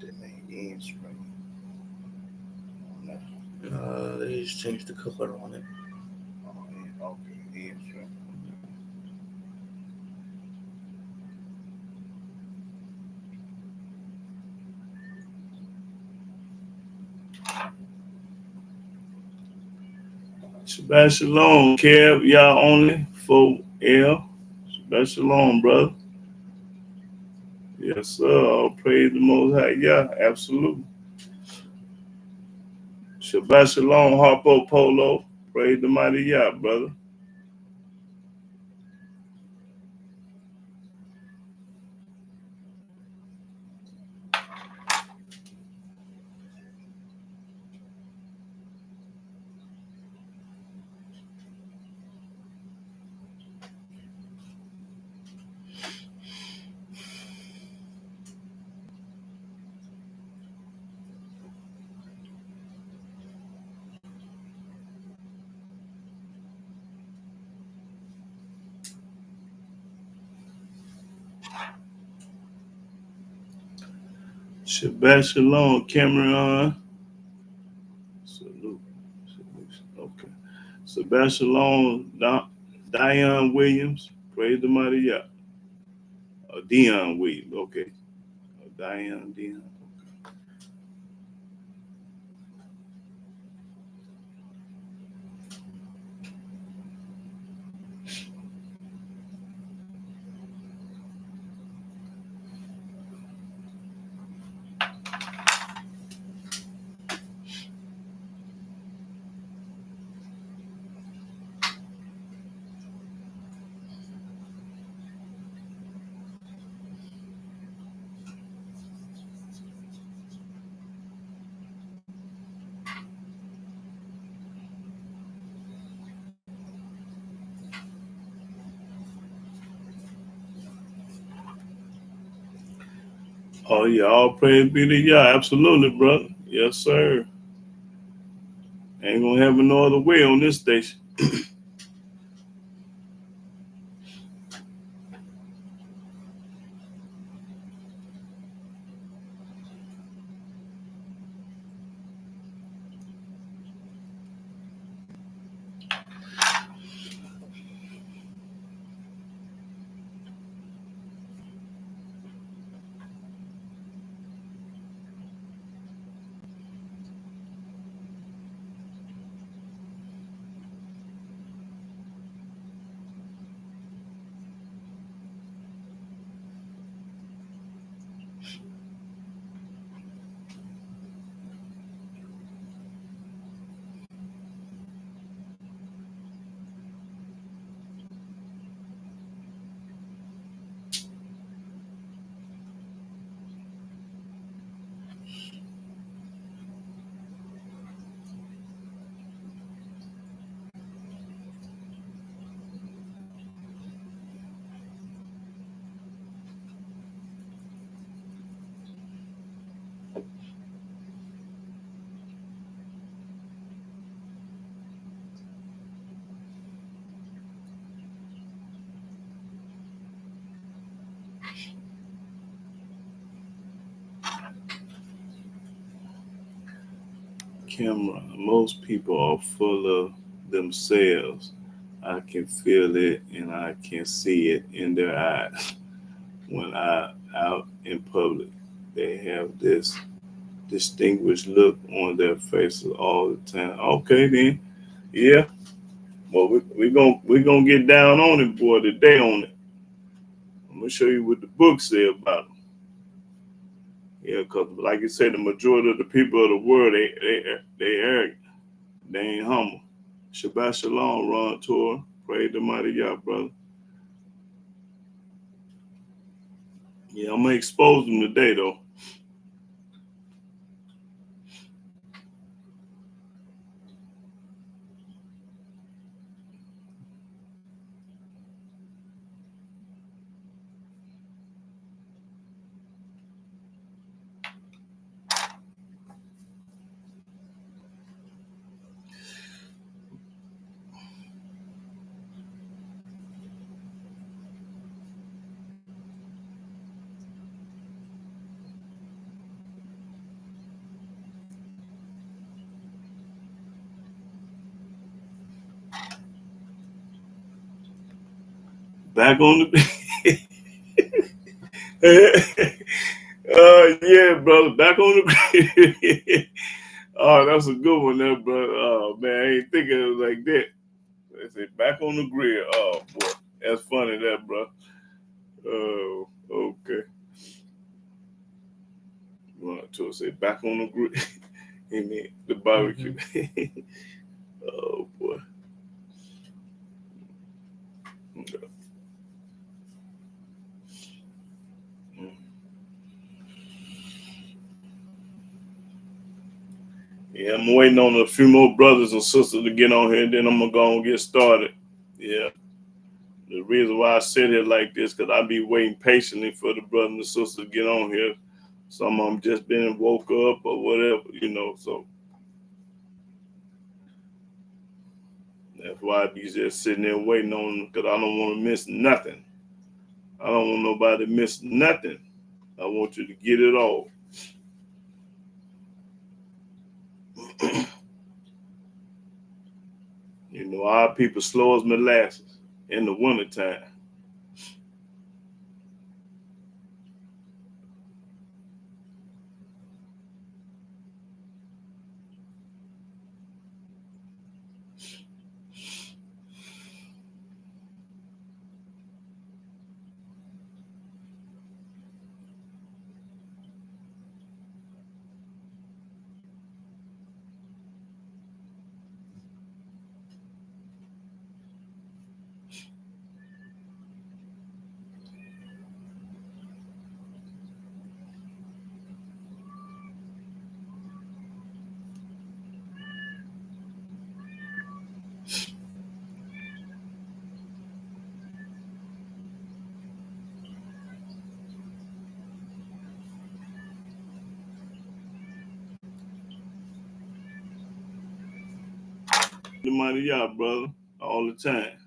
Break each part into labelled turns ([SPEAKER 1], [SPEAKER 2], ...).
[SPEAKER 1] That name end spring. No.
[SPEAKER 2] They just changed the color on it.
[SPEAKER 1] Oh, okay, end spring.
[SPEAKER 3] Shabbat Shalom, Kev, y'all only for L. Shabbat Shalom, brother. Yes, sir. All praise the Most High. Yeah, absolutely. Shabbat Shalom, Harpo Polo. Praise the mighty Yah, brother. Shabbat Shalom, Cameron. Salute. Okay. Shabbat Shalom, Dion Williams. Praise the mighty Yah. Dion Williams. Okay. Dion. Oh yeah, all praise be to Yah. Absolutely, brother. Yes, sir. Ain't gonna have no other way on this station. Camera. Most people are full of themselves. I can feel it and I can see it in their eyes when I out in public. They have this distinguished look on their faces all the time. Okay then, yeah. Well, we gonna get down on it, boy, today on it. I'm gonna show you what the book say about it. Yeah, cause like you said, the majority of the people of the world they arrogant. They ain't humble. Shabbat Shalom, Ron Tour. Praise the mighty Yah, brother. Yeah, I'm gonna expose them today though. Back on the. Yeah, brother. Back on the. Oh, that's a good one there, brother. Oh man, I ain't thinking it was like that. They say back on the grill. Oh boy, that's funny, that bro. Oh, okay. Want to say back on the grill. He mean the barbecue. Oh boy. Yeah, I'm waiting on a few more brothers and sisters to get on here, and then I'm gonna go and get started. Yeah. The reason why I sit here like this, because I be waiting patiently for the brothers and sisters to get on here. Some of them just been woke up or whatever, so that's why I be just sitting there waiting on them, because I don't want to miss nothing. I don't want nobody to miss nothing. I want you to get it all. Our people slow as molasses in the wintertime. The money, y'all, brother, all the time.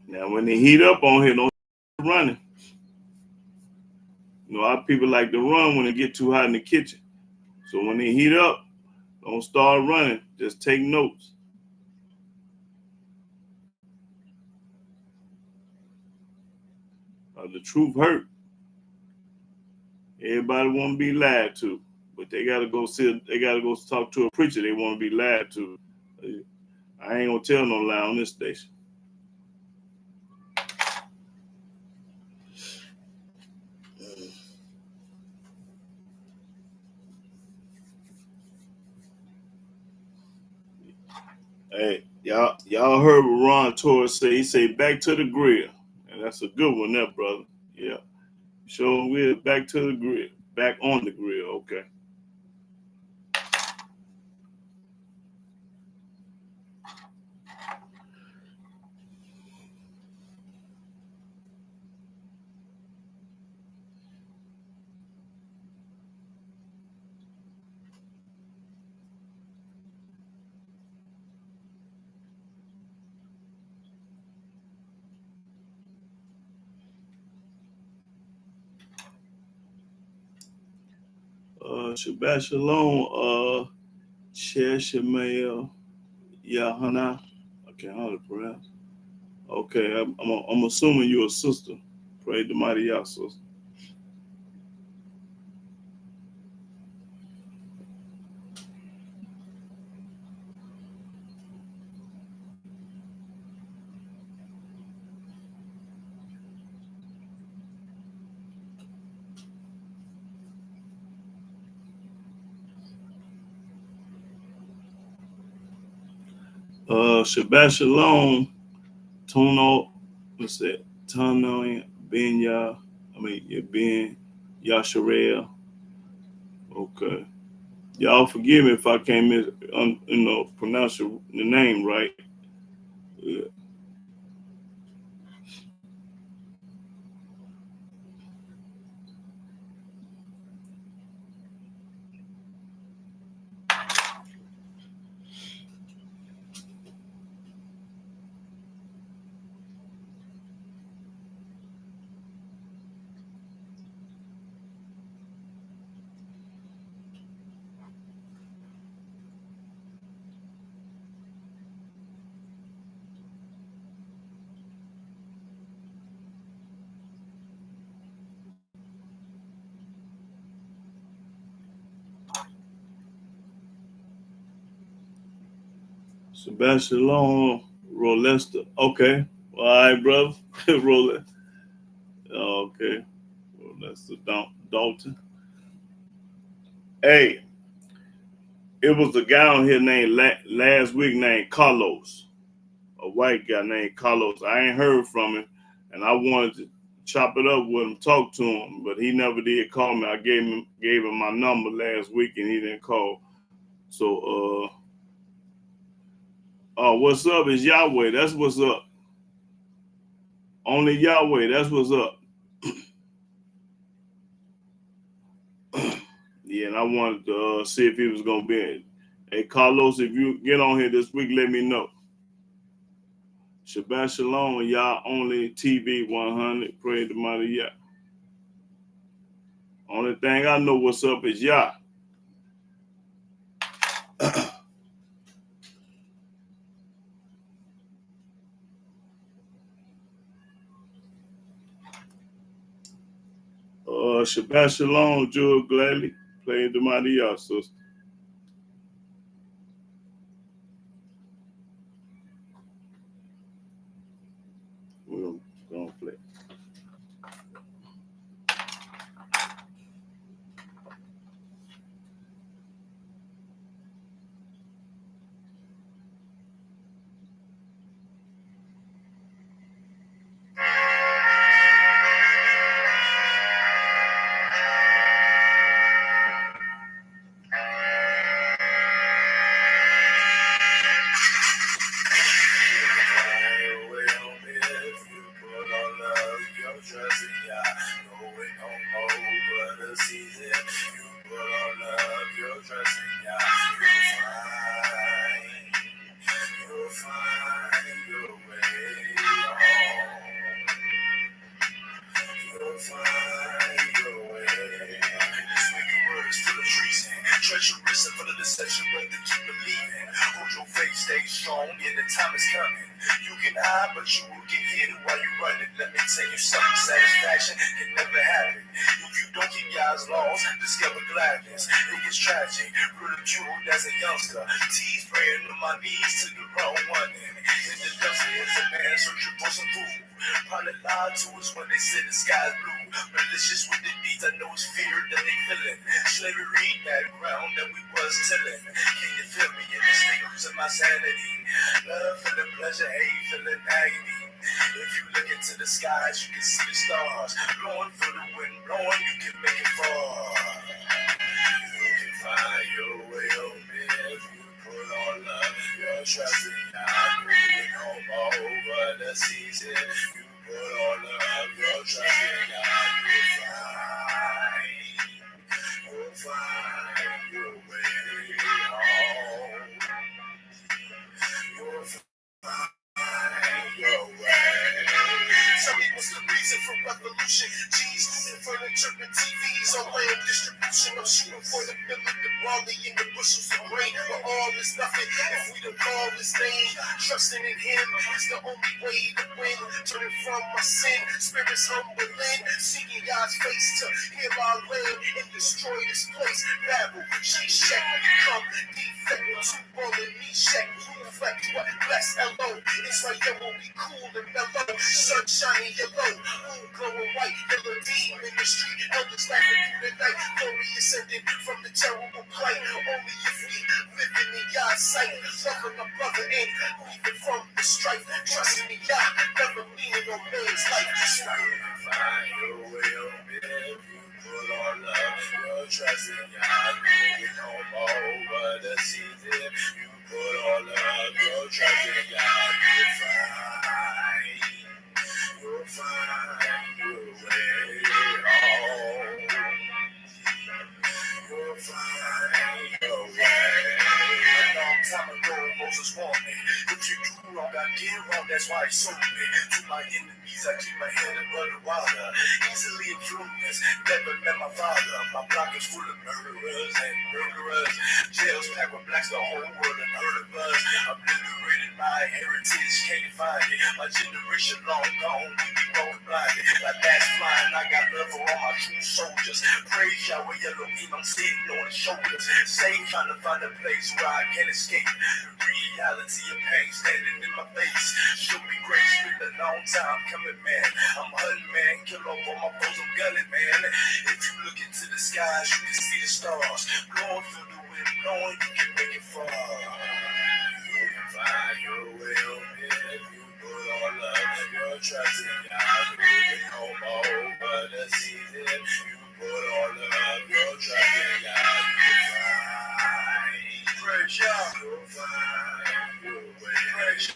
[SPEAKER 3] Now, when they heat up on here, don't running. Our people like to run when it get too hot in the kitchen. So when they heat up, don't start running. Just take notes. The truth hurt. Everybody want to be lied to, but they gotta go sit. They gotta go talk to a preacher. They want to be lied to. I ain't gonna tell no lie on this station. Hey, y'all heard what Ron Torres say. He say back to the grill, and that's a good one, there, brother. Yeah, sure will. Back to the grill. Back on the grill. Okay. Shabbat Shalom. Cher Shemael Yahana. I can't hardly pronounce. Okay, I'm assuming you're a sister. Pray the mighty Yah, sister. Shabbat Shalom. Tono, what's that? Tono Ben Yah. Ben Yasharel. Okay. Y'all forgive me if I can't pronounce the name right. Yeah. Sebastian Long, Rolesta. Okay. All right, brother. Rolesta. Okay. Rolesta Dalton. Hey, it was a guy on here named last week named Carlos. A white guy named Carlos. I ain't heard from him, and I wanted to chop it up with him, talk to him, but he never did call me. I gave him my number last week, and he didn't call. So, what's up is Yahweh. That's what's up. Only Yahweh. That's what's up. Yeah, and I wanted to see if he was gonna be in. Hey, Carlos, if you get on here this week, let me know. Shabbat Shalom, y'all only TV 100. Pray the mighty Yah. Only thing I know what's up is Yah. Shabbat Shalom, Jewel gladly. Play the mighty Yah, sister. We're gonna play.
[SPEAKER 4] Treacherous and full of deception, but to keep believing. Hold your faith, stay strong, yeah, the time is coming. You can hide, but you will get hit while you running. Let me tell you something, satisfaction can never happen. If you don't keep God's laws, discover gladness. It gets tragic, ridiculed as a youngster. Teased, praying on my knees to the wrong one. In the desert is a man searching for some food. Probably lied to us when they said the sky's blue. Malicious with the deeds, I know it's fear that they feeling. Slavery, background that we was tilling. Can you feel me in the state losing my sanity? Love, feeling pleasure, hate, feeling agony. If you look into the skies, you can see the stars. Blowing through the wind, blowing, you can make it far. You can find your way home if you put on love. Your trust in God, moving home over the season. You put on love, your trust in God, you'll find your way home. You'll find your way. Tell me what's the reason for revolution? G's looting furniture and TVs on land distribution. I'm shooting for the billet, the barley, and the bushels of grain. But all is nothing if we don't call his name. Trusting in him is the only way to win. Turning from my sin, spirits humbling. Seeking God's face to heal our land and destroy this place. Babel, G-Shack, become defect. Two rolling me check, reflect what bless LO. Israel will be cool and mellow. Sun shining yellow, moon glowing white. Yellow beam in the street, elders laughing through the night. Glory ascending from the terrible plight. Only if we living in God's sight. Loving our brother and leaving from the strife. Trusting in God, never leaning on man's life. Just find your way home if you put on love. Your trust in God, moving home over the season. You put on love, your trust in God, you'll find your way home. You'll find your way. A long time ago, Moses warned me. If you do wrong, I did wrong, that that's why he sold me. To my enemies, I keep my head above the water. Easily influenced, never met my father. My block is full of murderers and murderers. Jails packed with blacks, the whole world have heard of us. Obliterated my heritage, can't find it. My generation long gone, we be rolling blinded. Like bats flying, I got love for all my true soldiers. Praise Yahweh Elohim, I'm sitting on his shoulders. Same trying to find a place where I can escape. The reality of pain standing in my face. Show me grace, been a long time coming, man. I'm hunting, man, kill off all my foes, I'm gunning, man. If you look into the skies, you can see the stars. Blowing through the wind, blowing, you can make it fall. You can find your way on if you put all of your trust in God. Moving home over the season. You put all of your trust in God. You find pressure. You'll find your way. Pressure.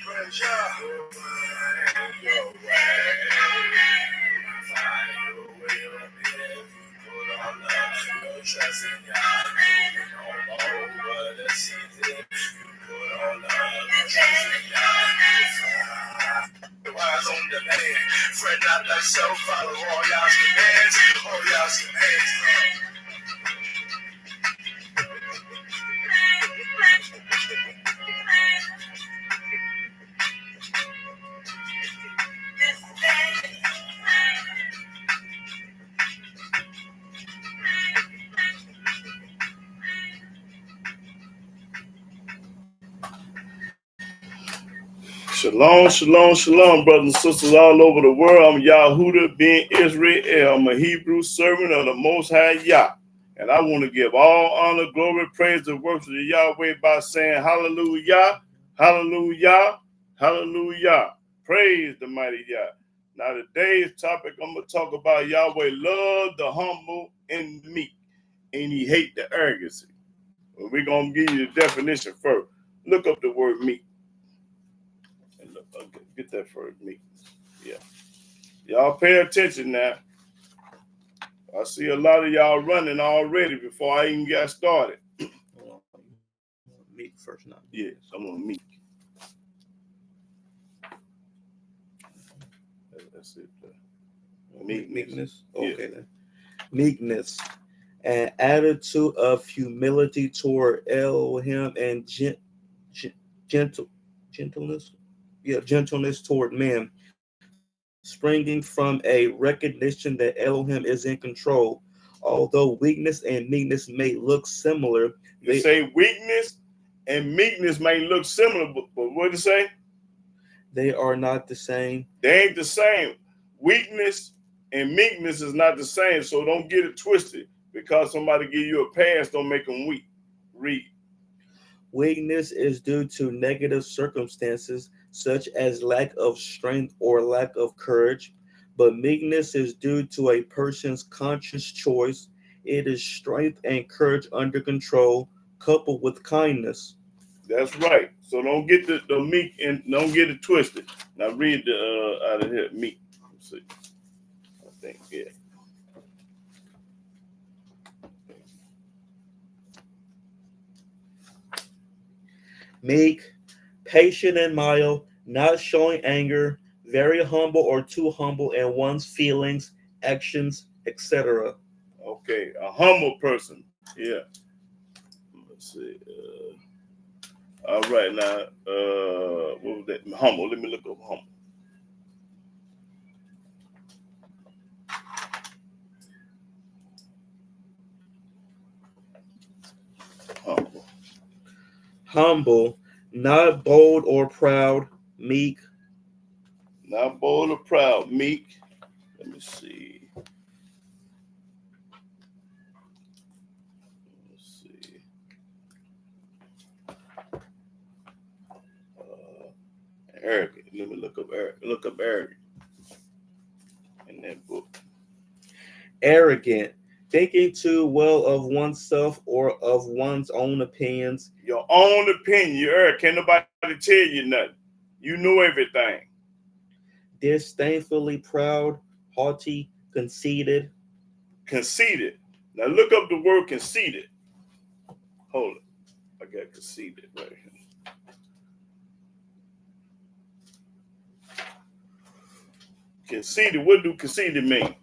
[SPEAKER 4] Pressure. You'll find your way. You'll find your way on if you put all of your trust in God. Moving home over the season. You put all of your trust in God. You'll find eyes on the land. Fret not thyself, follow all y'all's commands. All y'all's commands.
[SPEAKER 3] Shalom, shalom, shalom, brothers and sisters all over the world. I'm Yahudah ben Israel. I'm a Hebrew servant of the Most High Yah. And I want to give all honor, glory, praise, and worship to Yahweh by saying hallelujah, hallelujah, hallelujah. Praise the mighty Yah. Now today's topic, I'm going to talk about Yahweh love the humble and the meek, and he hate the arrogancy. Well, we're going to give you the definition first. Look up the word meek. Get that first, meek. Yeah. Y'all pay attention now. I see a lot of y'all running already before I even got started.
[SPEAKER 2] Meek first, not
[SPEAKER 3] Yes, I'm on meek. That's it.
[SPEAKER 2] meekness.
[SPEAKER 3] Yeah.
[SPEAKER 2] Okay then. Meekness, an attitude of humility toward Elohim and gentleness. Yeah, gentleness toward men, springing from a recognition that Elohim is in control. Although weakness and meekness may look similar,
[SPEAKER 3] You say weakness and meekness may look similar, but what did it say?
[SPEAKER 2] they are not the same.
[SPEAKER 3] They ain't the same. Weakness and meekness is not the same, so don't get it twisted. Because somebody give you a pass, don't make them weak. Read.
[SPEAKER 2] Weakness is due to negative circumstances such as lack of strength or lack of courage, but meekness is due to a person's conscious choice. It is strength and courage under control, coupled with kindness.
[SPEAKER 3] That's right. So don't get the meek and don't get it twisted. Now read the out of here meek. Let's see. I think yeah.
[SPEAKER 2] Meek, patient and mild, not showing anger, very humble or too humble in one's feelings, actions, etc.
[SPEAKER 3] Okay, a humble person. Yeah. Let's see. All right now. What was that? Humble. Let me look up humble. Humble.
[SPEAKER 2] Humble, not bold or proud, meek,
[SPEAKER 3] Not bold or proud. Meek. Let me see. Let's see. Arrogant. Let me look up arrogant in that book.
[SPEAKER 2] arrogant, thinking too well of oneself or of one's own opinions,
[SPEAKER 3] Your own opinion. You're arrogant. Can't nobody tell you nothing. You know everything.
[SPEAKER 2] disdainfully proud, haughty, conceited.
[SPEAKER 3] Conceited. Now look up the word conceited. Hold it. I got conceited right here. Conceited. What do conceited mean?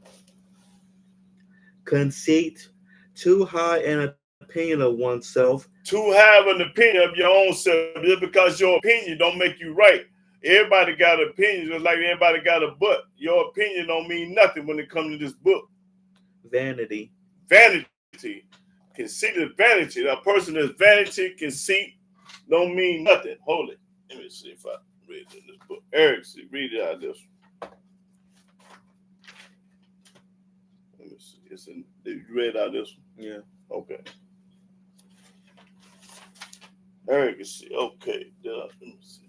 [SPEAKER 2] Conceit, too high an opinion of oneself.
[SPEAKER 3] To have an opinion of your own self just because your opinion don't make you right. Everybody got an opinion just like everybody got a butt. Your opinion don't mean nothing when it comes to this book.
[SPEAKER 2] Vanity.
[SPEAKER 3] Vanity. Conceited vanity. A person that's vanity, conceit, don't mean nothing. Hold it. Let me see if I read it in this book. Arrogance. Read it out of this. Let me see. It's in, you read out this one?
[SPEAKER 2] Yeah.
[SPEAKER 3] Okay. Arrogance. Okay. Let me see.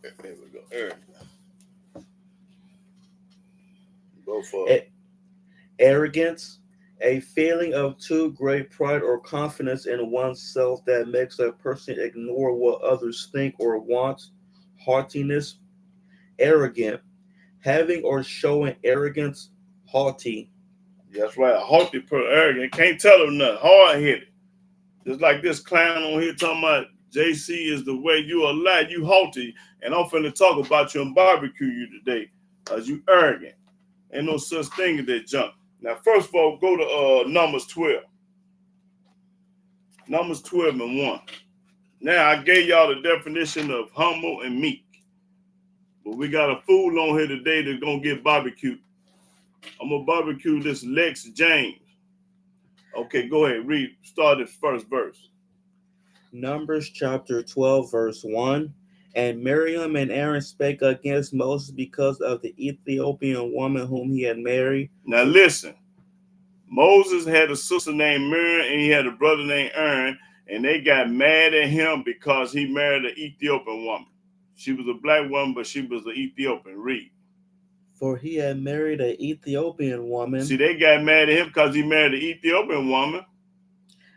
[SPEAKER 3] There we go. Arrogance. Go for it.
[SPEAKER 2] Arrogance, a feeling of too great pride or confidence in oneself that makes a person ignore what others think or want. Haughtiness, arrogant, having or showing arrogance, haughty.
[SPEAKER 3] That's right. A haughty person, arrogant. Can't tell them nothing. Hard headed. Just like this clown on here talking about JC is the way you are lad, you haughty. And I'm finna talk about you and barbecue you today. Because you arrogant. Ain't no such thing as that junk. Now, first of all, go to Numbers 12. Numbers 12 and 1. Now, I gave y'all the definition of humble and meek. But we got a fool on here today that's going to get barbecued. I'm going to barbecue this Lex James. Okay, go ahead. Read. Start the first verse.
[SPEAKER 2] Numbers chapter 12, verse 1. And Miriam and Aaron spake against Moses because of the Ethiopian woman whom he had married.
[SPEAKER 3] Now listen. Moses had a sister named Miriam and he had a brother named Aaron, and they got mad at him because he married an Ethiopian woman. She was a black woman, but she was an Ethiopian. Read.
[SPEAKER 2] For he had married an Ethiopian woman.
[SPEAKER 3] See, they got mad at him because he married an Ethiopian woman.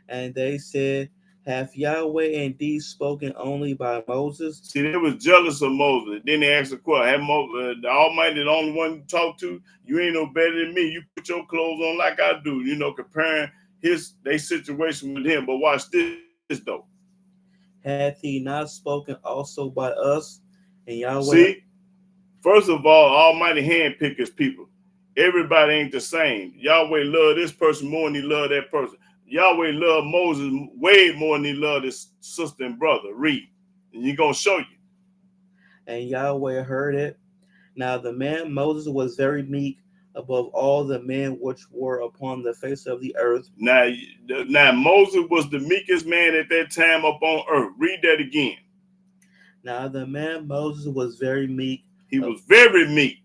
[SPEAKER 2] And they said, hath Yahweh indeed spoken only by Moses?
[SPEAKER 3] See, they was jealous of Moses. Then they asked the question, have Moses, the Almighty, the only one you talk to, you ain't no better than me. You put your clothes on like I do, comparing their situation with him. But watch this though.
[SPEAKER 2] Hath he not spoken also by us? And Yahweh.
[SPEAKER 3] See, first of all, Almighty handpick his people. Everybody ain't the same. Yahweh love this person more than he love that person. Yahweh loved Moses way more than he loved his sister and brother. Read. And he's going to show you.
[SPEAKER 2] And Yahweh heard it. Now the man Moses was very meek above all the men which were upon the face of the earth.
[SPEAKER 3] Now Moses was the meekest man at that time upon earth. Read that again.
[SPEAKER 2] Now the man Moses was very meek.
[SPEAKER 3] He was very meek.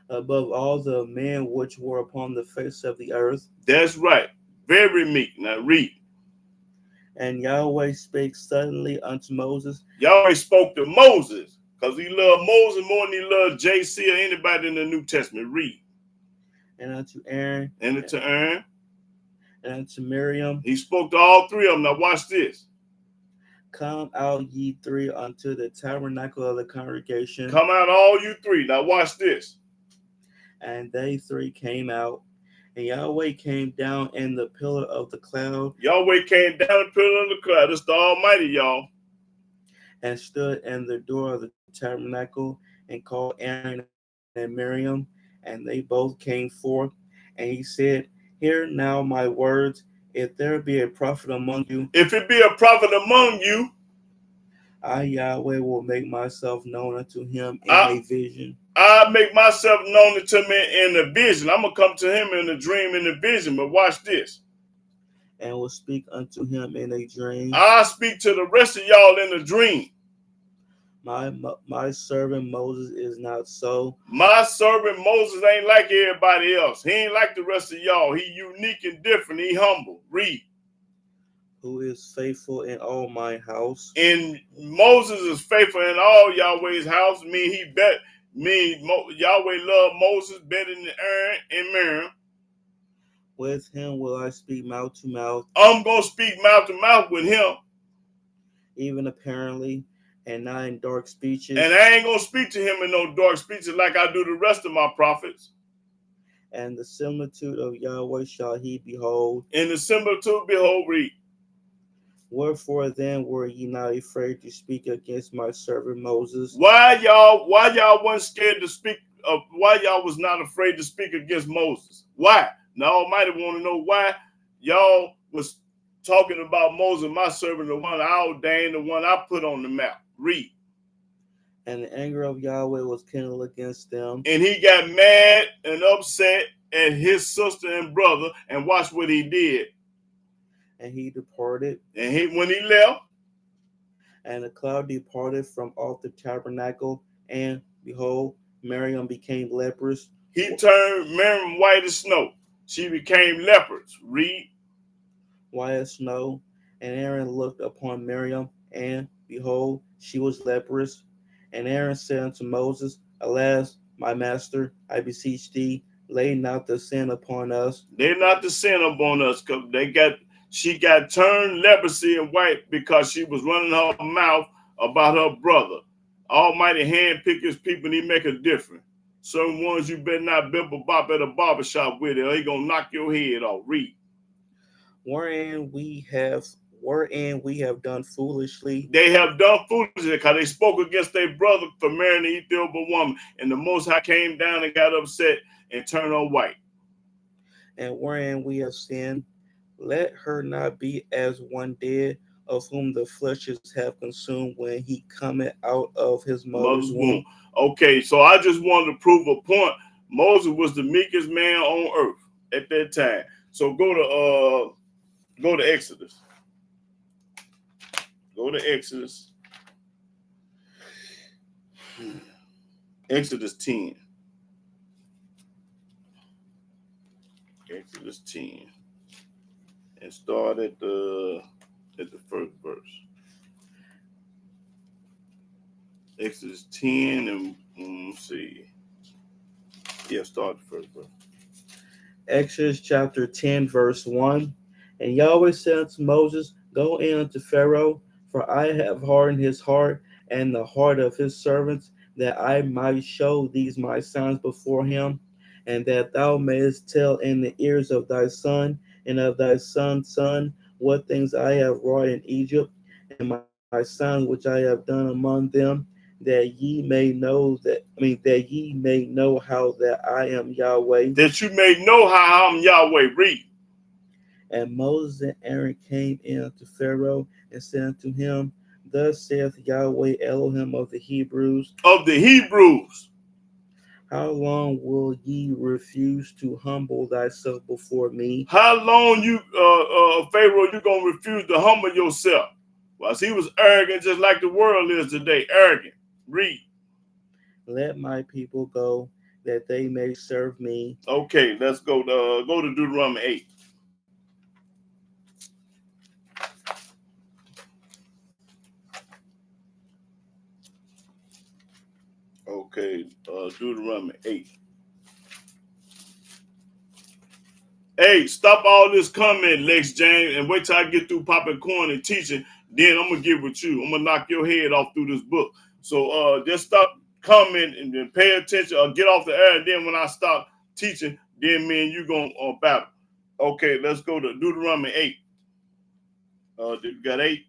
[SPEAKER 2] Above all the men which were upon the face of the earth.
[SPEAKER 3] That's right. Very meek. Now read.
[SPEAKER 2] And Yahweh spake suddenly unto Moses.
[SPEAKER 3] Yahweh spoke to Moses because he loved Moses more than he loved JC or anybody in the New Testament. Read.
[SPEAKER 2] And unto Aaron.
[SPEAKER 3] And unto Aaron.
[SPEAKER 2] And unto Miriam.
[SPEAKER 3] He spoke to all three of them. Now watch this.
[SPEAKER 2] Come out ye three unto the tabernacle of the congregation.
[SPEAKER 3] Come out all you three. Now watch this.
[SPEAKER 2] And they three came out. And Yahweh came down in the pillar of the cloud.
[SPEAKER 3] Yahweh came down in the pillar of the cloud. It's the Almighty, y'all.
[SPEAKER 2] And stood in the door of the tabernacle and called Aaron and Miriam. And they both came forth. And he said, hear now my words. If there be a prophet among you.
[SPEAKER 3] If it be a prophet among you.
[SPEAKER 2] I, Yahweh, will make myself known unto him in a vision.
[SPEAKER 3] I make myself known to me in a vision. I'm going to come to him in a dream, in a vision. But watch this.
[SPEAKER 2] And will speak unto him in a dream.
[SPEAKER 3] I'll speak to the rest of y'all in a dream.
[SPEAKER 2] My servant Moses is not so.
[SPEAKER 3] My servant Moses ain't like everybody else. He ain't like the rest of y'all. He unique and different. He humble. Read.
[SPEAKER 2] Who is faithful in all my house.
[SPEAKER 3] And Moses is faithful in all Yahweh's house. Yahweh loved Moses better than Aaron and Miriam.
[SPEAKER 2] With him will I speak mouth to mouth.
[SPEAKER 3] I'm going to speak mouth to mouth with him.
[SPEAKER 2] Even apparently, and not in dark speeches.
[SPEAKER 3] And I ain't going to speak to him in no dark speeches like I do the rest of my prophets.
[SPEAKER 2] And the similitude of Yahweh shall he behold.
[SPEAKER 3] And the similitude, behold, read.
[SPEAKER 2] Wherefore then were ye not afraid to speak against my servant Moses?
[SPEAKER 3] Why y'all wasn't scared to speak? Why y'all was not afraid to speak against Moses? Why? Now Almighty want to know why y'all was talking about Moses, my servant, the one I ordained, the one I put on the map. Read.
[SPEAKER 2] And the anger of Yahweh was kindled against them.
[SPEAKER 3] And he got mad and upset at his sister and brother, and watch what he did.
[SPEAKER 2] And he departed.
[SPEAKER 3] And when he left,
[SPEAKER 2] and the cloud departed from off the tabernacle, and behold, Miriam became leprous.
[SPEAKER 3] He turned Miriam white as snow. She became leprous. Read.
[SPEAKER 2] White as snow. And Aaron looked upon Miriam, and behold, she was leprous. And Aaron said unto Moses, Alas, my master, I beseech thee, lay not the sin upon us.
[SPEAKER 3] They're not the sin upon us, because she got turned leprosy and white because she was running her mouth about her brother. Almighty hand pick his people and he make a difference. Certain ones you better not bibble bop at a barbershop with it, or he gonna knock your head off. Read.
[SPEAKER 2] Wherein we have done foolishly.
[SPEAKER 3] They have done foolishly because they spoke against their brother for marrying the Ethiopian woman, and the Most High came down and got upset and turned her white.
[SPEAKER 2] And wherein we have sinned, let her not be as one dead, of whom the fleshes have consumed when he cometh out of his mother's womb.
[SPEAKER 3] Okay, so I just wanted to prove a point. Moses was the meekest man on earth at that time. So go to Exodus. Go to Exodus. Exodus 10. Exodus 10. And start at the first verse. Exodus 10 and let's see. Yeah, start the first verse.
[SPEAKER 2] Exodus chapter 10, verse 1. And Yahweh said unto Moses, Go in unto Pharaoh, for I have hardened his heart and the heart of his servants, that I might show these my signs before him, and that thou mayest tell in the ears of thy son and of thy son's son what things I have wrought in Egypt, and my signs which I have done among them, that ye may know that ye may know how that I am Yahweh.
[SPEAKER 3] That you may know how I'm Yahweh. Read.
[SPEAKER 2] And Moses and Aaron came in unto Pharaoh and said unto him, Thus saith Yahweh Elohim of the Hebrews, How long will ye refuse to humble thyself before me?
[SPEAKER 3] How long you, Pharaoh, you gonna refuse to humble yourself? Well, he was arrogant, just like the world is today. Arrogant. Read.
[SPEAKER 2] Let my people go, that they may serve me.
[SPEAKER 3] Okay, let's go to Deuteronomy 8. Okay, Deuteronomy 8. Hey, stop all this comment, Lex James, and wait till I get through popping corn and teaching. Then I'm gonna get with you. I'm gonna knock your head off through this book. So just stop commenting and then pay attention or get off the air. And then when I stop teaching, then me and you gonna battle. Okay, let's go to Deuteronomy 8. You got 8?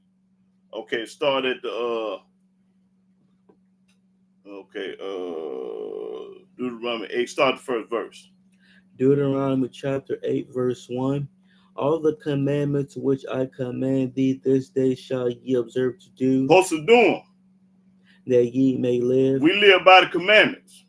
[SPEAKER 3] Okay, start at the Deuteronomy 8, start the first verse.
[SPEAKER 2] Deuteronomy chapter 8, verse 1. All the commandments which I command thee this day shall ye observe to do.
[SPEAKER 3] Supposed to do them.
[SPEAKER 2] That ye may live.
[SPEAKER 3] We live by the commandments.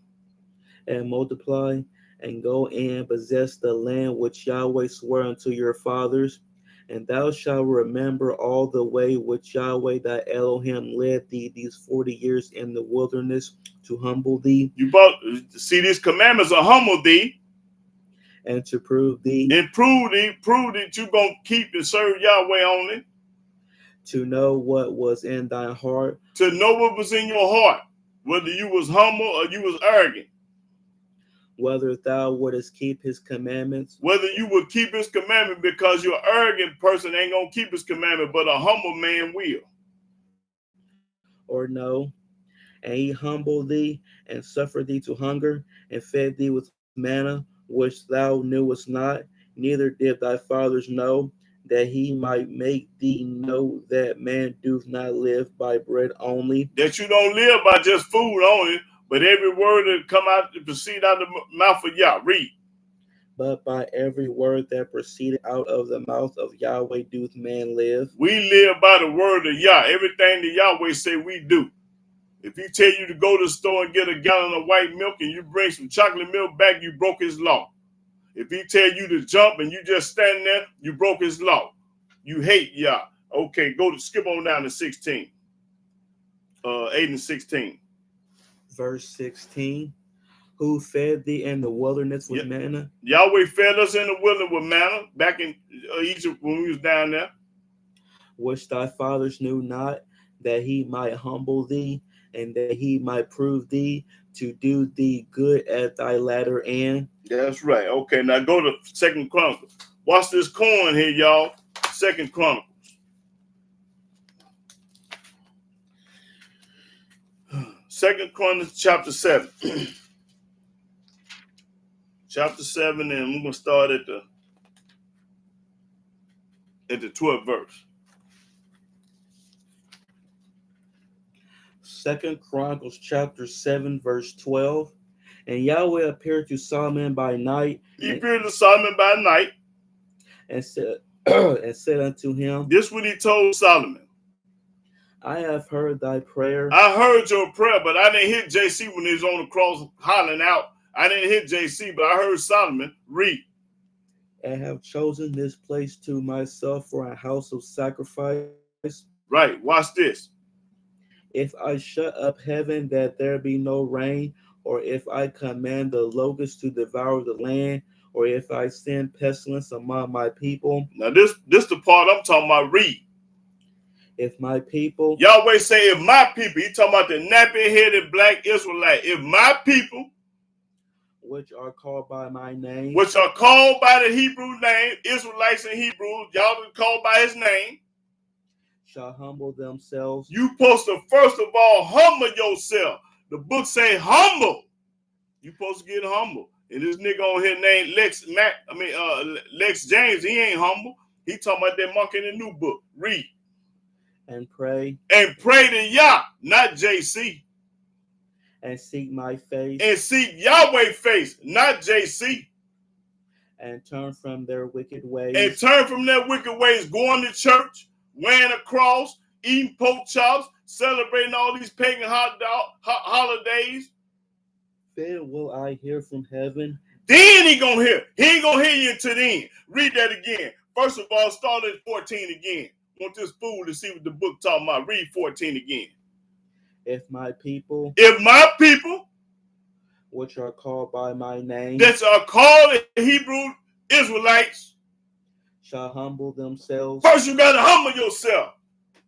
[SPEAKER 2] And multiply, and go and possess the land which Yahweh swore unto your fathers. And thou shalt remember all the way which Yahweh thy Elohim led thee these 40 years in the wilderness to humble thee.
[SPEAKER 3] You both see these commandments are humble thee.
[SPEAKER 2] And to prove thee.
[SPEAKER 3] And prove that you gonna keep and serve Yahweh only.
[SPEAKER 2] To know what was in thine heart.
[SPEAKER 3] To know what was in your heart. Whether you was humble or you was arrogant.
[SPEAKER 2] Whether thou wouldest keep his commandments.
[SPEAKER 3] Whether you would keep his commandment, because your arrogant person ain't gonna keep his commandment, but a humble man will.
[SPEAKER 2] Or no. And he humbled thee and suffered thee to hunger and fed thee with manna, which thou knewest not, neither did thy fathers know, that he might make thee know that man doth not live by bread only,
[SPEAKER 3] that you don't live by just food only, but every word that come out to proceed out of the mouth of Yah. Read.
[SPEAKER 2] but by every word that proceeded out of the mouth of Yahweh doth man live.
[SPEAKER 3] We live by the word of Yah. Everything that Yahweh say we do. If he tell you to go to the store and get a gallon of white milk and you bring some chocolate milk back, you broke his law. If he tell you to jump and you just stand there, you broke his law. You hate Yah. Okay, skip on down to 16. 8 and 16.
[SPEAKER 2] Verse 16. Who fed thee in the wilderness with manna?
[SPEAKER 3] Yahweh fed us in the wilderness with manna back in Egypt when we was down there.
[SPEAKER 2] Which thy fathers knew not, that he might humble thee, and that he might prove thee to do thee good at thy latter end.
[SPEAKER 3] That's right. Okay, now go to 2 Chronicles. Watch this coin here, y'all. 2 Chronicles. 2 Chronicles chapter 7. Chapter 7, and we're gonna start at the 12th verse.
[SPEAKER 2] 2 Chronicles chapter 7, verse 12. And Yahweh appeared to Solomon by night.
[SPEAKER 3] He appeared to Solomon by night
[SPEAKER 2] and said unto him,
[SPEAKER 3] this what he told Solomon.
[SPEAKER 2] I have heard thy prayer.
[SPEAKER 3] I heard your prayer, but I didn't hear JC when he was on the cross hollering out. I didn't hear JC, but I heard Solomon. Read.
[SPEAKER 2] And have chosen this place to myself for a house of sacrifice.
[SPEAKER 3] Right, watch this.
[SPEAKER 2] If I shut up heaven that there be no rain, or if I command the locusts to devour the land, or if I send pestilence among my people.
[SPEAKER 3] Now this the part I'm talking about. Read.
[SPEAKER 2] If my people.
[SPEAKER 3] Yahweh say, if my people, he talking about the nappy-headed black Israelite. If my people,
[SPEAKER 2] which are called by my name,
[SPEAKER 3] which are called by the Hebrew name, Israelites and Hebrews, y'all are called by his name,
[SPEAKER 2] shall humble themselves.
[SPEAKER 3] You supposed to first of all humble yourself. The book say humble. You supposed to get humble. And this nigga on here named Lex James, he ain't humble. He talking about that monk in the new book. Read.
[SPEAKER 2] And pray.
[SPEAKER 3] And pray to Yah, not JC.
[SPEAKER 2] And seek my face.
[SPEAKER 3] And seek Yahweh's face, not JC.
[SPEAKER 2] And turn from their wicked ways.
[SPEAKER 3] And turn from their wicked ways, going to church, wearing a cross, eating pork chops, celebrating all these pagan holidays.
[SPEAKER 2] Then will I hear from heaven.
[SPEAKER 3] Then he gonna hear. He ain't gonna hear you until then. Read that again. First of all, start at 14 again. Want this fool to see what the book talking about. Read 14 again.
[SPEAKER 2] If my people, which are called by my name,
[SPEAKER 3] that are called the Hebrew Israelites,
[SPEAKER 2] shall humble themselves.
[SPEAKER 3] First, you gotta humble yourself.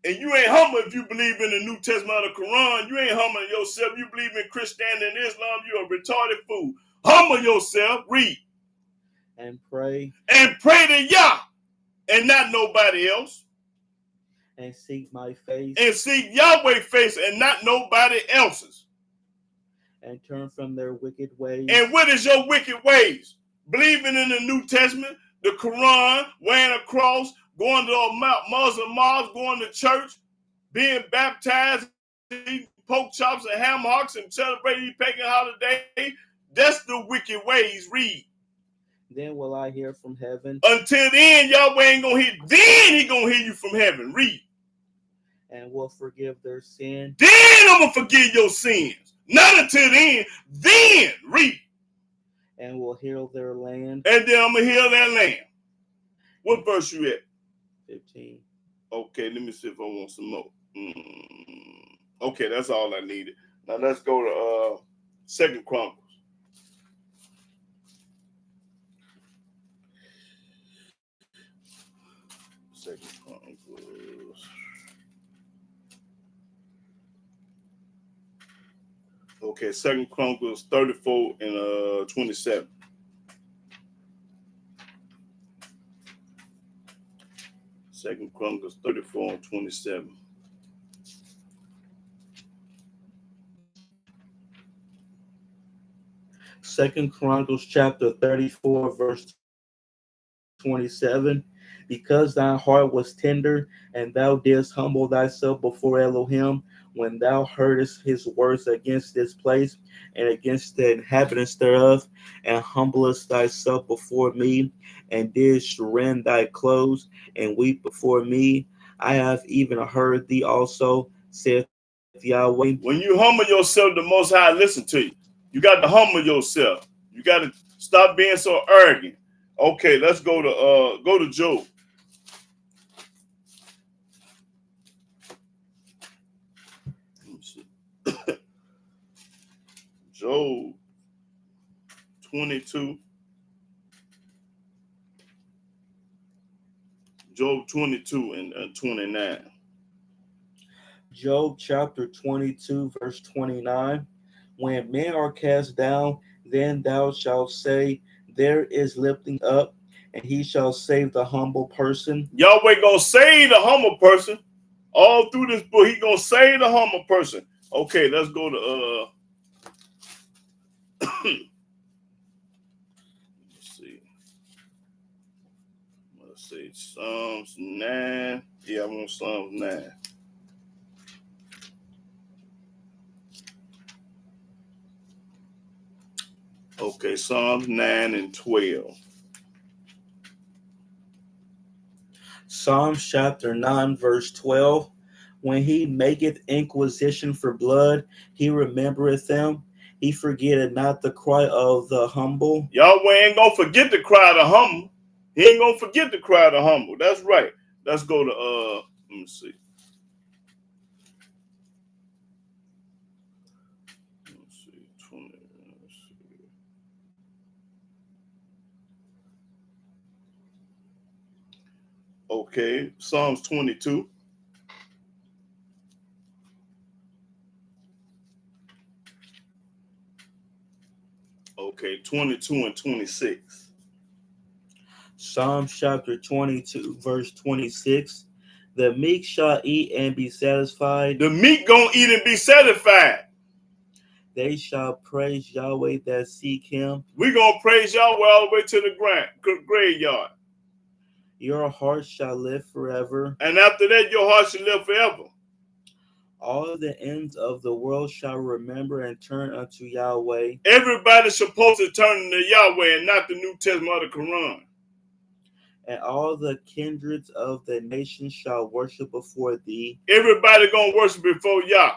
[SPEAKER 3] And you ain't humble if you believe in the New Testament of the Quran. You ain't humbling yourself. You believe in Christianity and Islam. You're a retarded fool. Humble yourself. Read.
[SPEAKER 2] And pray.
[SPEAKER 3] And pray to Yah and not nobody else.
[SPEAKER 2] And seek my face.
[SPEAKER 3] And seek Yahweh's face and not nobody else's.
[SPEAKER 2] And turn from their wicked ways.
[SPEAKER 3] And what is your wicked ways? Believing in the New Testament, the Quran, wearing a cross, going to a Muslim mosque, going to church, being baptized, eating pork chops and ham hocks and celebrating pagan holiday. That's the wicked ways. Read.
[SPEAKER 2] Then will I hear from heaven.
[SPEAKER 3] Until then, Yahweh ain't gonna hear. Then he gonna hear you from heaven. Read.
[SPEAKER 2] And will forgive their sin.
[SPEAKER 3] Then I'm gonna forgive your sins. Not until then. Then read.
[SPEAKER 2] And will heal their land.
[SPEAKER 3] And then I'm gonna heal that land. What verse you at?
[SPEAKER 2] 15.
[SPEAKER 3] Okay, let me see if I want some more. Okay, that's all I needed. Now let's go to 2 Chronicles. Second Chronicles. Okay, 2 Chronicles 34 and 27. Second Chronicles 34 and 27.
[SPEAKER 2] Second Chronicles chapter 34, verse 27. because thy heart was tender, and thou didst humble thyself before Elohim, when thou heardest his words against this place and against the inhabitants thereof, and humblest thyself before me, and didst rend thy clothes, and weep before me, I have even heard thee also, saith Yahweh.
[SPEAKER 3] When you humble yourself, the Most High listen to you. You got to humble yourself. You got to stop being so arrogant. Okay, let's go to Job. Let me see. Job 22. Job 22 and 29.
[SPEAKER 2] Job chapter 22, verse 29. When men are cast down, then thou shalt say, there is lifting up, and he shall save the humble person.
[SPEAKER 3] Yahweh gonna save the humble person. All through this book, he gonna save the humble person. Okay, let's go to let's see Psalms 9. Yeah, I want Psalms 9. Okay, Psalms 9 and 12.
[SPEAKER 2] Psalms chapter 9, verse 12. When he maketh inquisition for blood, he remembereth them. He forgetteth not the cry of the humble.
[SPEAKER 3] Yahweh ain't gonna forget the cry of the humble. He ain't gonna forget the cry of the humble. That's right. Let's go to let me see. Let's see. 20. Let's see. Okay, Psalms 22. Okay, 22 and 26.
[SPEAKER 2] Psalms chapter 22, verse 26. The meek shall eat and be satisfied.
[SPEAKER 3] The meek gonna eat and be satisfied.
[SPEAKER 2] They shall praise Yahweh that seek him.
[SPEAKER 3] We gonna praise Yahweh all the way to the graveyard.
[SPEAKER 2] Your heart shall live forever.
[SPEAKER 3] And after that, your heart shall live forever.
[SPEAKER 2] All the ends of the world shall remember and turn unto Yahweh.
[SPEAKER 3] Everybody's supposed to turn to Yahweh and not the New Testament or the Quran.
[SPEAKER 2] And all the kindreds of the nations shall worship before thee.
[SPEAKER 3] Everybody gonna worship before Yah.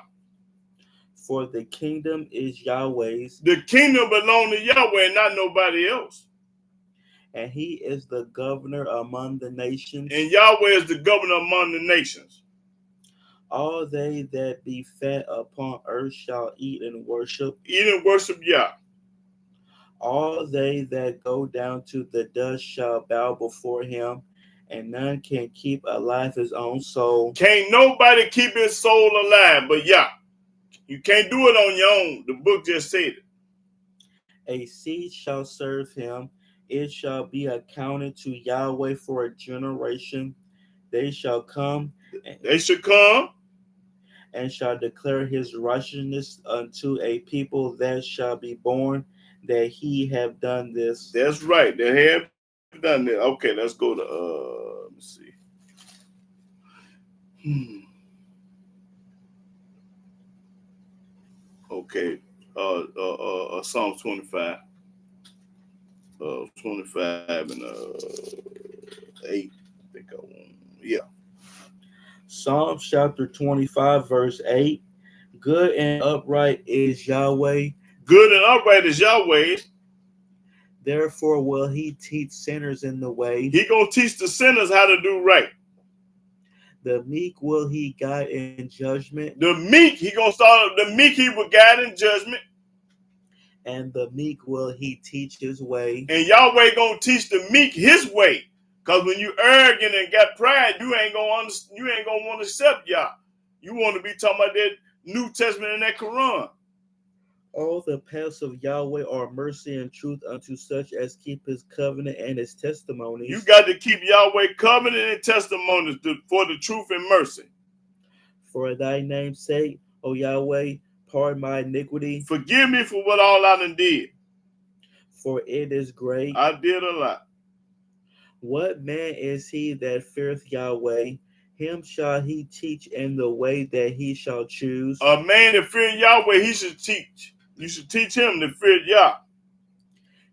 [SPEAKER 2] For the kingdom is Yahweh's.
[SPEAKER 3] The kingdom belongs to Yahweh and not nobody else.
[SPEAKER 2] And he is the governor among the nations.
[SPEAKER 3] And Yahweh is the governor among the nations.
[SPEAKER 2] All they that be fat upon earth shall eat and worship.
[SPEAKER 3] Eat and worship Yah.
[SPEAKER 2] All they that go down to the dust shall bow before him, and none can keep alive his own soul.
[SPEAKER 3] Can't nobody keep his soul alive but Yah. You can't do it on your own. The book just said it.
[SPEAKER 2] A seed shall serve him. It shall be accounted to Yahweh for a generation. They shall come.
[SPEAKER 3] They should come.
[SPEAKER 2] And shall declare his righteousness unto a people that shall be born, that he have done this.
[SPEAKER 3] That's right. They have done that. Okay, let's go to let me see. Okay. Psalms 25. 25 and 8. I think I want. Yeah.
[SPEAKER 2] Psalms chapter 25, verse 8. Good and upright is Yahweh.
[SPEAKER 3] Good and upright is Yahweh.
[SPEAKER 2] Therefore will he teach sinners in the way.
[SPEAKER 3] He gonna teach the sinners how to do right.
[SPEAKER 2] The meek will he guide in judgment.
[SPEAKER 3] The meek, he gonna start. The meek he will guide in judgment.
[SPEAKER 2] And the meek will he teach his way.
[SPEAKER 3] And Yahweh gonna teach the meek his way. Cause when you arrogant and got pride, you ain't gonna want to accept Yah. You want to be talking about that New Testament and that Quran.
[SPEAKER 2] All the paths of Yahweh are mercy and truth unto such as keep his covenant and his testimonies.
[SPEAKER 3] You got to keep Yahweh covenant and testimonies for the truth and mercy.
[SPEAKER 2] For thy name's sake, O Yahweh, pardon my iniquity.
[SPEAKER 3] Forgive me for what all I done did.
[SPEAKER 2] For it is great.
[SPEAKER 3] I did a lot.
[SPEAKER 2] What man is he that feareth Yahweh? Him shall he teach in the way that he shall choose.
[SPEAKER 3] A man that fear Yahweh, he should teach. You should teach him to fear Yah.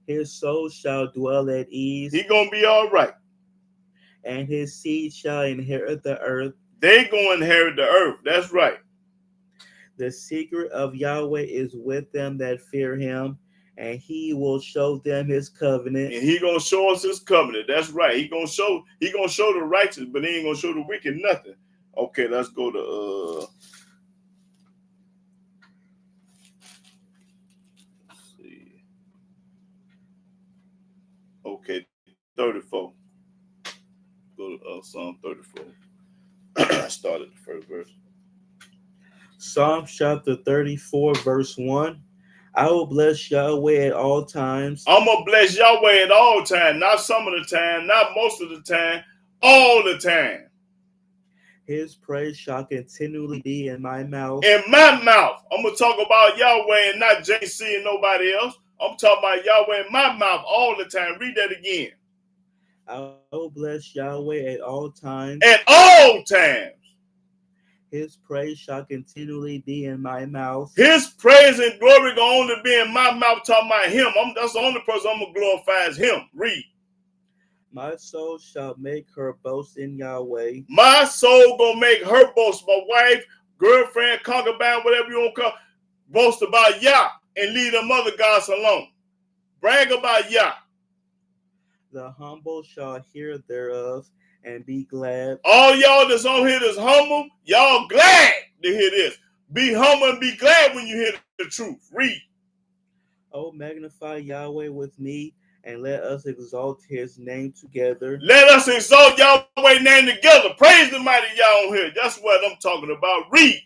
[SPEAKER 2] His soul shall dwell at ease,
[SPEAKER 3] He gonna be all right.
[SPEAKER 2] and his seed shall inherit the earth.
[SPEAKER 3] They gonna inherit the earth. That's right.
[SPEAKER 2] The secret of Yahweh is with them that fear him, and he will show them his covenant.
[SPEAKER 3] And he gonna show us his covenant. That's right. He gonna show the righteous, but he ain't gonna show the wicked nothing. Okay, let's go to let's see. Okay, 34. Go to Psalm 34. I started the first verse.
[SPEAKER 2] Psalm chapter 34, verse 1. I will bless Yahweh at all times.
[SPEAKER 3] I'm gonna bless Yahweh at all time, not some of the time, not most of the time, all the time.
[SPEAKER 2] His praise shall continually be in my mouth.
[SPEAKER 3] In my mouth, I'm gonna talk about Yahweh and not JC and nobody else. I'm talking about Yahweh in my mouth all the time. Read that again.
[SPEAKER 2] I will bless Yahweh at all times.
[SPEAKER 3] At all times.
[SPEAKER 2] His praise shall continually be in my mouth.
[SPEAKER 3] His praise and glory gonna only be in my mouth, talking about him. That's the only person I'm gonna glorify is him. Read.
[SPEAKER 2] My soul shall make her boast in Yahweh.
[SPEAKER 3] My soul gonna make her boast. My wife, girlfriend, concubine, whatever you want to call, boast about Yah and leave them other gods alone. Brag about Yah.
[SPEAKER 2] The humble shall hear thereof and be glad.
[SPEAKER 3] All y'all that's on here that's humble, y'all glad to hear this. Be humble and be glad when you hear the truth. Read.
[SPEAKER 2] Oh, magnify Yahweh with me, and let us exalt his name together.
[SPEAKER 3] Let us exalt Yahweh's name together. Praise the mighty Yah on here. That's what I'm talking about. Read.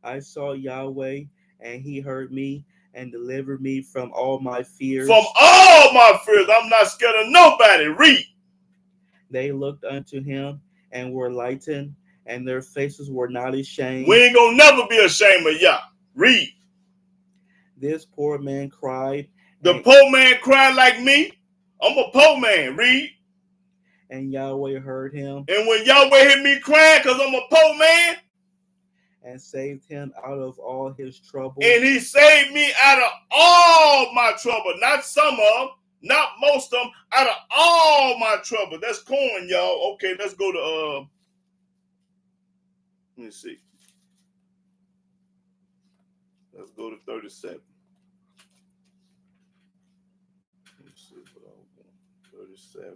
[SPEAKER 2] I saw Yahweh, and he heard me and delivered me from all my fears.
[SPEAKER 3] From all my fears, I'm not scared of nobody. Read.
[SPEAKER 2] They looked unto him and were lightened, and their faces were not ashamed.
[SPEAKER 3] We ain't gonna never be ashamed of Yah. Read.
[SPEAKER 2] This poor man cried.
[SPEAKER 3] The poor man cried like me. I'm a poor man. Read.
[SPEAKER 2] And Yahweh heard him.
[SPEAKER 3] And when Yahweh heard me crying because I'm a poor man,
[SPEAKER 2] and saved him out of all his trouble.
[SPEAKER 3] And he saved me out of all my trouble. Not some of them, not most of them, out of all my trouble. That's corn, y'all. Okay, let's go to let me see. Let's go to 37. Let's see what I want. 37.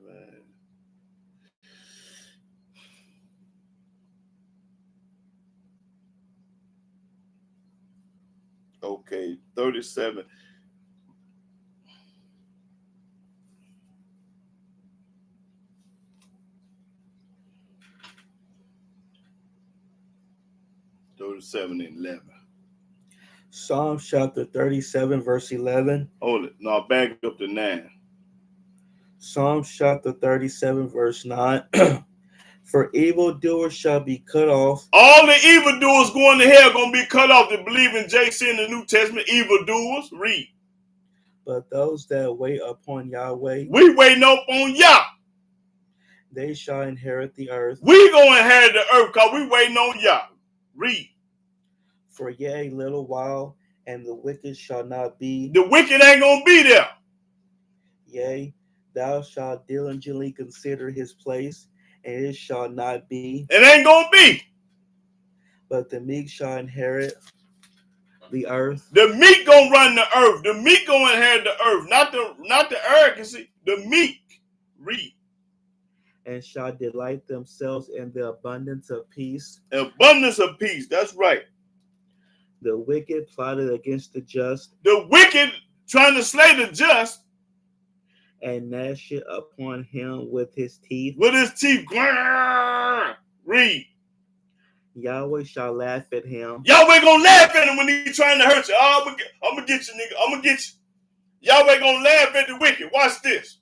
[SPEAKER 3] Okay, 37. And 11.
[SPEAKER 2] Psalm chapter 37, verse 11.
[SPEAKER 3] Hold it. No, back up to 9.
[SPEAKER 2] Psalm chapter 37, verse 9. For evildoers shall be cut off.
[SPEAKER 3] All the evildoers going to hell going to be cut off to believe in JC in the New Testament. Evildoers, read.
[SPEAKER 2] But those that wait upon Yahweh,
[SPEAKER 3] we waiting up on Yah.
[SPEAKER 2] They shall inherit the earth.
[SPEAKER 3] We going to inherit the earth because we waiting on Yah. Read.
[SPEAKER 2] For yet a little while, and the wicked shall not be.
[SPEAKER 3] The wicked ain't going to be there.
[SPEAKER 2] Yea, thou shalt diligently consider his place, and it shall not be.
[SPEAKER 3] It ain't going to be.
[SPEAKER 2] But the meek shall inherit the earth.
[SPEAKER 3] The meek going to run the earth. The meek going to inherit the earth. Not the arrogancy. The meek. Read.
[SPEAKER 2] And shall delight themselves in the abundance of peace.
[SPEAKER 3] Abundance of peace. That's right.
[SPEAKER 2] The wicked plotted against the just.
[SPEAKER 3] The wicked trying to slay the just.
[SPEAKER 2] And gnash it upon him with his teeth.
[SPEAKER 3] With his teeth. Read.
[SPEAKER 2] Yahweh shall laugh at him.
[SPEAKER 3] Yahweh gonna laugh at him when he's trying to hurt you. Oh, I'm gonna get you, nigga. I'm gonna get you. Yahweh gonna laugh at the wicked. Watch this.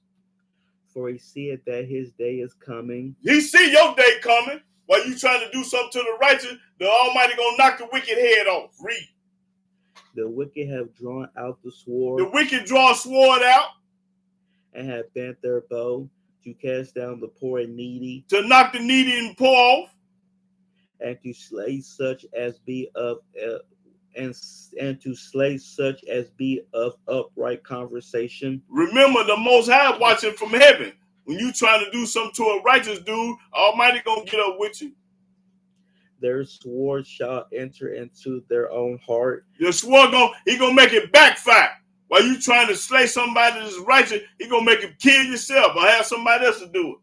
[SPEAKER 2] For he seeth that his day is coming.
[SPEAKER 3] He see your day coming. While you trying to do something to the righteous, the Almighty gonna knock the wicked head off. Read.
[SPEAKER 2] The wicked have drawn out the sword.
[SPEAKER 3] The wicked draw a sword out.
[SPEAKER 2] And have bent their bow to cast down the poor and needy,
[SPEAKER 3] to knock the needy and poor off,
[SPEAKER 2] and to slay such as be of and to slay such as be of upright conversation.
[SPEAKER 3] remember the Most High watching from heaven. When you trying to do something to a righteous dude, Almighty gonna get up with you.
[SPEAKER 2] Their sword shall enter into their own heart.
[SPEAKER 3] Your sword he gonna make it backfire. While you trying to slay somebody that's righteous, he gonna make him kill yourself or have somebody else to do it.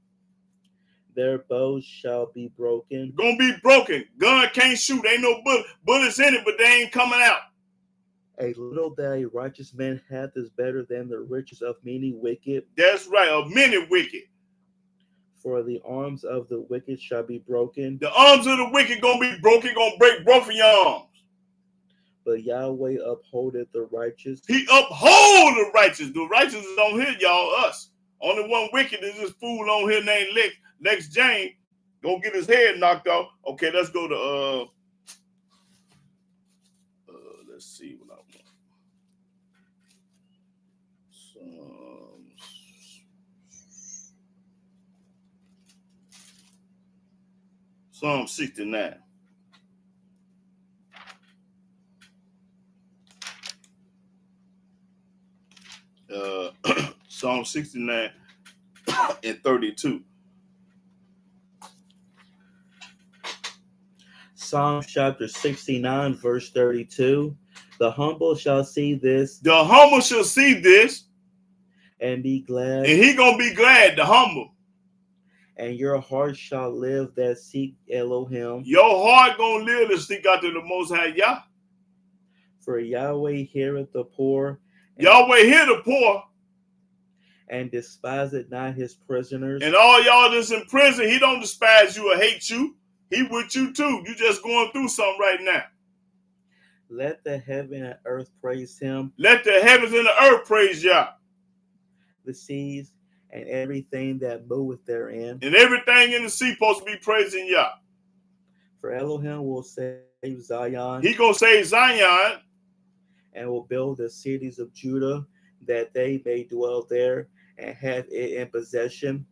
[SPEAKER 2] Their bows shall be broken.
[SPEAKER 3] Gonna be broken. Gun can't shoot. Ain't no bullets in it, but they ain't coming out.
[SPEAKER 2] A little that a righteous man hath is better than the riches of many wicked.
[SPEAKER 3] That's right, of many wicked.
[SPEAKER 2] For the arms of the wicked shall be broken.
[SPEAKER 3] The arms of the wicked gonna be broken, gonna break both of your arms.
[SPEAKER 2] But Yahweh upholdeth the righteous.
[SPEAKER 3] He uphold the righteous. The righteous is on here, y'all, us. Only one wicked is this fool on here named Lex James. Gonna get his head knocked off. Okay, let's go to let's see what I want. Psalm 69. Psalm 69 and 32.
[SPEAKER 2] Psalm chapter 69, verse 32. The humble shall see this.
[SPEAKER 3] The humble shall see this.
[SPEAKER 2] And be glad.
[SPEAKER 3] And he gonna be glad, the humble.
[SPEAKER 2] And your heart shall live that seek Elohim.
[SPEAKER 3] Your heart gonna live to seek after the Most High Yah.
[SPEAKER 2] For Yahweh heareth the poor.
[SPEAKER 3] Yahweh hear the poor.
[SPEAKER 2] And despiseth not his prisoners.
[SPEAKER 3] And all y'all that's in prison, he don't despise you or hate you. He with you too. You just going through something right now.
[SPEAKER 2] Let the heaven and earth praise him.
[SPEAKER 3] Let the heavens and the earth praise Yah.
[SPEAKER 2] The seas and everything that moveth therein.
[SPEAKER 3] And everything in the sea supposed to be praising Yah.
[SPEAKER 2] For Elohim will save Zion.
[SPEAKER 3] He gonna save Zion.
[SPEAKER 2] And will build the cities of Judah, that they may dwell there and have it in possession.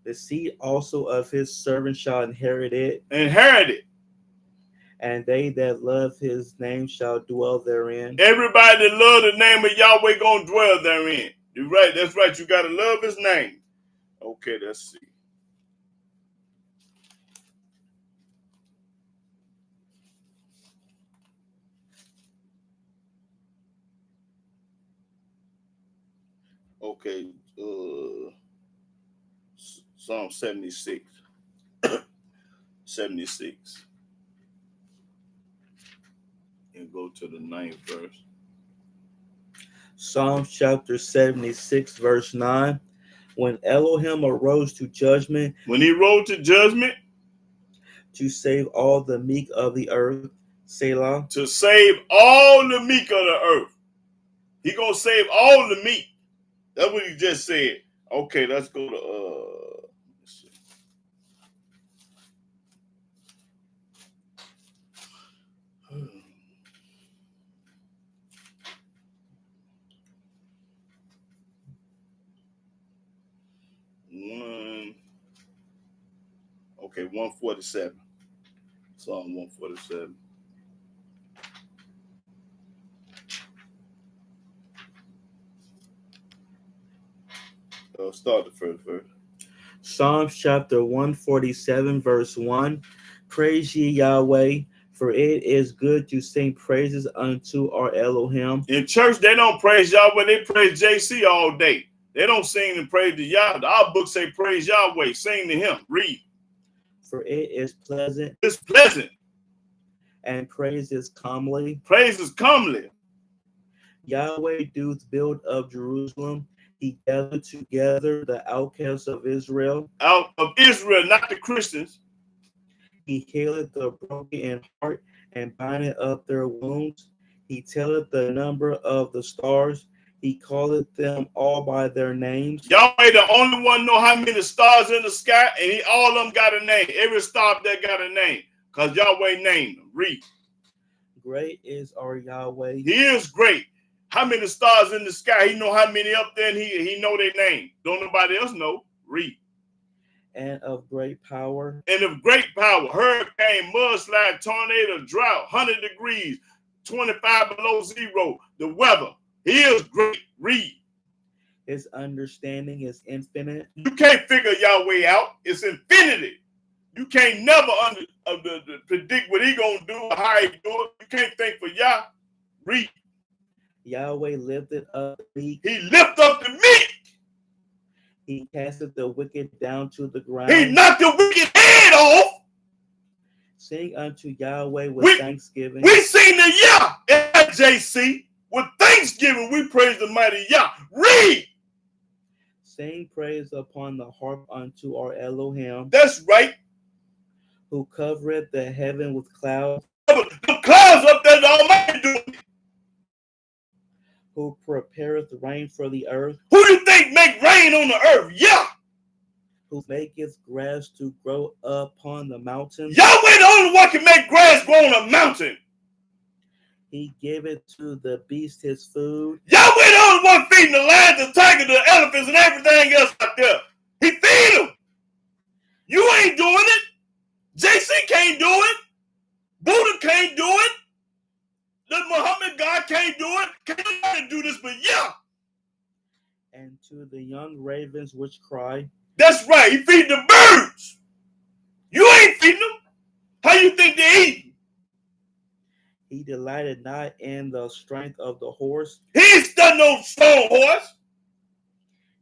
[SPEAKER 2] The seed also of his servant shall inherit it.
[SPEAKER 3] Inherit it.
[SPEAKER 2] And they that love his name shall dwell therein.
[SPEAKER 3] Everybody that love the name of Yahweh gonna dwell therein. You're right. That's right. You gotta love his name. Okay, let's see. Okay, Psalm 76. 76. And go to the 9th verse.
[SPEAKER 2] Psalm chapter 76, verse 9. When Elohim arose to judgment.
[SPEAKER 3] When he rose to judgment.
[SPEAKER 2] To save all the meek of the earth. Selah.
[SPEAKER 3] To save all the meek of the earth. He gonna save all the meek. That's what he just said. Okay, let's go to let's see. Okay, 147. Psalm 147. Start the first verse.
[SPEAKER 2] Psalm chapter 147, verse 1. Praise ye Yahweh, for it is good to sing praises unto our Elohim.
[SPEAKER 3] In church, they don't praise Yahweh, they praise JC all day. They don't sing and praise to Yahweh. Our book say praise Yahweh, sing to him, read.
[SPEAKER 2] For it is pleasant.
[SPEAKER 3] It's pleasant.
[SPEAKER 2] And praise is comely.
[SPEAKER 3] Praise is comely.
[SPEAKER 2] Yahweh doth build up Jerusalem. He gathered together the outcasts of Israel.
[SPEAKER 3] Out of Israel, not the Christians.
[SPEAKER 2] He healeth the broken in heart and bindeth up their wounds. He telleth the number of the stars. He calleth them all by their names.
[SPEAKER 3] Yahweh the only one know how many stars in the sky, and all of them got a name. Every star there got a name, because Yahweh named them. Read.
[SPEAKER 2] Great is our Yahweh.
[SPEAKER 3] He is great. How many stars in the sky? He know how many up there, and he know their name. Don't nobody else know. Read.
[SPEAKER 2] and of great power.
[SPEAKER 3] And of great power, hurricane, mudslide, tornado, drought, 100 degrees, 25 below zero. The weather, he is great. Read.
[SPEAKER 2] His understanding is infinite.
[SPEAKER 3] You can't figure Yahweh out. It's infinity. You can't never predict what he gonna do or how he do it. You can't think for Yah. Read.
[SPEAKER 2] Yahweh lifted up the meek.
[SPEAKER 3] He lift up the meek.
[SPEAKER 2] He casted the wicked down to the ground.
[SPEAKER 3] He knocked the wicked head off.
[SPEAKER 2] Sing unto Yahweh with thanksgiving.
[SPEAKER 3] We sing the Yah at JC. With thanksgiving, we praise the mighty Yah. Read.
[SPEAKER 2] Sing praise upon the harp unto our Elohim.
[SPEAKER 3] That's right.
[SPEAKER 2] Who covereth the heaven with clouds.
[SPEAKER 3] The clouds up there, the Almighty doing.
[SPEAKER 2] Who prepareth rain for the earth.
[SPEAKER 3] Who do you think make rain on the earth? Yah.
[SPEAKER 2] Who maketh grass to grow upon the mountains.
[SPEAKER 3] Yahweh the only one can make grass grow on a mountain.
[SPEAKER 2] He giveth to the beast his food.
[SPEAKER 3] Yahweh the only one feeding the lions, the tigers, the elephants, and everything else out there. He feed them. You ain't doing it. JC can't do it. Buddha can't do it. The Muhammad God can't do it. Can't nobody do this but Yah.
[SPEAKER 2] And to the young ravens which cry.
[SPEAKER 3] That's right. He feed the birds. You ain't feeding them. How you think they eat?
[SPEAKER 2] He delighted not in the strength of the horse.
[SPEAKER 3] He ain't studying no strong horse.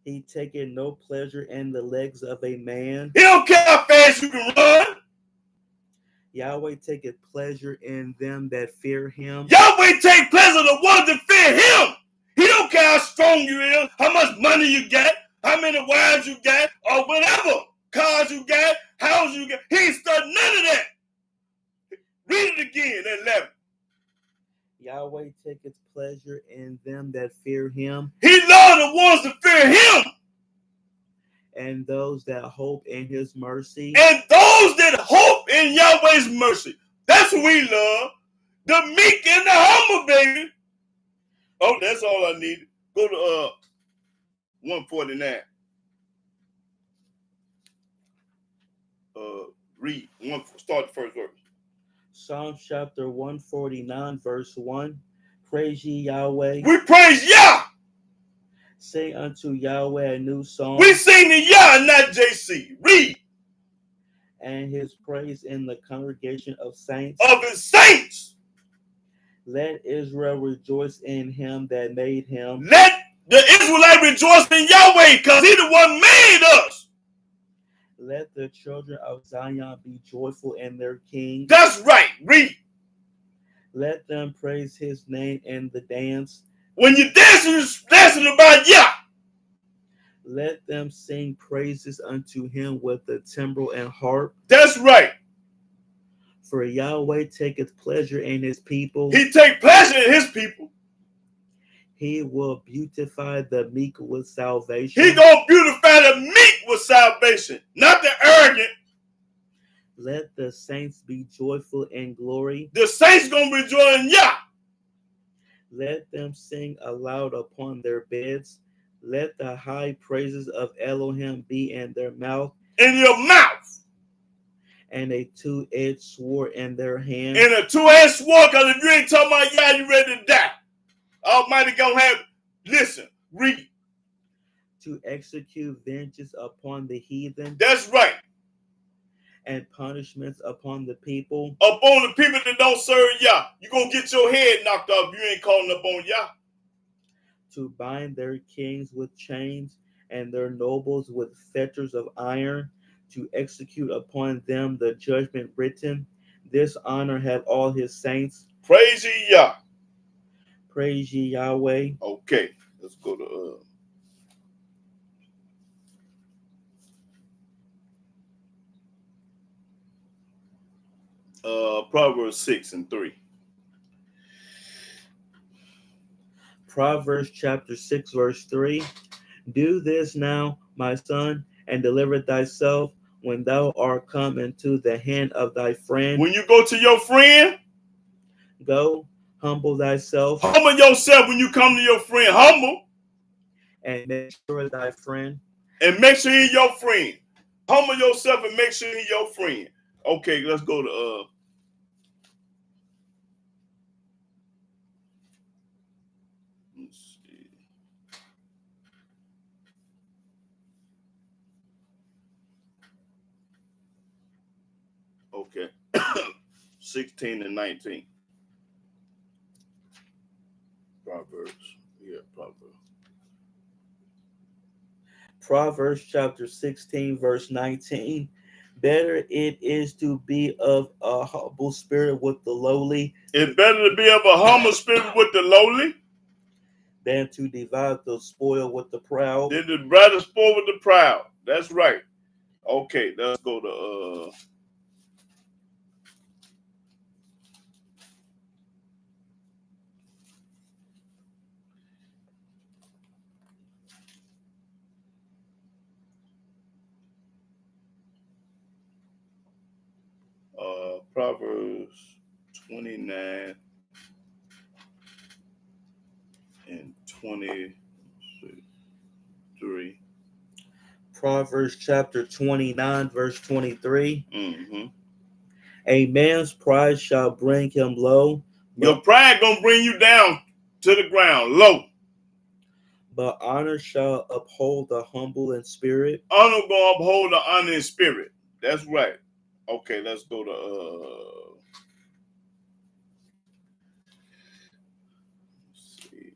[SPEAKER 2] He taketh no pleasure in the legs of a man.
[SPEAKER 3] He don't care how fast you can run.
[SPEAKER 2] Yahweh taketh pleasure in them that fear him.
[SPEAKER 3] Yahweh take pleasure in the ones that fear him. He don't care how strong you is, how much money you got, how many wives you got, or whatever. Cars you got, houses you got. He ain't studying none of that. Read it again at 11.
[SPEAKER 2] Yahweh taketh pleasure in them that fear him.
[SPEAKER 3] He loves the ones that fear him.
[SPEAKER 2] And those that hope in his mercy.
[SPEAKER 3] And those that hope in Yahweh's mercy. That's what we love. The meek and the humble, baby. Oh, that's all I needed. Go to 149. Read. Start the first verse.
[SPEAKER 2] Psalm chapter 149, verse 1. Praise ye Yahweh.
[SPEAKER 3] We praise Yah.
[SPEAKER 2] Sing unto Yahweh a new song.
[SPEAKER 3] We sing the Yah, not JC. Read.
[SPEAKER 2] And his praise in the congregation of saints.
[SPEAKER 3] Of his saints.
[SPEAKER 2] Let Israel rejoice in him that made him.
[SPEAKER 3] Let the Israelite rejoice in Yahweh, because he the one made us.
[SPEAKER 2] Let the children of Zion be joyful in their king.
[SPEAKER 3] That's right. Read.
[SPEAKER 2] Let them praise his name in the dance.
[SPEAKER 3] When you're dancing about Yah.
[SPEAKER 2] Let them sing praises unto him with the timbrel and harp.
[SPEAKER 3] That's right.
[SPEAKER 2] For Yahweh taketh pleasure in his people.
[SPEAKER 3] He take pleasure in his people.
[SPEAKER 2] He will beautify the meek with salvation.
[SPEAKER 3] He gonna beautify the meek with salvation, not the arrogant.
[SPEAKER 2] Let the saints be joyful in glory.
[SPEAKER 3] The saints gonna rejoice in Yah.
[SPEAKER 2] Let them sing aloud upon their beds. Let the high praises of Elohim be in their mouth.
[SPEAKER 3] In your mouth.
[SPEAKER 2] And a two-edged sword in their hand.
[SPEAKER 3] And a two-edged sword, because if you ain't talking about Yah, you ready to die. Almighty gonna have, listen, read.
[SPEAKER 2] To execute vengeance upon the heathen.
[SPEAKER 3] That's right.
[SPEAKER 2] And punishments upon the people.
[SPEAKER 3] Upon the people that don't serve Yah. You're going to get your head knocked off if you ain't calling up on Yah.
[SPEAKER 2] To bind their kings with chains and their nobles with fetters of iron. To execute upon them the judgment written. This honor have all his saints.
[SPEAKER 3] Praise ye Yah.
[SPEAKER 2] Praise ye Yahweh.
[SPEAKER 3] Okay, let's go to Proverbs 6 and 3.
[SPEAKER 2] Proverbs chapter 6, verse 3. Do this now, my son, and deliver thyself when thou art come into the hand of thy friend.
[SPEAKER 3] When you go to your friend,
[SPEAKER 2] go, humble thyself.
[SPEAKER 3] Humble yourself when you come to your friend. Humble.
[SPEAKER 2] And make sure thy friend.
[SPEAKER 3] And make sure he's your friend. Humble yourself and make sure he's your friend. Okay, let's go to let's see. Okay. 16 and 19. Proverbs. Yeah, Proverbs.
[SPEAKER 2] Proverbs chapter 16, verse 19. Better it is to be of a humble spirit with the lowly.
[SPEAKER 3] It's better to be of a humble spirit with the lowly
[SPEAKER 2] than to divide the spoil with the proud.
[SPEAKER 3] than to rather spoil with the proud. That's right. Okay, let's go to Proverbs 29 and 23.
[SPEAKER 2] Proverbs chapter 29, verse 23.
[SPEAKER 3] Mm-hmm.
[SPEAKER 2] A man's pride shall bring him low.
[SPEAKER 3] Your pride gonna bring you down to the ground, low.
[SPEAKER 2] But honor shall uphold the humble in spirit.
[SPEAKER 3] Honor gonna uphold the honor in spirit. That's right. Okay, let's go to let's see.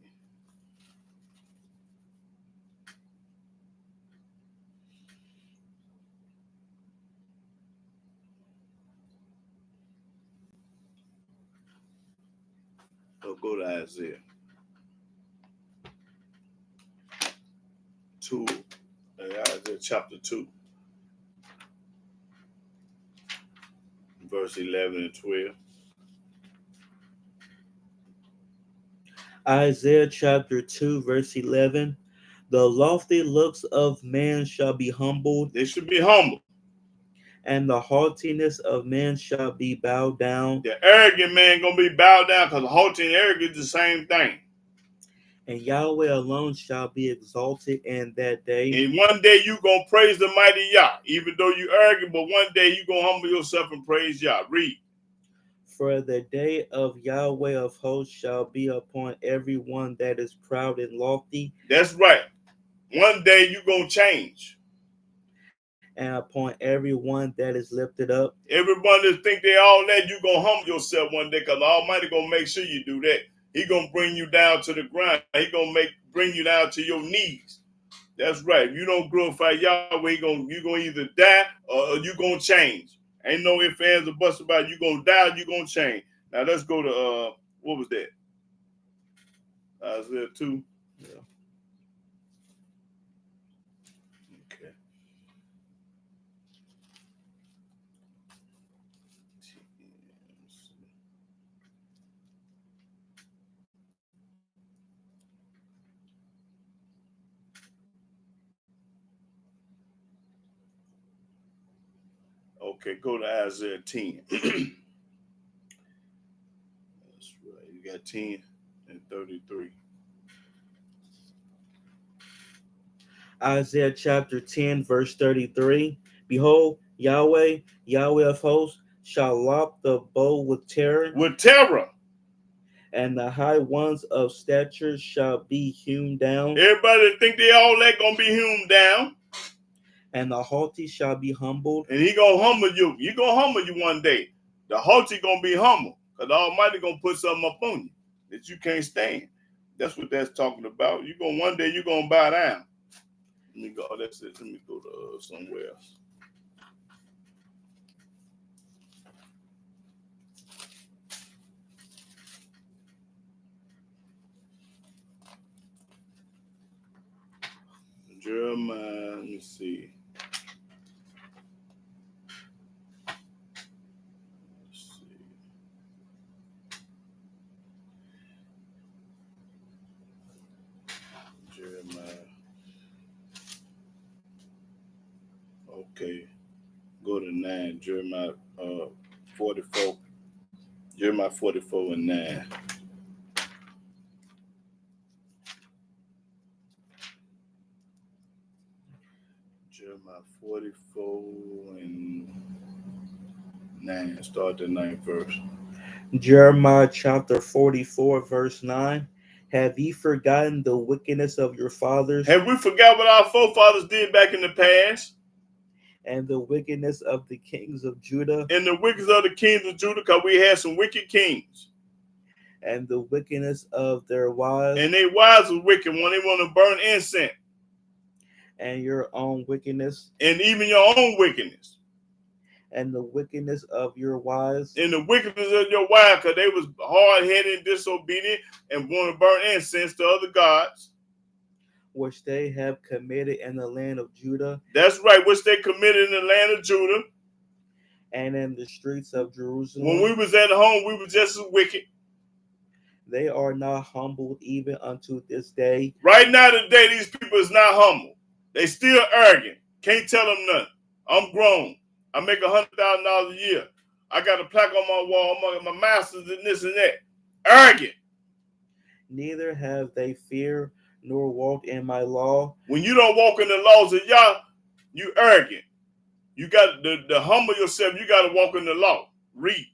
[SPEAKER 3] We'll go to Isaiah 2, Isaiah chapter 2, verse 11 and 12.
[SPEAKER 2] Isaiah chapter 2, verse 11. The lofty looks of man shall be humbled,
[SPEAKER 3] They should be humble.
[SPEAKER 2] and the haughtiness of man shall be bowed down.
[SPEAKER 3] The arrogant man gonna be bowed down because haughty and arrogant is the same thing.
[SPEAKER 2] And Yahweh alone shall be exalted in that day.
[SPEAKER 3] And one day you gonna praise the mighty Yah, even though you arrogant, but one day you gonna humble yourself and praise Yah. Read.
[SPEAKER 2] For the day of Yahweh of hosts shall be upon everyone that is proud and lofty.
[SPEAKER 3] That's right. One day you gonna change.
[SPEAKER 2] And upon everyone that is lifted up.
[SPEAKER 3] Everyone that think they all that, you gonna humble yourself one day, because the Almighty gonna make sure you do that. He gonna bring you down to the ground. He gonna bring you down to your knees. That's right. If you don't glorify Yahweh, you gonna either die or you gonna change. Ain't no ifs, ands, or buts about it. You gonna die, you gonna change. Now let's go to what was that? Isaiah 2.
[SPEAKER 2] Yeah.
[SPEAKER 3] Okay. Okay, go to Isaiah 10. That's right. You got 10 and 33.
[SPEAKER 2] Isaiah chapter 10, verse 33. Behold, Yahweh, Yahweh of hosts, shall lop the bow with terror.
[SPEAKER 3] With terror.
[SPEAKER 2] And the high ones of stature shall be hewn down.
[SPEAKER 3] Everybody that think they all that gonna be hewn down.
[SPEAKER 2] And the haughty shall be humbled.
[SPEAKER 3] And he gonna humble you. He gonna humble you one day. The haughty gonna be humble, because the Almighty gonna put something up on you that you can't stand. That's what that's talking about. You gonna one day you gonna bow down. Let me go. That's it. Let me go to somewhere else. Jeremiah. Let me see. Jeremiah. Okay. Go to 9. Jeremiah 44. Jeremiah 44 and 9. Jeremiah 44 and 9. Start the 9th verse.
[SPEAKER 2] Jeremiah chapter 44, verse 9. Have ye forgotten the wickedness of your fathers
[SPEAKER 3] Have we forgot what our forefathers did back in the past?
[SPEAKER 2] and the wickedness of the kings of Judah
[SPEAKER 3] And the wickedness of the kings of Judah, because we had some wicked kings.
[SPEAKER 2] and the wickedness of their wives
[SPEAKER 3] And their wives was wicked when they want to burn incense.
[SPEAKER 2] and your own wickedness
[SPEAKER 3] And even your own wickedness.
[SPEAKER 2] and the wickedness of your wives
[SPEAKER 3] And the wickedness of your wife, because they was hard-headed and disobedient and want to burn incense to other gods.
[SPEAKER 2] which they have committed in the land of Judah
[SPEAKER 3] That's right, which they committed in the land of Judah.
[SPEAKER 2] and in the streets of Jerusalem.
[SPEAKER 3] When we was at home, we were just as wicked.
[SPEAKER 2] They are not humbled even unto this day.
[SPEAKER 3] Right now, today, these people is not humble. They still arrogant. Can't tell them nothing. I'm grown. I make $100,000 a year. I got a plaque on my wall. My master's and this and that. Arrogant.
[SPEAKER 2] Neither have they fear nor walk in my law.
[SPEAKER 3] When you don't walk in the laws of Yah, you arrogant. You got to humble yourself. You got to walk in the law. Read.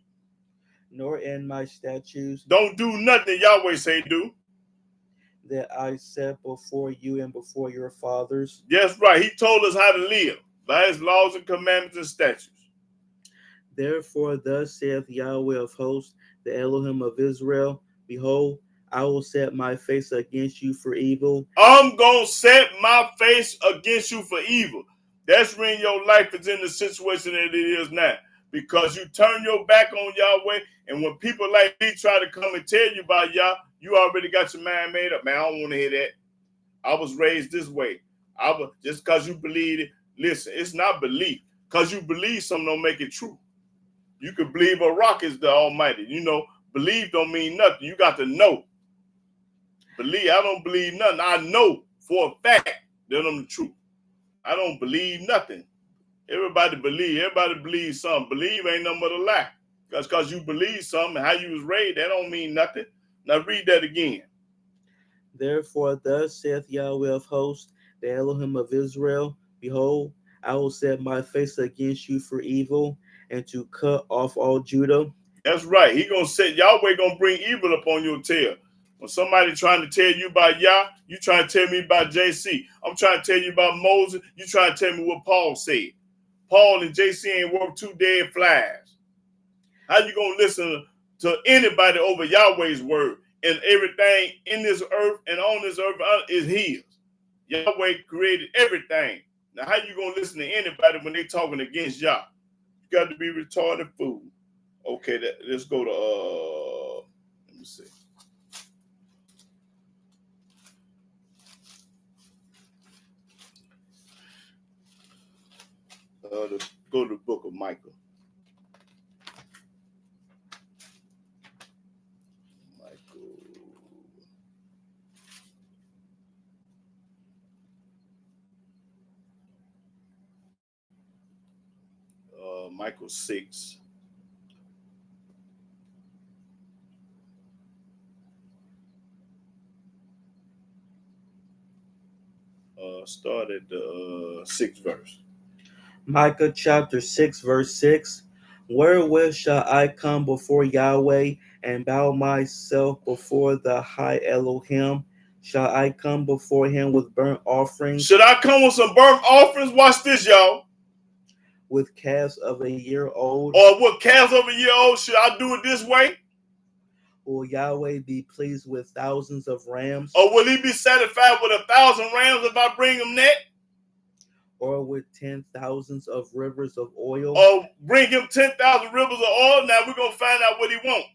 [SPEAKER 2] Nor in my statutes
[SPEAKER 3] Don't do nothing Yahweh say do.
[SPEAKER 2] that I set before you and before your fathers.
[SPEAKER 3] That's right. He told us how to live by his laws and commandments and statutes.
[SPEAKER 2] Therefore, thus saith Yahweh of hosts, the Elohim of Israel, behold, I will set my face against you for evil.
[SPEAKER 3] I'm going to set my face against you for evil. That's when your life is in the situation that it is now. Because you turn your back on Yahweh, and when people like me try to come and tell you about Yah, you already got your mind made up. Man, I don't want to hear that. I was raised this way. Just because you believe it. Listen, it's not belief. Because you believe something don't make it true. You could believe a rock is the Almighty. You know, believe don't mean nothing. You got to know. Believe, I don't believe nothing. I know for a fact that I'm the truth. I don't believe nothing. Everybody believes something. Believe ain't nothing but a lie. Because you believe something, how you was raised, that don't mean nothing. Now read that again.
[SPEAKER 2] Therefore, thus saith Yahweh of hosts, the Elohim of Israel, behold, I will set my face against you for evil, and to cut off all Judah.
[SPEAKER 3] That's right. He gonna say Yahweh gonna bring evil upon your tail. When somebody trying to tell you about Yah, you trying to tell me about JC. I'm trying to tell you about Moses. You trying to tell me what Paul said. Paul and JC ain't worth two dead flies. How you gonna listen to anybody over Yahweh's word? And everything in this earth and on this earth is his. Yahweh created everything. Now how you gonna listen to anybody when they talking against Yah? You got to be retarded fool. Okay, let's go to let me see. Let's go to the book of Micah. Michael 6. Start at the 6th verse.
[SPEAKER 2] Micah chapter 6, verse 6. Wherewith shall I come before Yahweh and bow myself before the high Elohim? Shall I come before him with burnt offerings?
[SPEAKER 3] Should I come with some burnt offerings? Watch this, y'all.
[SPEAKER 2] With calves of a year old?
[SPEAKER 3] Or what calves of a year old? Should I do it this way?
[SPEAKER 2] Will Yahweh be pleased with thousands of rams?
[SPEAKER 3] Or will he be satisfied with 1,000 rams if I bring him that?
[SPEAKER 2] Or with 10,000s of rivers of oil?
[SPEAKER 3] Or bring him 10,000 rivers of oil? Now we're going to find out what he wants.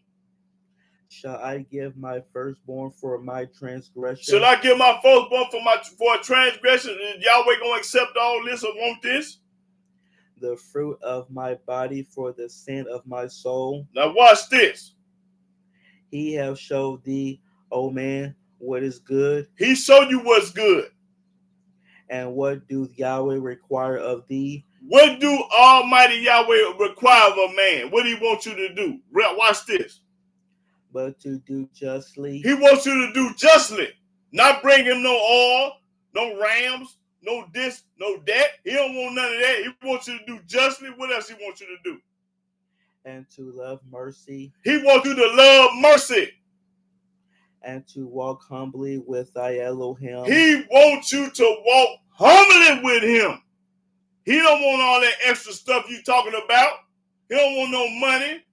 [SPEAKER 2] Shall I give my firstborn for my transgression?
[SPEAKER 3] Should I give my firstborn for a transgression? Is Yahweh going to accept all this or want this?
[SPEAKER 2] The fruit of my body for the sin of my soul?
[SPEAKER 3] Now watch this.
[SPEAKER 2] He have showed thee, O man, what is good.
[SPEAKER 3] He showed you what's good.
[SPEAKER 2] And what do Yahweh require of thee?
[SPEAKER 3] What do Almighty Yahweh require of a man? What do he want you to do? Watch this.
[SPEAKER 2] But to do justly.
[SPEAKER 3] He wants you to do justly. Not bring him no oil, no rams, no this, no that. He don't want none of that. He wants you to do justly. What else he wants you to do?
[SPEAKER 2] and to love mercy,
[SPEAKER 3] He wants you to love mercy.
[SPEAKER 2] and to walk humbly with thy Elohim.
[SPEAKER 3] He wants you to walk humbly with him. He don't want all that extra stuff you talking about. He don't want no money,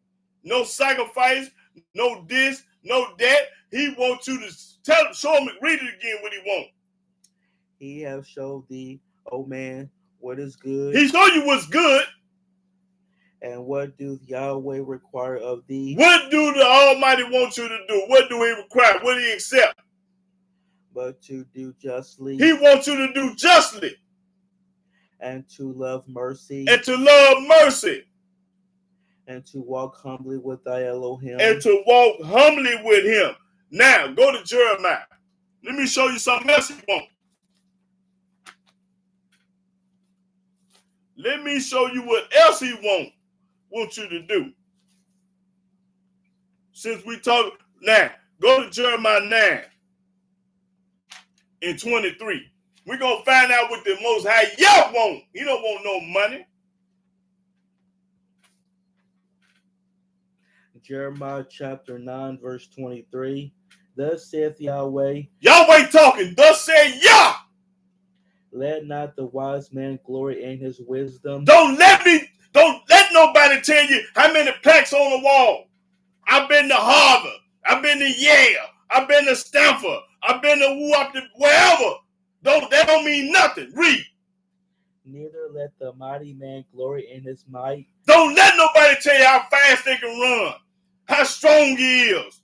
[SPEAKER 3] no sacrifice, no this, no that. He wants you to show him, read it again what he wants.
[SPEAKER 2] He have showed thee, O man, what is good.
[SPEAKER 3] He show you what's good.
[SPEAKER 2] And what doth Yahweh require of thee?
[SPEAKER 3] What do the Almighty want you to do? What do he require? What do he accept?
[SPEAKER 2] But to do justly.
[SPEAKER 3] He wants you to do justly.
[SPEAKER 2] And to love mercy.
[SPEAKER 3] And to love mercy.
[SPEAKER 2] And to walk humbly with thy Elohim.
[SPEAKER 3] And to walk humbly with him. Now, go to Jeremiah. Let me show you something else he wants. Let me show you what else he wants you to do. Since we talk now, go to Jeremiah 9 and 23. We're going to find out what the Most High Yah want. He don't want no money.
[SPEAKER 2] Jeremiah chapter 9, verse 23. Thus saith Yahweh.
[SPEAKER 3] Yahweh talking. Thus said Yah.
[SPEAKER 2] Let not the wise man glory in his wisdom.
[SPEAKER 3] Don't let nobody tell you how many plaques on the wall. I've been to Harvard. I've been to Yale. I've been to Stanford. I've been to wherever. That don't mean nothing. Read.
[SPEAKER 2] Neither let the mighty man glory in his might.
[SPEAKER 3] Don't let nobody tell you how fast they can run, how strong he is.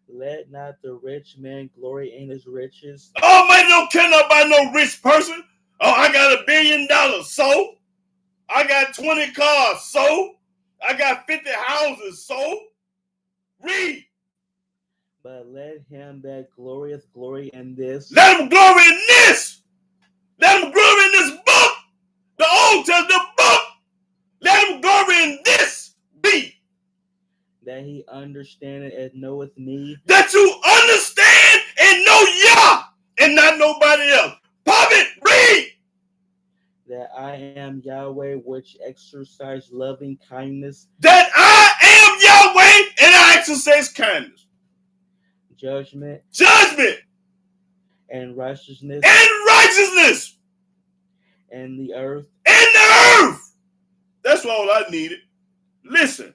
[SPEAKER 2] Let not the rich man glory in his riches.
[SPEAKER 3] Almighty don't care about no rich person. Oh, I got $1 billion, so I got 20 cars, so I got 50 houses, so read.
[SPEAKER 2] But let him that glorieth glory in this.
[SPEAKER 3] Let him glory in this. Let him glory in this book, the Old Testament book. Let him glory in this. Read.
[SPEAKER 2] That he understandeth and knoweth me.
[SPEAKER 3] That you understand and know Yah and not nobody else. Pop it, read.
[SPEAKER 2] That I am Yahweh, which exercise loving kindness.
[SPEAKER 3] That I am Yahweh and I exercise kindness.
[SPEAKER 2] Judgment. And righteousness. And the earth.
[SPEAKER 3] That's all I needed. Listen.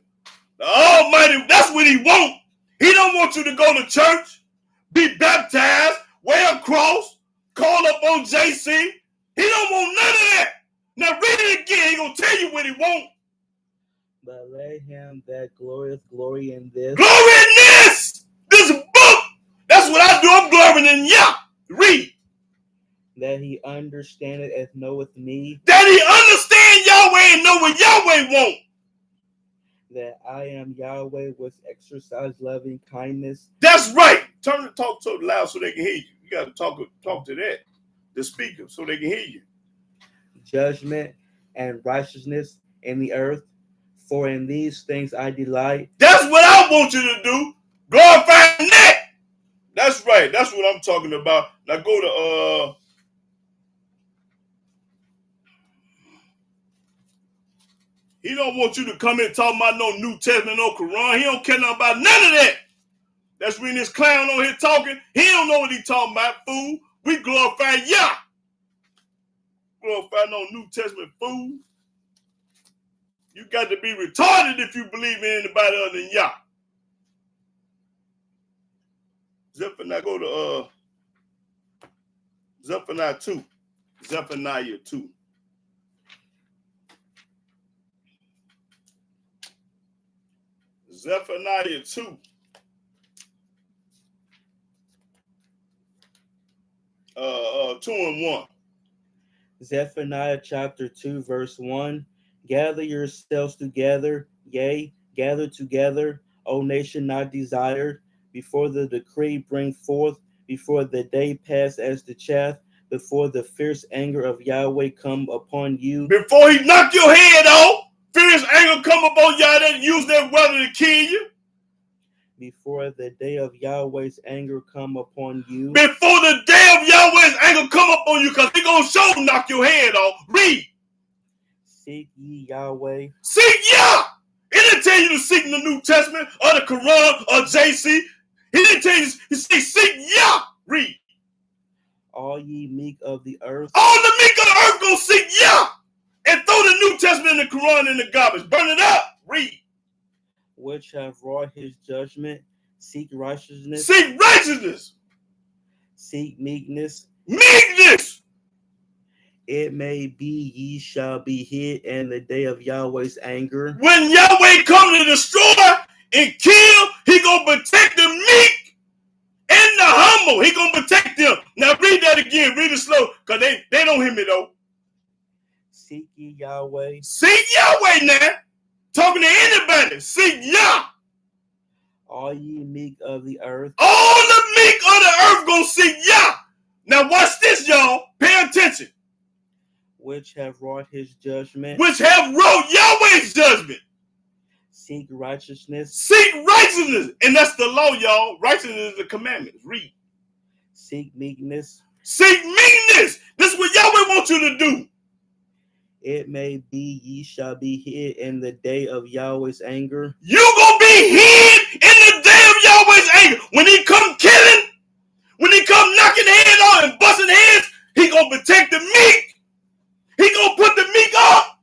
[SPEAKER 3] The Almighty, that's what he wants. He don't want you to go to church, be baptized, wear a cross, call up on JC. He don't want none of that. Now read it again. He gonna tell you what he wants.
[SPEAKER 2] But let him that glorieth glory in this.
[SPEAKER 3] Glory in this! This book! That's what I do. I'm glorying in Yah. Read.
[SPEAKER 2] That he understandeth and knoweth me.
[SPEAKER 3] That he understand Yahweh and know what Yahweh wants.
[SPEAKER 2] That I am Yahweh with exercise loving kindness.
[SPEAKER 3] That's right. Turn the talk so loud so they can hear you. You got to talk to that, the speaker, so they can hear you.
[SPEAKER 2] Judgment and righteousness in the earth. For in these things I delight.
[SPEAKER 3] That's what I want you to do. Glorify that. That's right. That's what I'm talking about. Now go to He don't want you to come in talking about no New Testament, no Quran. He don't care nothing about none of that. That's when this clown on here talking. He don't know what he talking about, fool. We glorify Yah. Glorify no New Testament, fool. You got to be retarded if you believe in anybody other than Yah. Zephaniah, go to Zephaniah 2. Zephaniah 2. Zephaniah 2. 2 and 1.
[SPEAKER 2] Zephaniah chapter 2, verse 1. Gather yourselves together, yea, gather together, O nation not desired, before the decree bring forth, before the day pass as the chaff, before the fierce anger of Yahweh come upon you.
[SPEAKER 3] Before he knock your head off, fierce anger come upon y'all that use that weather to kill you.
[SPEAKER 2] before the day of Yahweh's anger come upon you.
[SPEAKER 3] Before the day of Yahweh's anger come up on you, because he going to show knock your head off. Read.
[SPEAKER 2] Seek ye Yahweh.
[SPEAKER 3] Seek Yah. He didn't tell you to seek in the New Testament or the Quran or JC. He didn't tell you to seek Yah. Read.
[SPEAKER 2] All ye meek of the earth.
[SPEAKER 3] All the meek of the earth going to seek Yah. And throw the New Testament and the Quran in the garbage. Burn it up. Read.
[SPEAKER 2] Which have wrought his judgment. Seek righteousness.
[SPEAKER 3] Seek righteousness.
[SPEAKER 2] Seek meekness.
[SPEAKER 3] Meekness.
[SPEAKER 2] It may be ye shall be hid in the day of Yahweh's anger.
[SPEAKER 3] When Yahweh come to destroy and kill, he going to protect the meek and the humble. He going to protect them. Now read that again. Read it slow, because they don't hear me though.
[SPEAKER 2] Seek ye Yahweh.
[SPEAKER 3] Seek Yahweh now. Talking to anybody. Seek Yah.
[SPEAKER 2] All ye meek of the earth.
[SPEAKER 3] All the meek of the earth going to seek Yah. Now watch this, y'all. Pay attention.
[SPEAKER 2] Which have wrought his judgment.
[SPEAKER 3] Which have wrought Yahweh's judgment.
[SPEAKER 2] Seek righteousness.
[SPEAKER 3] Seek righteousness. And that's the law, y'all. Righteousness is the commandments. Read.
[SPEAKER 2] Seek meekness.
[SPEAKER 3] Seek meekness. This is what Yahweh wants you to do.
[SPEAKER 2] It may be ye shall be hid in the day of Yahweh's anger.
[SPEAKER 3] You gonna be hid in the day of Yahweh's anger. When he come killing, when he come knocking head off and busting heads, he gonna protect the meek. He gonna put the meek up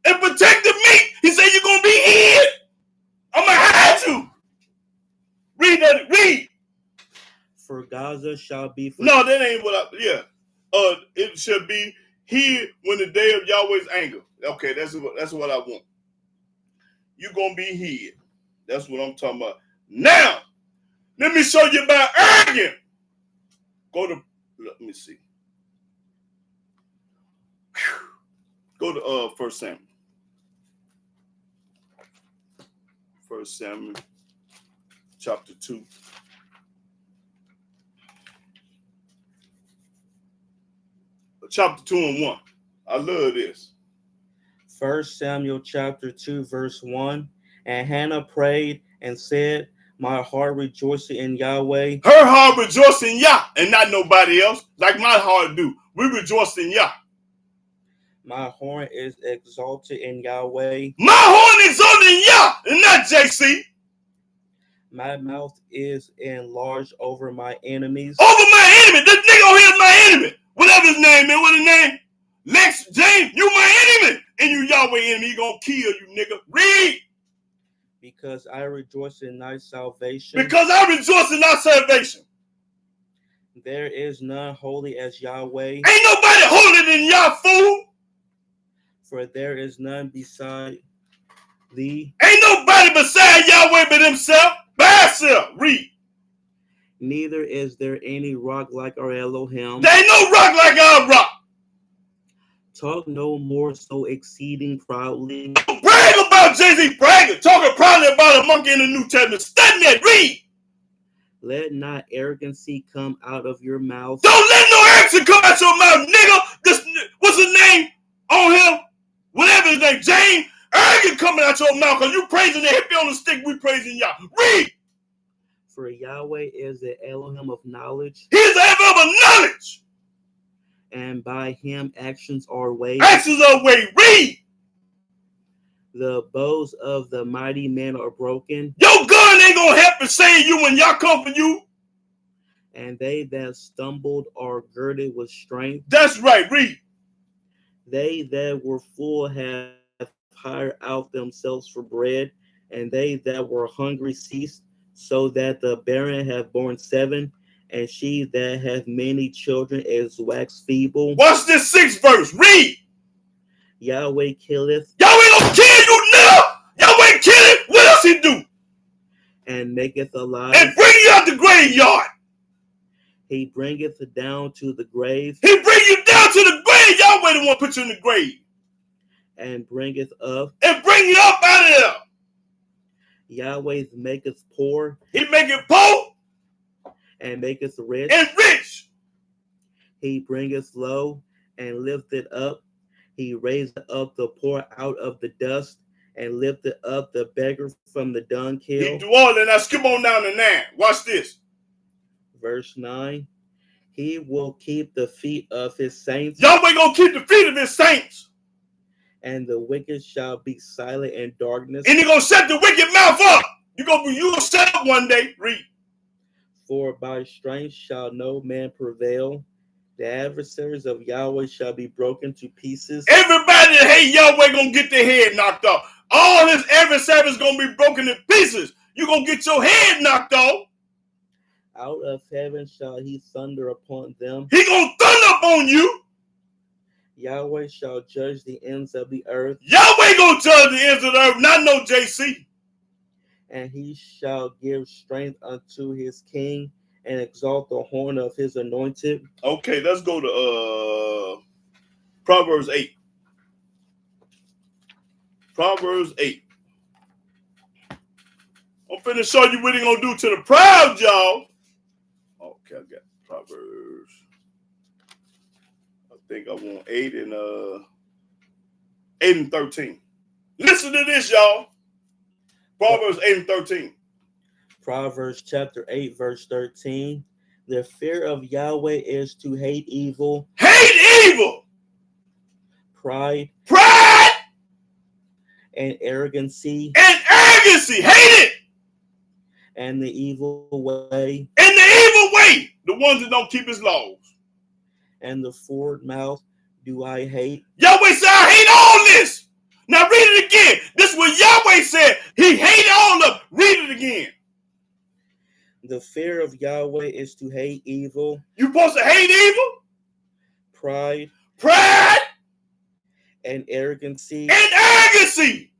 [SPEAKER 3] and protect the meek. He said you're gonna be hid. I'm gonna hide you. Read that. Read.
[SPEAKER 2] For Gaza shall be.
[SPEAKER 3] No, that ain't what I. Yeah. It should be hid when the day of Yahweh's anger. Okay, that's what I want. You're gonna be hid. That's what I'm talking about. Now, let me show you about arrogance. Let me see. Go to 1 Samuel. 1 Samuel chapter 2. Chapter 2 and 1. I love this.
[SPEAKER 2] 1 Samuel chapter 2 verse 1. And Hannah prayed and said, my heart rejoicing in Yahweh.
[SPEAKER 3] Her heart rejoicing in Yah and not nobody else, like my heart do. We rejoice in Yah.
[SPEAKER 2] My horn is exalted in Yahweh.
[SPEAKER 3] My horn is exalted in Yah and not JC.
[SPEAKER 2] My mouth is enlarged over my enemies.
[SPEAKER 3] Over my enemy. This nigga over here is my enemy. Whatever his name is, what his name? Lex James, you my enemy. And you Yahweh enemy, he gonna kill you, nigga. Read.
[SPEAKER 2] Because I rejoice in thy salvation.
[SPEAKER 3] Because I rejoice in thy salvation.
[SPEAKER 2] There is none holy as Yahweh.
[SPEAKER 3] Ain't nobody holier than Yah, fool.
[SPEAKER 2] For there is none beside thee.
[SPEAKER 3] Ain't nobody beside Yahweh but himself. By himself. Read.
[SPEAKER 2] Neither is there any rock like our Elohim.
[SPEAKER 3] There ain't no rock like our rock.
[SPEAKER 2] Talk no more so exceeding proudly.
[SPEAKER 3] Brag about Jay-Z bragging. Talking proudly about a monkey in the New Testament. Study that. Read.
[SPEAKER 2] Let not arrogancy come out of your mouth.
[SPEAKER 3] Don't let no arrogancy come out your mouth, nigga. This, what's his name on him? Whatever his name, James. Arrogant coming out your mouth because you praising the hippie on the stick. We praising Yah. Read.
[SPEAKER 2] For Yahweh is the Elohim of knowledge.
[SPEAKER 3] He is the Elohim of knowledge.
[SPEAKER 2] And by him actions are weighed.
[SPEAKER 3] Actions are weighed. Read.
[SPEAKER 2] The bows of the mighty men are broken.
[SPEAKER 3] Your gun ain't gonna help and save you when Yah come for you.
[SPEAKER 2] And they that stumbled are girded with strength.
[SPEAKER 3] That's right. Read.
[SPEAKER 2] They that were full have hired out themselves for bread, and they that were hungry ceased, so that the barren have borne 7, and she that hath many children is waxed feeble.
[SPEAKER 3] Watch this 6th verse. Read.
[SPEAKER 2] Yahweh killeth.
[SPEAKER 3] Yahweh don't kill you now. Yahweh kill it. What else he do?
[SPEAKER 2] And maketh alive.
[SPEAKER 3] And bring you out the graveyard.
[SPEAKER 2] He bringeth down to the grave.
[SPEAKER 3] He bring you down to the grave. Yahweh the one put you in the grave.
[SPEAKER 2] And bringeth up.
[SPEAKER 3] And bring you up out of there.
[SPEAKER 2] Yahweh maketh poor.
[SPEAKER 3] He make it poor.
[SPEAKER 2] And maketh rich.
[SPEAKER 3] And rich.
[SPEAKER 2] He bringeth low and lifteth up. He raiseth up the poor out of the dust and lifted up the beggar from the
[SPEAKER 3] He
[SPEAKER 2] dunghill.
[SPEAKER 3] do all that. Now skip on down to 9. Watch this.
[SPEAKER 2] Verse 9. He will keep the feet of his saints,
[SPEAKER 3] Yahweh gonna keep the feet of his saints.
[SPEAKER 2] and the wicked shall be silent in darkness.
[SPEAKER 3] And he gonna shut the wicked mouth up. You gonna shut up one day. Read.
[SPEAKER 2] For by strength shall no man prevail. The adversaries of Yahweh shall be broken to pieces.
[SPEAKER 3] Everybody that hate Yahweh gonna get their head knocked off. All his adversaries gonna be broken to pieces. You gonna get your head knocked off.
[SPEAKER 2] Out of heaven shall he thunder upon them.
[SPEAKER 3] He gonna thunder up on you.
[SPEAKER 2] Yahweh shall judge the ends of the earth,
[SPEAKER 3] Yahweh gonna judge the ends of the earth, not no JC.
[SPEAKER 2] and he shall give strength unto his king, and exalt the horn of his anointed.
[SPEAKER 3] Okay, let's go to Proverbs 8. Proverbs 8. I'm finna show you what he gonna do to the proud, y'all. Okay, I got Proverbs. I think I want 8 and 13. Listen to this, y'all. Proverbs 8 and 13.
[SPEAKER 2] Proverbs chapter 8, verse 13. The fear of Yahweh is to hate evil,
[SPEAKER 3] Hate evil,
[SPEAKER 2] pride,
[SPEAKER 3] pride,
[SPEAKER 2] and arrogancy,
[SPEAKER 3] and arrogancy. Hate it.
[SPEAKER 2] and the evil way,
[SPEAKER 3] And the evil way. The ones that don't keep his laws.
[SPEAKER 2] and the forward mouth do I hate.
[SPEAKER 3] Yahweh said, I hate all this. Now read it again. This is what Yahweh said. He hated all of it. Read it again.
[SPEAKER 2] The fear of Yahweh is to hate evil,
[SPEAKER 3] You supposed to hate evil,
[SPEAKER 2] pride,
[SPEAKER 3] pride,
[SPEAKER 2] and arrogancy,
[SPEAKER 3] and arrogancy,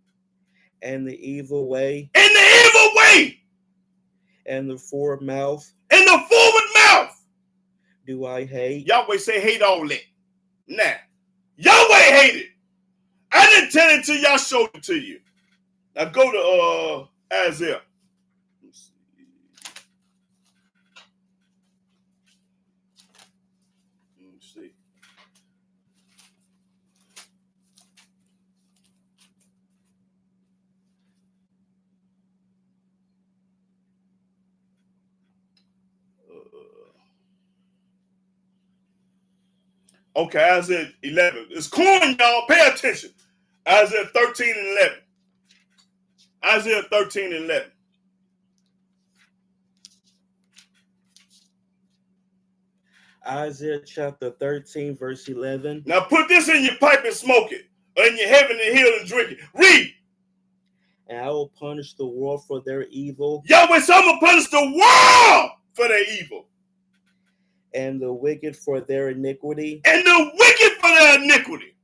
[SPEAKER 2] and the evil way,
[SPEAKER 3] and the evil way,
[SPEAKER 2] and the forward mouth
[SPEAKER 3] and the forward mouth.
[SPEAKER 2] do I hate.
[SPEAKER 3] Yahweh say hate all that. Now, Yahweh hate it. I didn't tell it to you, I showed it to you. Now go to Isaiah. Let me see. Okay, Isaiah 11. It's corn, y'all. Pay attention. Isaiah 13 and 11. Isaiah 13 and 11.
[SPEAKER 2] Isaiah chapter 13, verse 11.
[SPEAKER 3] Now put this in your pipe and smoke it. Or in your heaven and hill and drink it. Read.
[SPEAKER 2] And I will punish the world for their evil,
[SPEAKER 3] Yahweh said, I'm going to punish the world for their evil.
[SPEAKER 2] and the wicked for their iniquity.
[SPEAKER 3] And the wicked for their iniquity.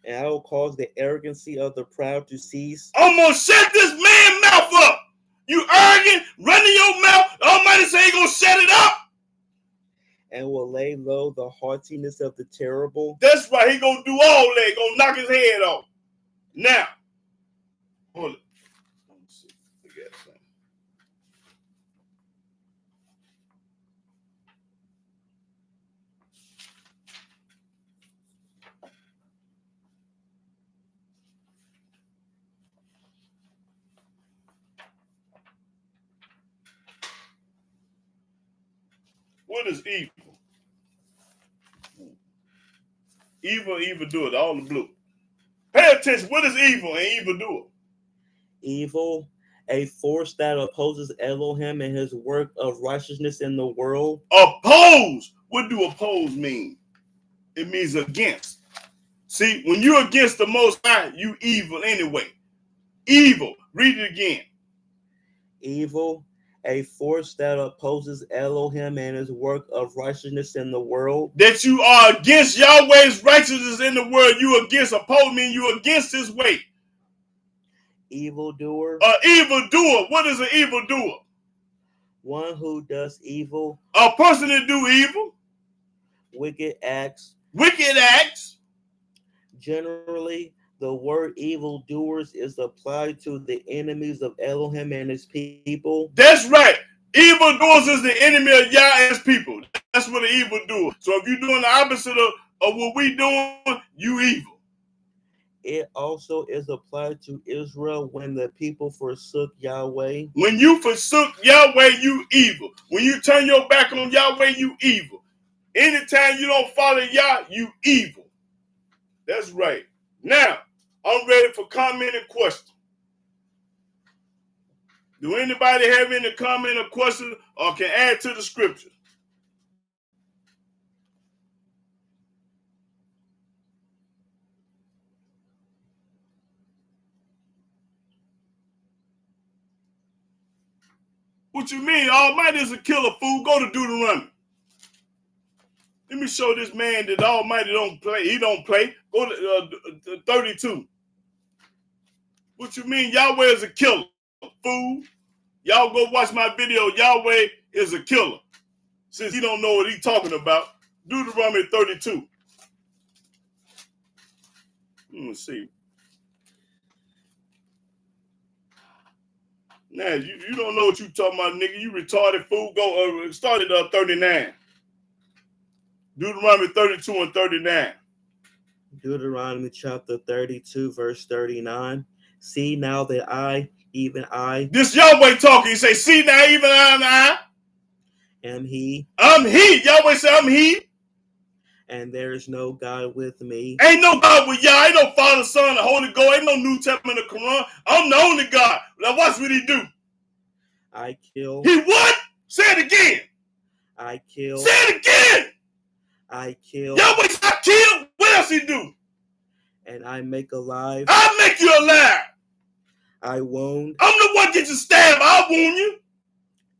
[SPEAKER 2] And I will cause the arrogancy of the proud to cease,
[SPEAKER 3] I'm going to shut this man's mouth up. You arrogant, running your mouth. The Almighty say He going to shut it up.
[SPEAKER 2] and will lay low the haughtiness of the terrible.
[SPEAKER 3] That's right. He going to do all that. He going to knock his head off. Now, hold it. Let me see. We got something. What is evil? Evil doer, all the blue. Pay attention. What is evil and evil doer?
[SPEAKER 2] Evil, a force that opposes Elohim and his work of righteousness in the world.
[SPEAKER 3] Oppose. What do oppose mean? It means against. See, when you're against the Most High, you evil anyway. Evil. Read it again.
[SPEAKER 2] Evil, a force that opposes Elohim and his work of righteousness in the world.
[SPEAKER 3] That you are against Yahweh's righteousness in the world. You against oppose mean you against his way.
[SPEAKER 2] Evildoer,
[SPEAKER 3] Evildoer. What is an evildoer?
[SPEAKER 2] one who does evil,
[SPEAKER 3] A person that do evil,
[SPEAKER 2] wicked acts.
[SPEAKER 3] wicked acts.
[SPEAKER 2] Generally, the word evildoers is applied to the enemies of Elohim and his people.
[SPEAKER 3] That's right. Evildoers is the enemy of Yah and his people. That's what an evildoer. So if you're doing the opposite of what we doing, you evil.
[SPEAKER 2] It also is applied to Israel when the people forsook Yahweh.
[SPEAKER 3] When you forsook Yahweh, you evil. When you turn your back on Yahweh, you evil. Anytime you don't follow Yah, you evil. That's right. Now, I'm ready for comment and question. Do anybody have any comment or question or can add to the scripture? What you mean? Almighty is a killer fool. Go to Deuteronomy. Let me show this man that Almighty don't play. He don't play. Go to 32. What you mean? Yahweh is a killer, fool. Y'all go watch my video. Yahweh is a killer. Since he don't know what he talking about. Deuteronomy 32. Let me see. Now, you don't know what you talking about, nigga. You retarded fool. Go start at 39. Deuteronomy 32 and 39.
[SPEAKER 2] Deuteronomy chapter 32, verse 39. See now that I, even I,
[SPEAKER 3] This Yahweh talking. He say, see now, even I
[SPEAKER 2] am he,
[SPEAKER 3] I'm he. Yahweh say, I'm he.
[SPEAKER 2] and there is no God with me.
[SPEAKER 3] Ain't no God with Yah. Ain't no Father, Son, the Holy Ghost. Ain't no New Testament of the Quran. I'm the only God. Now watch what he do.
[SPEAKER 2] I kill.
[SPEAKER 3] He what? Say it again.
[SPEAKER 2] I kill.
[SPEAKER 3] Say it again.
[SPEAKER 2] I kill.
[SPEAKER 3] Yahweh say, I kill. What else he do?
[SPEAKER 2] And I make alive.
[SPEAKER 3] I make you alive.
[SPEAKER 2] I wound.
[SPEAKER 3] I'm the one get you stabbed. I'll wound you.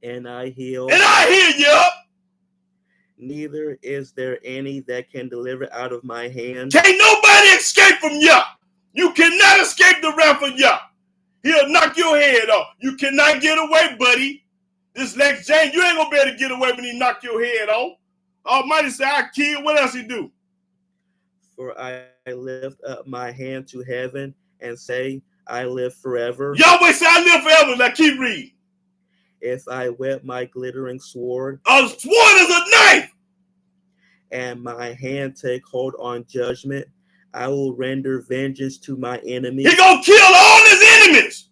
[SPEAKER 2] And I heal.
[SPEAKER 3] And I heal you up.
[SPEAKER 2] Neither is there any that can deliver out of my hand.
[SPEAKER 3] Can't nobody escape from Yah. You cannot escape the wrath of Yah. He'll knock your head off. You cannot get away, buddy. This next James, you ain't gonna be able to get away when he knock your head off. Almighty say, I kill. What else he do?
[SPEAKER 2] For I lift up my hand to heaven and say, I live forever.
[SPEAKER 3] Yahweh say, I live forever. Now keep reading.
[SPEAKER 2] If I whet my glittering sword,
[SPEAKER 3] A sword is a knife.
[SPEAKER 2] and my hand take hold on judgment, I will render vengeance to my enemies.
[SPEAKER 3] He gonna kill all his enemies.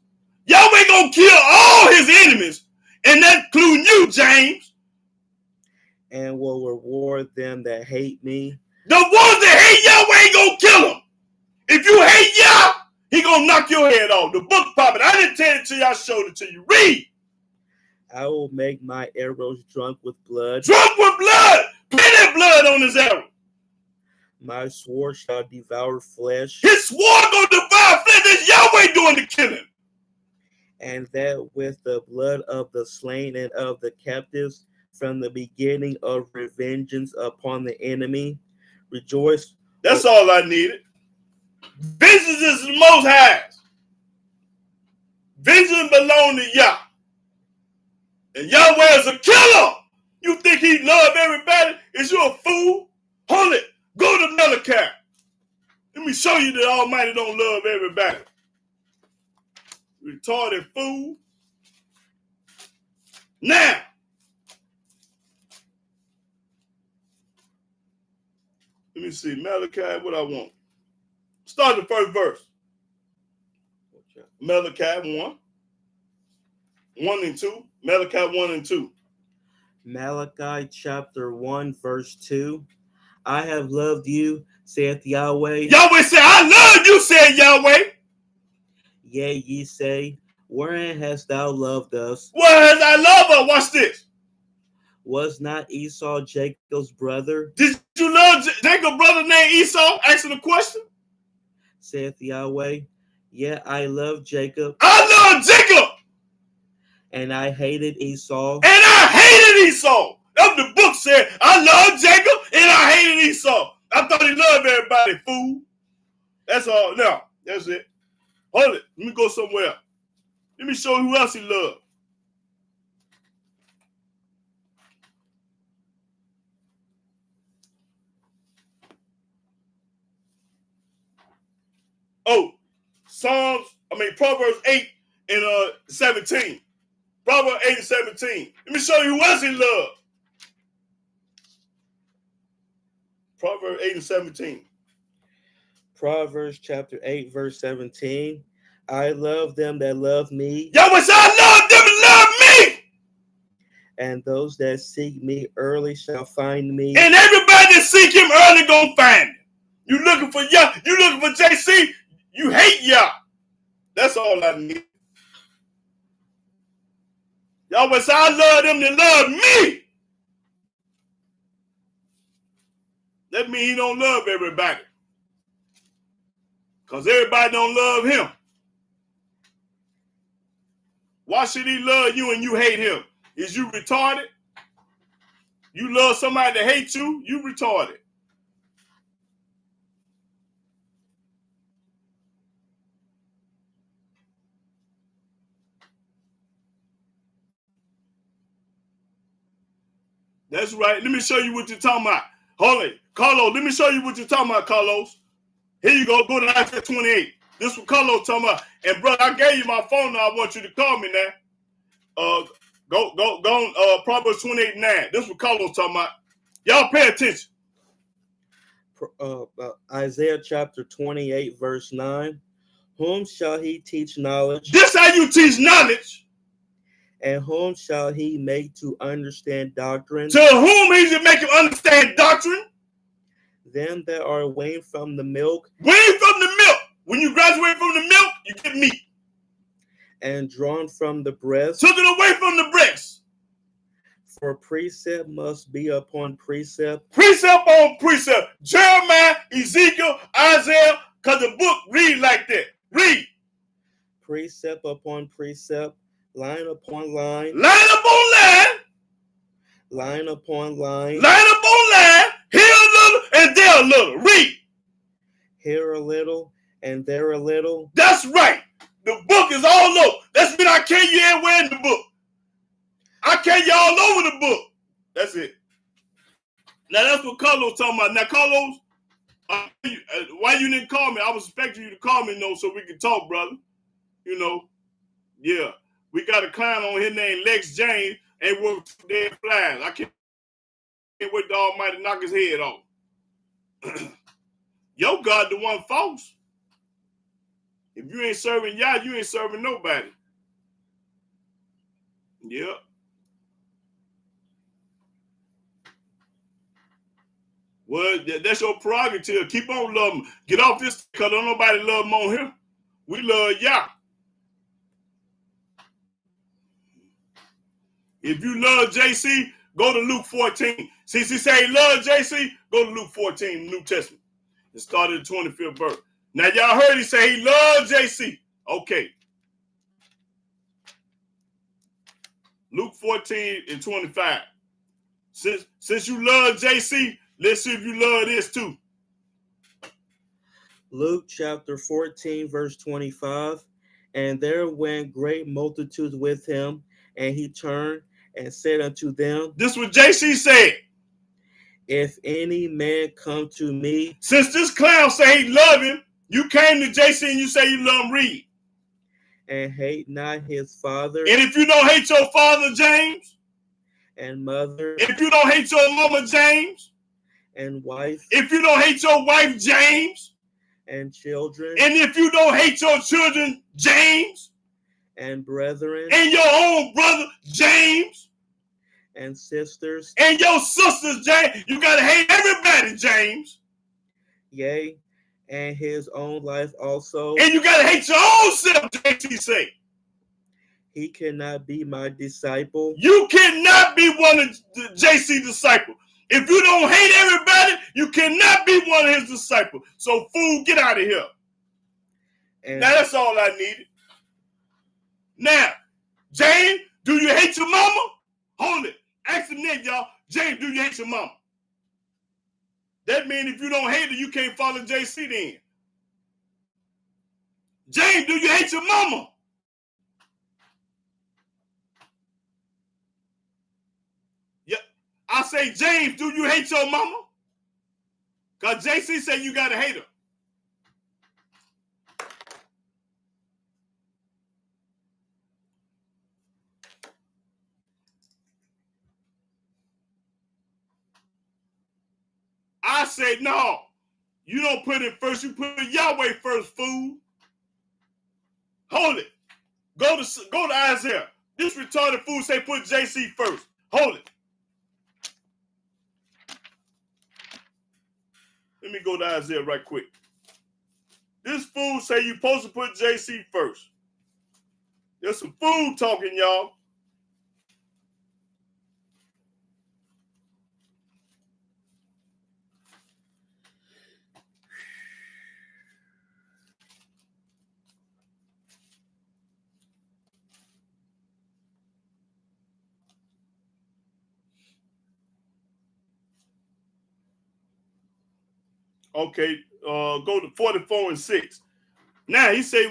[SPEAKER 3] Yahweh gonna kill all his enemies. And that including you, James.
[SPEAKER 2] And will reward them that hate me.
[SPEAKER 3] The ones that hate Yahweh ain't gonna kill them. If you hate Yah, he gonna knock your head off. The book popping. I didn't tell it to you, I showed it to you. Read.
[SPEAKER 2] I will make my arrows drunk with blood.
[SPEAKER 3] Drunk with blood. Put that blood on his arrow.
[SPEAKER 2] My sword shall devour flesh.
[SPEAKER 3] His sword gonna devour flesh. That's Yahweh doing the killing.
[SPEAKER 2] And that with the blood of the slain and of the captives from the beginning of revengeance upon the enemy. Rejoice.
[SPEAKER 3] That's all I needed. Vengeance is the Most High's. Vengeance belongs to Yah. And Yahweh is a killer. You think he love everybody? Is you a fool? Hold it. Go to Malachi. Let me show you that Almighty don't love everybody. Retarded fool. Now. Let me see. Malachi, what I want. Start the first verse. Malachi 1. 1 and 2. Malachi 1 and 2.
[SPEAKER 2] Malachi chapter 1, verse 2. I have loved you, saith Yahweh.
[SPEAKER 3] Yahweh said, I love you, said Yahweh.
[SPEAKER 2] Yea, ye say, wherein hast thou loved us?
[SPEAKER 3] Where has I love her? Watch this.
[SPEAKER 2] Was not Esau Jacob's brother?
[SPEAKER 3] Did you love Jacob's brother named Esau? Asking the question.
[SPEAKER 2] Saith Yahweh. Yeah, I love Jacob.
[SPEAKER 3] I love Jacob.
[SPEAKER 2] And I hated Esau.
[SPEAKER 3] And I hated Esau. That's what the book said. I love Jacob and I hated Esau. I thought he loved everybody, fool. That's all. Now, that's it. Hold it. Let me go somewhere. Let me show you who else he loved. Oh, Proverbs 8 and 17. Proverbs 8 and 17. Let me show you who else he loved. Proverbs 8 and 17.
[SPEAKER 2] Proverbs chapter 8, verse 17. I love them that love me,
[SPEAKER 3] Yahweh said, I love them that love me.
[SPEAKER 2] and those that seek me early shall find me.
[SPEAKER 3] And everybody that seek him early gonna find him. You looking for Yah, you looking for JC, you hate Yah. That's all I need. Yahweh said, I love them that love me. That means he don't love everybody. Because everybody don't love him. Why should he love you and you hate him? Is you retarded? You love somebody that hates you, you retarded. That's right. Let me show you what you're talking about. Hold it. Carlos, let me show you what you're talking about, Carlos. Here you go. Go to Isaiah 28. This is what Carlos talking about. And brother, I gave you my phone now. I want you to call me now. Go on Proverbs 28:9. This is what Carlos talking about. Y'all pay attention.
[SPEAKER 2] Isaiah chapter 28, verse 9. Whom shall he teach knowledge?
[SPEAKER 3] This how you teach knowledge.
[SPEAKER 2] And whom shall he make to understand doctrine?
[SPEAKER 3] To whom he should make him understand doctrine?
[SPEAKER 2] Them that are weaned from the milk.
[SPEAKER 3] Weaned from the milk. When you graduate from the milk, you get meat.
[SPEAKER 2] And drawn from the breast.
[SPEAKER 3] Took it away from the breast.
[SPEAKER 2] For precept must be upon precept.
[SPEAKER 3] Precept on precept. Jeremiah, Ezekiel, Isaiah, because the book read like that. Read.
[SPEAKER 2] Precept upon precept, line upon line.
[SPEAKER 3] Line upon line.
[SPEAKER 2] Line upon line.
[SPEAKER 3] Line upon line. Here a little and there a little. Read.
[SPEAKER 2] Here a little and there a little.
[SPEAKER 3] That's right. The book is all over. That's mean I carry you everywhere in the book. I carry you all over the book. That's it. Now that's what Carlos talking about. Now Carlos, why you didn't call me? I was expecting you to call me, so we can talk, brother. Yeah. We got a client on here named Lex James. Ain't worth 2 dead flies. I can't wait the Almighty knock his head off. Your God the one false. If you ain't serving Yah, you ain't serving nobody. Yep. Well, that's your prerogative. Keep on loving him. Get off this because don't nobody love him on here. We love Yah. If you love JC, go to Luke 14. Since he say he love JC, go to Luke 14, New Testament. It started the 25th verse. Now y'all heard he say he loved JC. Okay. Luke 14 and 25. Since you love JC, let's see if you love this too.
[SPEAKER 2] Luke chapter 14, verse 25. And there went great multitudes with him, and he turned and said unto them,
[SPEAKER 3] this is what JC said.
[SPEAKER 2] If any man come to me.
[SPEAKER 3] Since this clown say he love him, you came to JC and you say you love him, read.
[SPEAKER 2] And hate not his father.
[SPEAKER 3] And if you don't hate your father, James.
[SPEAKER 2] And mother.
[SPEAKER 3] If you don't hate your mama, James.
[SPEAKER 2] And wife.
[SPEAKER 3] If you don't hate your wife, James.
[SPEAKER 2] And children.
[SPEAKER 3] And if you don't hate your children, James.
[SPEAKER 2] And brethren.
[SPEAKER 3] And your own brother, James.
[SPEAKER 2] And sisters.
[SPEAKER 3] And your sisters, James. You got to hate everybody, James.
[SPEAKER 2] Yea, and his own life also.
[SPEAKER 3] And you got to hate your own self, JC say.
[SPEAKER 2] He cannot be my disciple.
[SPEAKER 3] You cannot be one of the JC disciples. If you don't hate everybody, you cannot be one of his disciples. So, fool, get out of here. And now, that's all I needed. Now, James, do you hate your mama? Hold it. Ask him that, y'all. James, do you hate your mama? That means if you don't hate her, you can't follow JC then. James, do you hate your mama? Yeah. I say, James, do you hate your mama? Because JC said you got to hate her. I say, no. You don't put it first. You put Yahweh first, fool. Hold it. Go to Isaiah. This retarded fool say put JC first. Hold it. Let me go to Isaiah right quick. This fool say you supposed to put JC first. There's some fool talking, y'all. Okay, go to 44 and 6. Now he say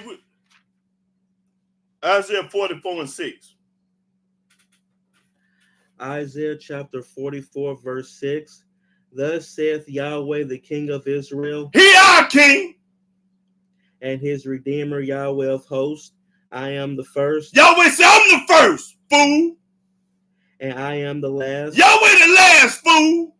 [SPEAKER 3] Isaiah 44 and 6.
[SPEAKER 2] Isaiah chapter 44, verse 6. Thus saith Yahweh, the King of Israel,
[SPEAKER 3] He our king.
[SPEAKER 2] and his Redeemer Yahweh of hosts. I am the first,
[SPEAKER 3] Yahweh say I'm the first, fool.
[SPEAKER 2] and I am the last,
[SPEAKER 3] Yahweh the last, fool.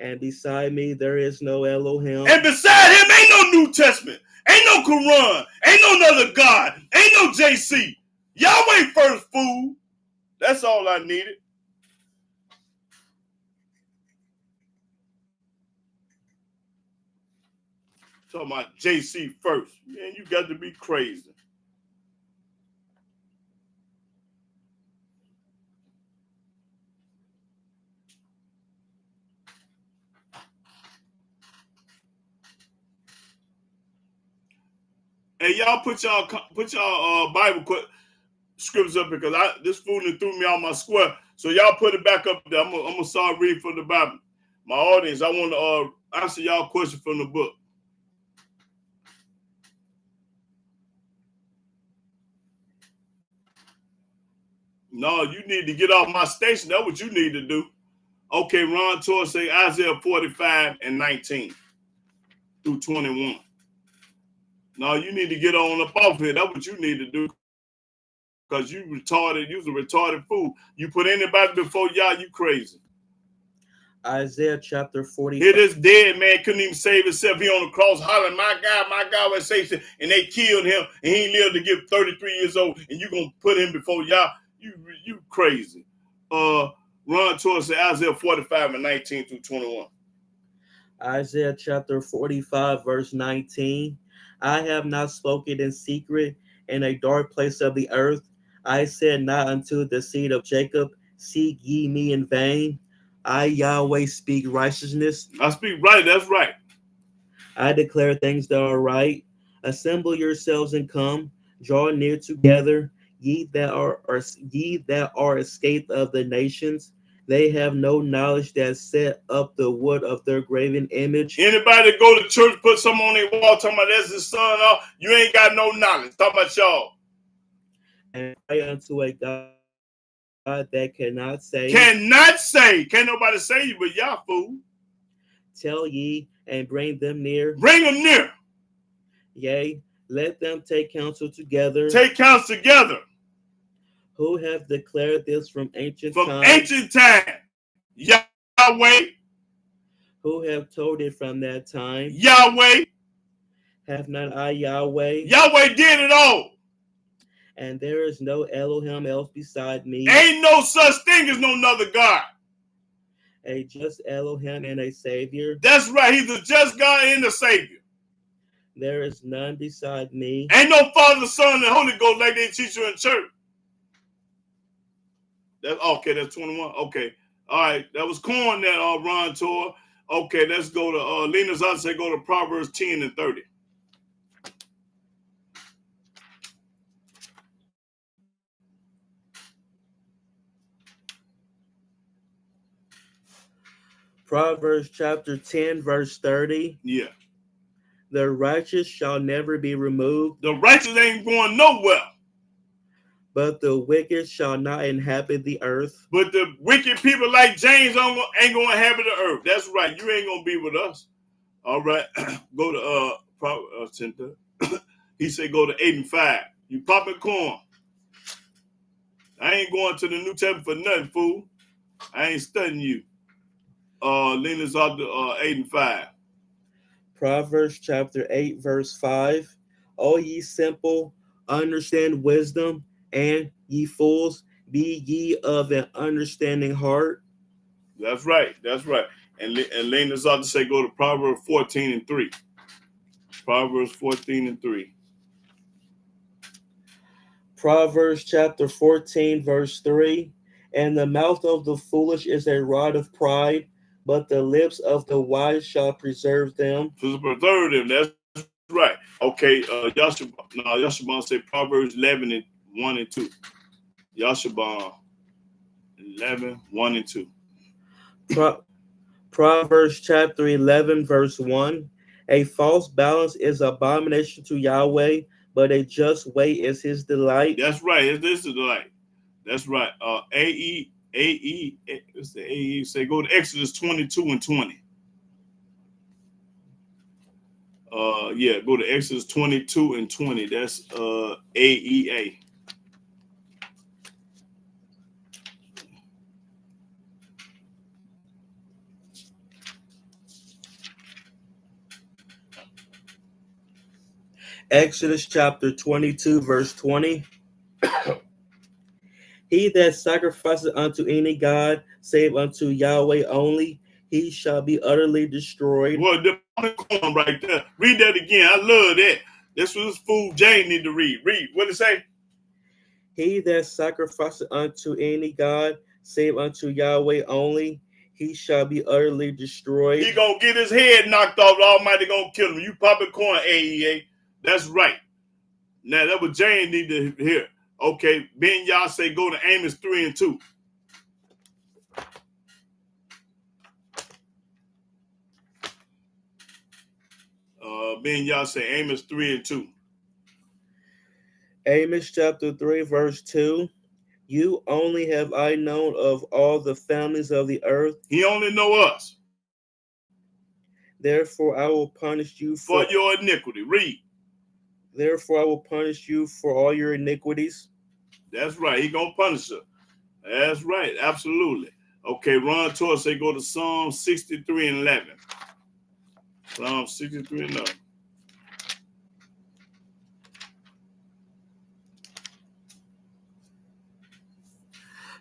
[SPEAKER 2] and beside me there is no Elohim.
[SPEAKER 3] And beside him ain't no New Testament. Ain't no Quran. Ain't no other God. Ain't no JC. Yahweh first, fool. That's all I needed. Talking about JC first. Man, you got to be crazy. Hey, y'all put y'all Bible scripts up because this fool threw me out my square. So y'all put it back up there. I'm gonna start reading from the Bible. My audience, I want to answer y'all question from the book. No, you need to get off my station. That's what you need to do. Okay, Ron Torres say Isaiah 45 and 19 through 21. No, you need to get on up off here. That's what you need to do. Because you retarded, you's a retarded fool. You put anybody before y'all, you crazy.
[SPEAKER 2] Isaiah chapter 45.
[SPEAKER 3] Here this dead man couldn't even save himself. He on the cross hollering, my God, was saved. And they killed him, and he lived to get 33 years old, and you gonna put him before y'all? You crazy. Run towards Isaiah 45 and 19 through 21.
[SPEAKER 2] Isaiah chapter 45, verse 19. I have not spoken in secret in a dark place of the earth. I said not unto the seed of Jacob, seek ye me in vain. I, Yahweh, speak righteousness.
[SPEAKER 3] I speak right, that's right.
[SPEAKER 2] I declare things that are right. Assemble yourselves and come, draw near together, ye that are escaped of the nations. They have no knowledge that set up the wood of their graven image.
[SPEAKER 3] Anybody that go to church, put something on their wall, talking about that's his son, you ain't got no knowledge. Talking about y'all.
[SPEAKER 2] And pray unto a God that cannot save.
[SPEAKER 3] Cannot say. Can't nobody save you but y'all, fool.
[SPEAKER 2] Tell ye and bring them near.
[SPEAKER 3] Bring them near.
[SPEAKER 2] Yea, let them take counsel together.
[SPEAKER 3] Take counsel together.
[SPEAKER 2] Who have declared this from ancient
[SPEAKER 3] time?
[SPEAKER 2] From
[SPEAKER 3] ancient time. Yahweh.
[SPEAKER 2] Who have told it from that time?
[SPEAKER 3] Yahweh.
[SPEAKER 2] Have not I Yahweh?
[SPEAKER 3] Yahweh did it all.
[SPEAKER 2] And there is no Elohim else beside me.
[SPEAKER 3] Ain't no such thing as no other God.
[SPEAKER 2] A just Elohim and a Savior.
[SPEAKER 3] That's right. He's a just God and a Savior.
[SPEAKER 2] There is none beside me.
[SPEAKER 3] Ain't no Father, Son, and Holy Ghost like they teach you in church. That's 21. Okay. All right. That was corn that Ron tore. Okay, let's go to Lena's I say go to Proverbs 10 and 30.
[SPEAKER 2] Proverbs chapter 10, verse 30.
[SPEAKER 3] Yeah.
[SPEAKER 2] The righteous shall never be removed.
[SPEAKER 3] The righteous ain't going nowhere.
[SPEAKER 2] But the wicked shall not inhabit the earth.
[SPEAKER 3] But the wicked people like James ain't going to inhabit the earth. That's right. You ain't going to be with us. All right. Go to Proverbs 10. He said go to 8 and 5. You popping corn. I ain't going to the New Testament for nothing, fool. I ain't studying you. Lena's up to 8 and 5.
[SPEAKER 2] Proverbs chapter 8, verse 5. O ye simple, understand wisdom, and ye fools, be ye of an understanding heart.
[SPEAKER 3] That's right. That's right. And Lena's ought to say, go to Proverbs 14 and 3. Proverbs 14 and 3.
[SPEAKER 2] Proverbs chapter 14, verse 3. And the mouth of the foolish is a rod of pride, but the lips of the wise shall preserve them.
[SPEAKER 3] To preserve them. That's right. Okay, Yashaban say Proverbs 11 and 1 and 2. Yashaban 11, 1 and 2.
[SPEAKER 2] Proverbs chapter 11, verse 1. A false balance is abomination to Yahweh, but a just way is his delight.
[SPEAKER 3] That's right. This is the delight. That's right. What's the AE say? Go to Exodus 22 and 20. Go to Exodus 22 and 20. That's AEA.
[SPEAKER 2] Exodus chapter 22, verse 20. He that sacrifices unto any god, save unto Yahweh only, he shall be utterly destroyed.
[SPEAKER 3] Well, the corn right there. Read that again. I love that. This was fool Jane need to read. Read. What it say?
[SPEAKER 2] He that sacrifices unto any god, save unto Yahweh only, he shall be utterly destroyed.
[SPEAKER 3] He gonna get his head knocked off. The Almighty gonna kill him. You popping corn, AEA. That's right. Now that what Jane need to hear. Okay, Ben Yah say go to Amos 3 and 2. Ben Yah say Amos 3 and 2.
[SPEAKER 2] Amos chapter 3, verse 2. You only have I known of all the families of the earth.
[SPEAKER 3] He only know us.
[SPEAKER 2] Therefore I will punish you
[SPEAKER 3] for your iniquity. Read.
[SPEAKER 2] Therefore I will punish you for all your iniquities.
[SPEAKER 3] That's right. He gonna punish her. That's right. Absolutely. Okay, Ron Torres say go to Psalm 63 and 11. Psalm 63 and 11.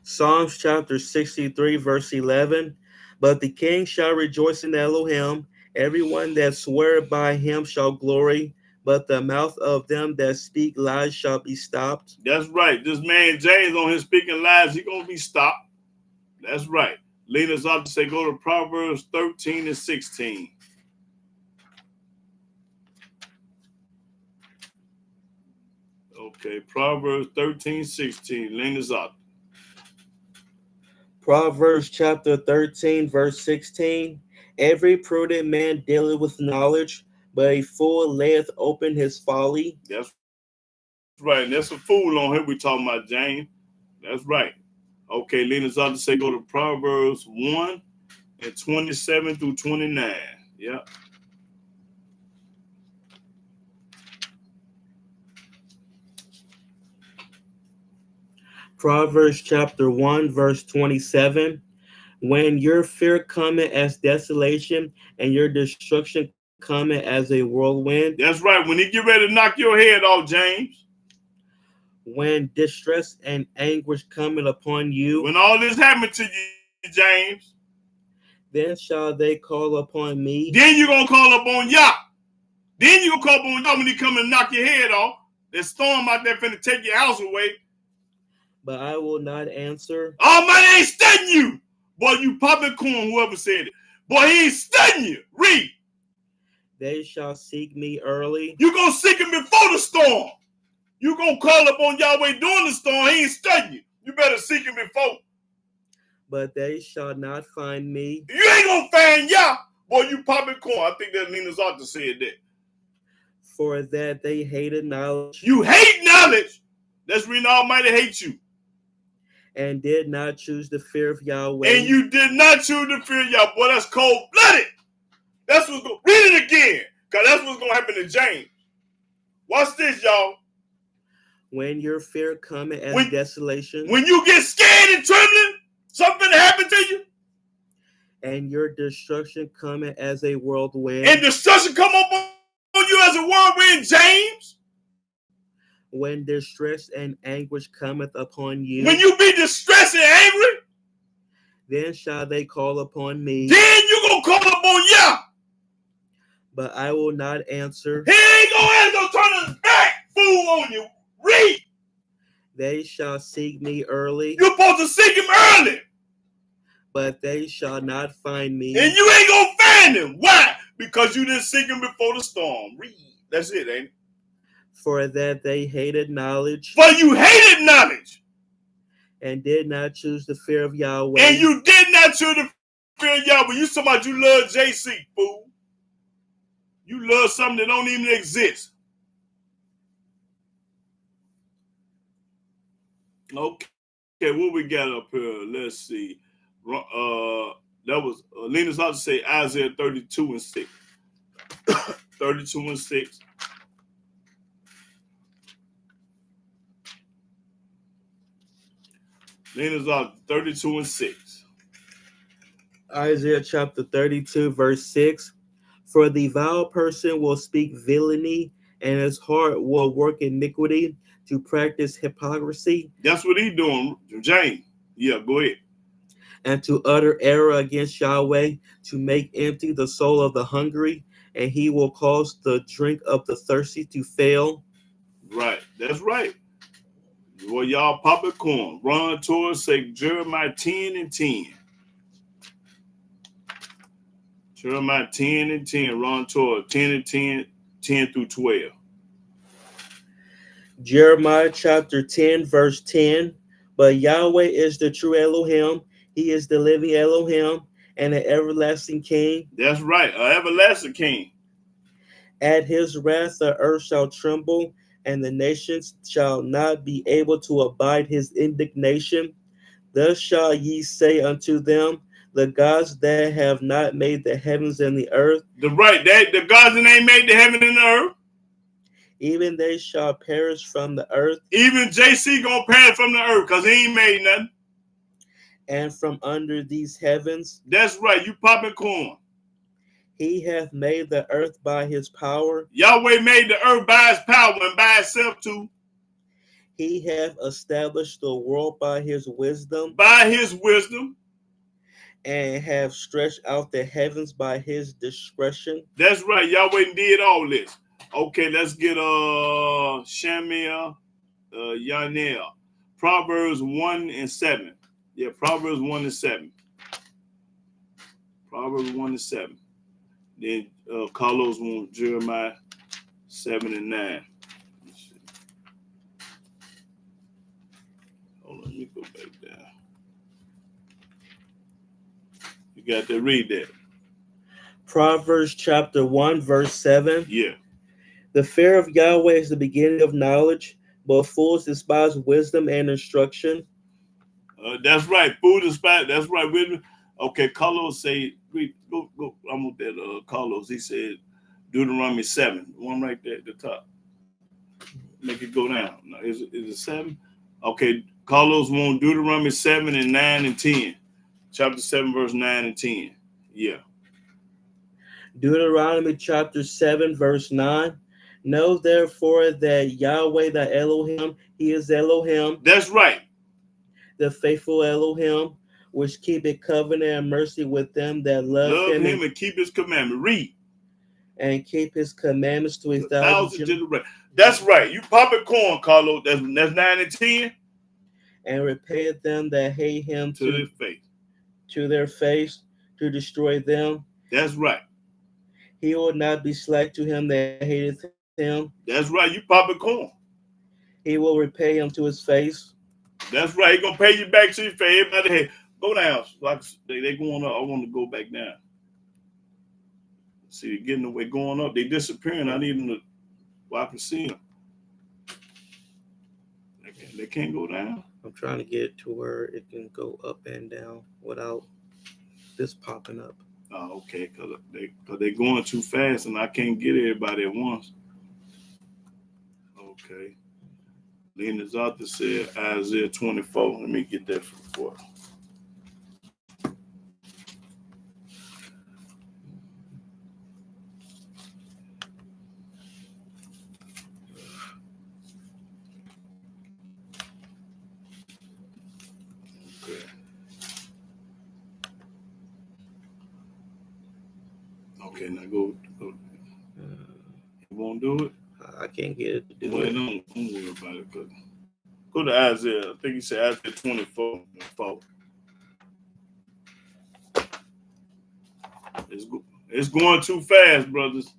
[SPEAKER 2] Psalms chapter 63, verse 11. But the king shall rejoice in Elohim. Everyone that sweareth by him shall glory. But the mouth of them that speak lies shall be stopped.
[SPEAKER 3] That's right. This man James on his speaking lies, he gonna be stopped. That's right. Leaders ought to say go to Proverbs 13 and 16. Okay, Proverbs 13, 16. Leaders ought.
[SPEAKER 2] Proverbs chapter 13, verse 16. Every prudent man dealeth with knowledge, but a fool layeth open his folly.
[SPEAKER 3] That's right. And that's a fool on here we talking about, James. That's right. Okay, leaders ought to say go to Proverbs 1 and 27 through 29. Yeah.
[SPEAKER 2] Proverbs chapter 1, verse 27. When your fear cometh as desolation, and your destruction cometh as a whirlwind.
[SPEAKER 3] That's right. When he get ready to knock your head off, James.
[SPEAKER 2] When distress and anguish cometh upon you.
[SPEAKER 3] When all this happened to you, James.
[SPEAKER 2] Then shall they call upon me.
[SPEAKER 3] Then you're going to call upon Yah. Then you're going to call upon Yah when he come and knock your head off. That storm out there finna take your house away.
[SPEAKER 2] But I will not answer.
[SPEAKER 3] Almighty ain't studying you. Boy, you popping corn, whoever said it. Boy, he ain't studying you. Read.
[SPEAKER 2] They shall seek me early.
[SPEAKER 3] You're going to seek him before the storm. You're going to call upon Yahweh during the storm. He ain't studying you. You better seek him before.
[SPEAKER 2] But they shall not find me.
[SPEAKER 3] You ain't going to find Yah. Boy, you popping corn. I think that Nina's ought to say that.
[SPEAKER 2] For that they hated knowledge.
[SPEAKER 3] You hate knowledge. That's when Almighty hates you.
[SPEAKER 2] And did not choose the fear of Yahweh.
[SPEAKER 3] And you did not choose the fear of Yahweh. Boy, that's cold-blooded. That's what's going to... Read it again. Because that's what's going to happen to James. Watch this, y'all.
[SPEAKER 2] When your fear cometh as desolation.
[SPEAKER 3] When you get scared and trembling, something happened to you.
[SPEAKER 2] and your destruction cometh as a whirlwind.
[SPEAKER 3] And destruction come upon you as a whirlwind, James.
[SPEAKER 2] When distress and anguish cometh upon you,
[SPEAKER 3] When you be distressed and angry,
[SPEAKER 2] then shall they call upon me,
[SPEAKER 3] then you gonna call upon Yah.
[SPEAKER 2] but I will not answer.
[SPEAKER 3] He ain't gonna turn his back, fool, on you. Read.
[SPEAKER 2] They shall seek me early,
[SPEAKER 3] You're supposed to seek him early,
[SPEAKER 2] but they shall not find me.
[SPEAKER 3] and you ain't gonna find him. Why? Because you didn't seek him before the storm. Read. That's it, ain't it?
[SPEAKER 2] For that they hated knowledge,
[SPEAKER 3] For you hated knowledge,
[SPEAKER 2] and did not choose the fear of Yahweh.
[SPEAKER 3] and you did not choose the fear of Yahweh. You somebody you love JC, fool. You love something that don't even exist. Okay, what we got up here? Let's see. That was Lena's out to say Isaiah 32 and 6. 32 and 6. Lena's out 32 and 6.
[SPEAKER 2] Isaiah chapter 32, verse 6. For the vile person will speak villainy, and his heart will work iniquity to practice hypocrisy.
[SPEAKER 3] That's what he doing, James. Yeah, go ahead.
[SPEAKER 2] And to utter error against Yahweh, to make empty the soul of the hungry, and he will cause the drink of the thirsty to fail.
[SPEAKER 3] Right, that's right. Well, y'all popcorn. Run towards, say, Jeremiah 10 and 10. Jeremiah 10 and 10. Run toward 10 and 10, 10 through 12.
[SPEAKER 2] Jeremiah chapter 10, verse 10. But Yahweh is the true Elohim. He is the living Elohim and an everlasting King.
[SPEAKER 3] That's right, an everlasting King.
[SPEAKER 2] At his wrath the earth shall tremble, and the nations shall not be able to abide his indignation. Thus shall ye say unto them, the gods that have not made the heavens and the earth,
[SPEAKER 3] The gods that ain't made the heaven and the earth,
[SPEAKER 2] even they shall perish from the earth,
[SPEAKER 3] even JC gonna perish from the earth because he ain't made nothing.
[SPEAKER 2] and from under these heavens.
[SPEAKER 3] That's right, you popping corn.
[SPEAKER 2] He hath made the earth by his power.
[SPEAKER 3] Yahweh made the earth by his power and by itself too.
[SPEAKER 2] He hath established the world by his wisdom,
[SPEAKER 3] By his wisdom.
[SPEAKER 2] and have stretched out the heavens by his discretion.
[SPEAKER 3] That's right, Yahweh did all this. Okay, let's get Shamiah, Yanel. Proverbs 1 and 7. Yeah, Proverbs 1 and 7. Proverbs 1 and 7. Then Carlos wants Jeremiah 7 and 9. Let's see. Hold on, let me go back down. You got to read that.
[SPEAKER 2] Proverbs chapter 1, verse 7.
[SPEAKER 3] Yeah.
[SPEAKER 2] The fear of Yahweh is the beginning of knowledge, but fools despise wisdom and instruction.
[SPEAKER 3] That's right. Food is fat. That's right. Okay, Carlos say, go. I'm with that. Carlos, he said, Deuteronomy 7. One right there at the top. Make it go down. No, is it 7? Okay, Carlos want Deuteronomy 7 and 9 and 10. Chapter 7, verse 9 and 10. Yeah.
[SPEAKER 2] Deuteronomy chapter 7, verse 9. Know therefore that Yahweh the Elohim, he is Elohim.
[SPEAKER 3] That's right.
[SPEAKER 2] The faithful Elohim, which keepeth covenant and mercy with them that love him
[SPEAKER 3] and keep his commandment. Read.
[SPEAKER 2] And keep his commandments to 1,000
[SPEAKER 3] generations. That's right. You popping corn, Carlos. That's 9 and 10.
[SPEAKER 2] And repay them that hate him
[SPEAKER 3] to their face.
[SPEAKER 2] To their face, to destroy them.
[SPEAKER 3] That's right.
[SPEAKER 2] He will not be slack to him that hateth him.
[SPEAKER 3] That's right. You popping corn.
[SPEAKER 2] He will repay him to his face.
[SPEAKER 3] That's right. He gonna pay you back to your face. Everybody, hey, go down. They going up. I want to go back down. See, they're getting away, going up. They disappearing. I need them to. Well, I can see them. They can't go down.
[SPEAKER 2] I'm trying to get it to where it can go up and down without this popping up.
[SPEAKER 3] Oh, okay. Because they're going too fast, and I can't get everybody at once. Okay. Lena's author said Isaiah 24. Let me get that for Okay, now go. You won't do it?
[SPEAKER 2] I can't get it to do
[SPEAKER 3] Well,
[SPEAKER 2] it.
[SPEAKER 3] don't worry about it. Go to Isaiah. I think you said Isaiah 24 and 4. It's going too fast, brothers.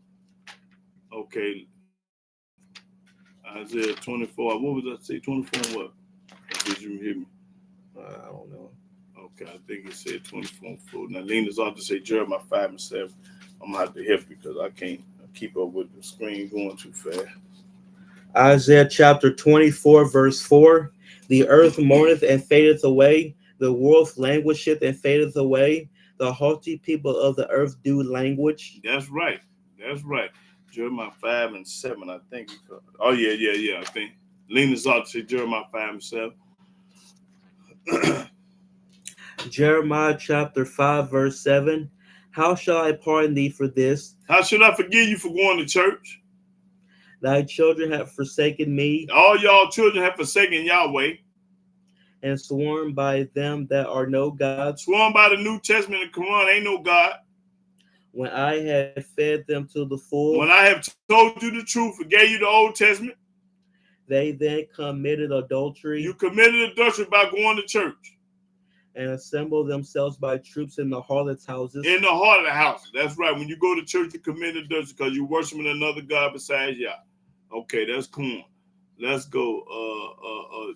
[SPEAKER 3] Okay. Isaiah 24. What was I say? 24 and what? Did you hear me?
[SPEAKER 2] I don't know.
[SPEAKER 3] Okay, I think it said 24 and 4. Now, Lena's ought to say Jeremiah 5 and 7. I'm going to have to help you because I can't keep up with the screen going too fast.
[SPEAKER 2] Isaiah chapter 24, verse 4. The earth mourneth and fadeth away. The world languisheth and fadeth away. The haughty people of the earth do language.
[SPEAKER 3] That's right. That's right. Jeremiah 5 and 7, I think. Oh, yeah. I think Lena's ought to say Jeremiah 5 and 7.
[SPEAKER 2] Jeremiah chapter 5, verse 7. How shall I pardon thee for this?
[SPEAKER 3] How should I forgive you for going to church?
[SPEAKER 2] Thy children have forsaken me,
[SPEAKER 3] All y'all children have forsaken Yahweh.
[SPEAKER 2] and sworn by them that are no gods.
[SPEAKER 3] Sworn by the New Testament and Quran, ain't no God.
[SPEAKER 2] When I had fed them to the full,
[SPEAKER 3] When I have told you the truth and gave you the Old Testament,
[SPEAKER 2] they then committed adultery.
[SPEAKER 3] you committed adultery by going to church.
[SPEAKER 2] And assembled themselves by troops in the harlots' houses.
[SPEAKER 3] In the heart of the house. That's right. When you go to church, you commit adultery because you're worshiping another God besides Yah. Okay, that's cool. Let's go.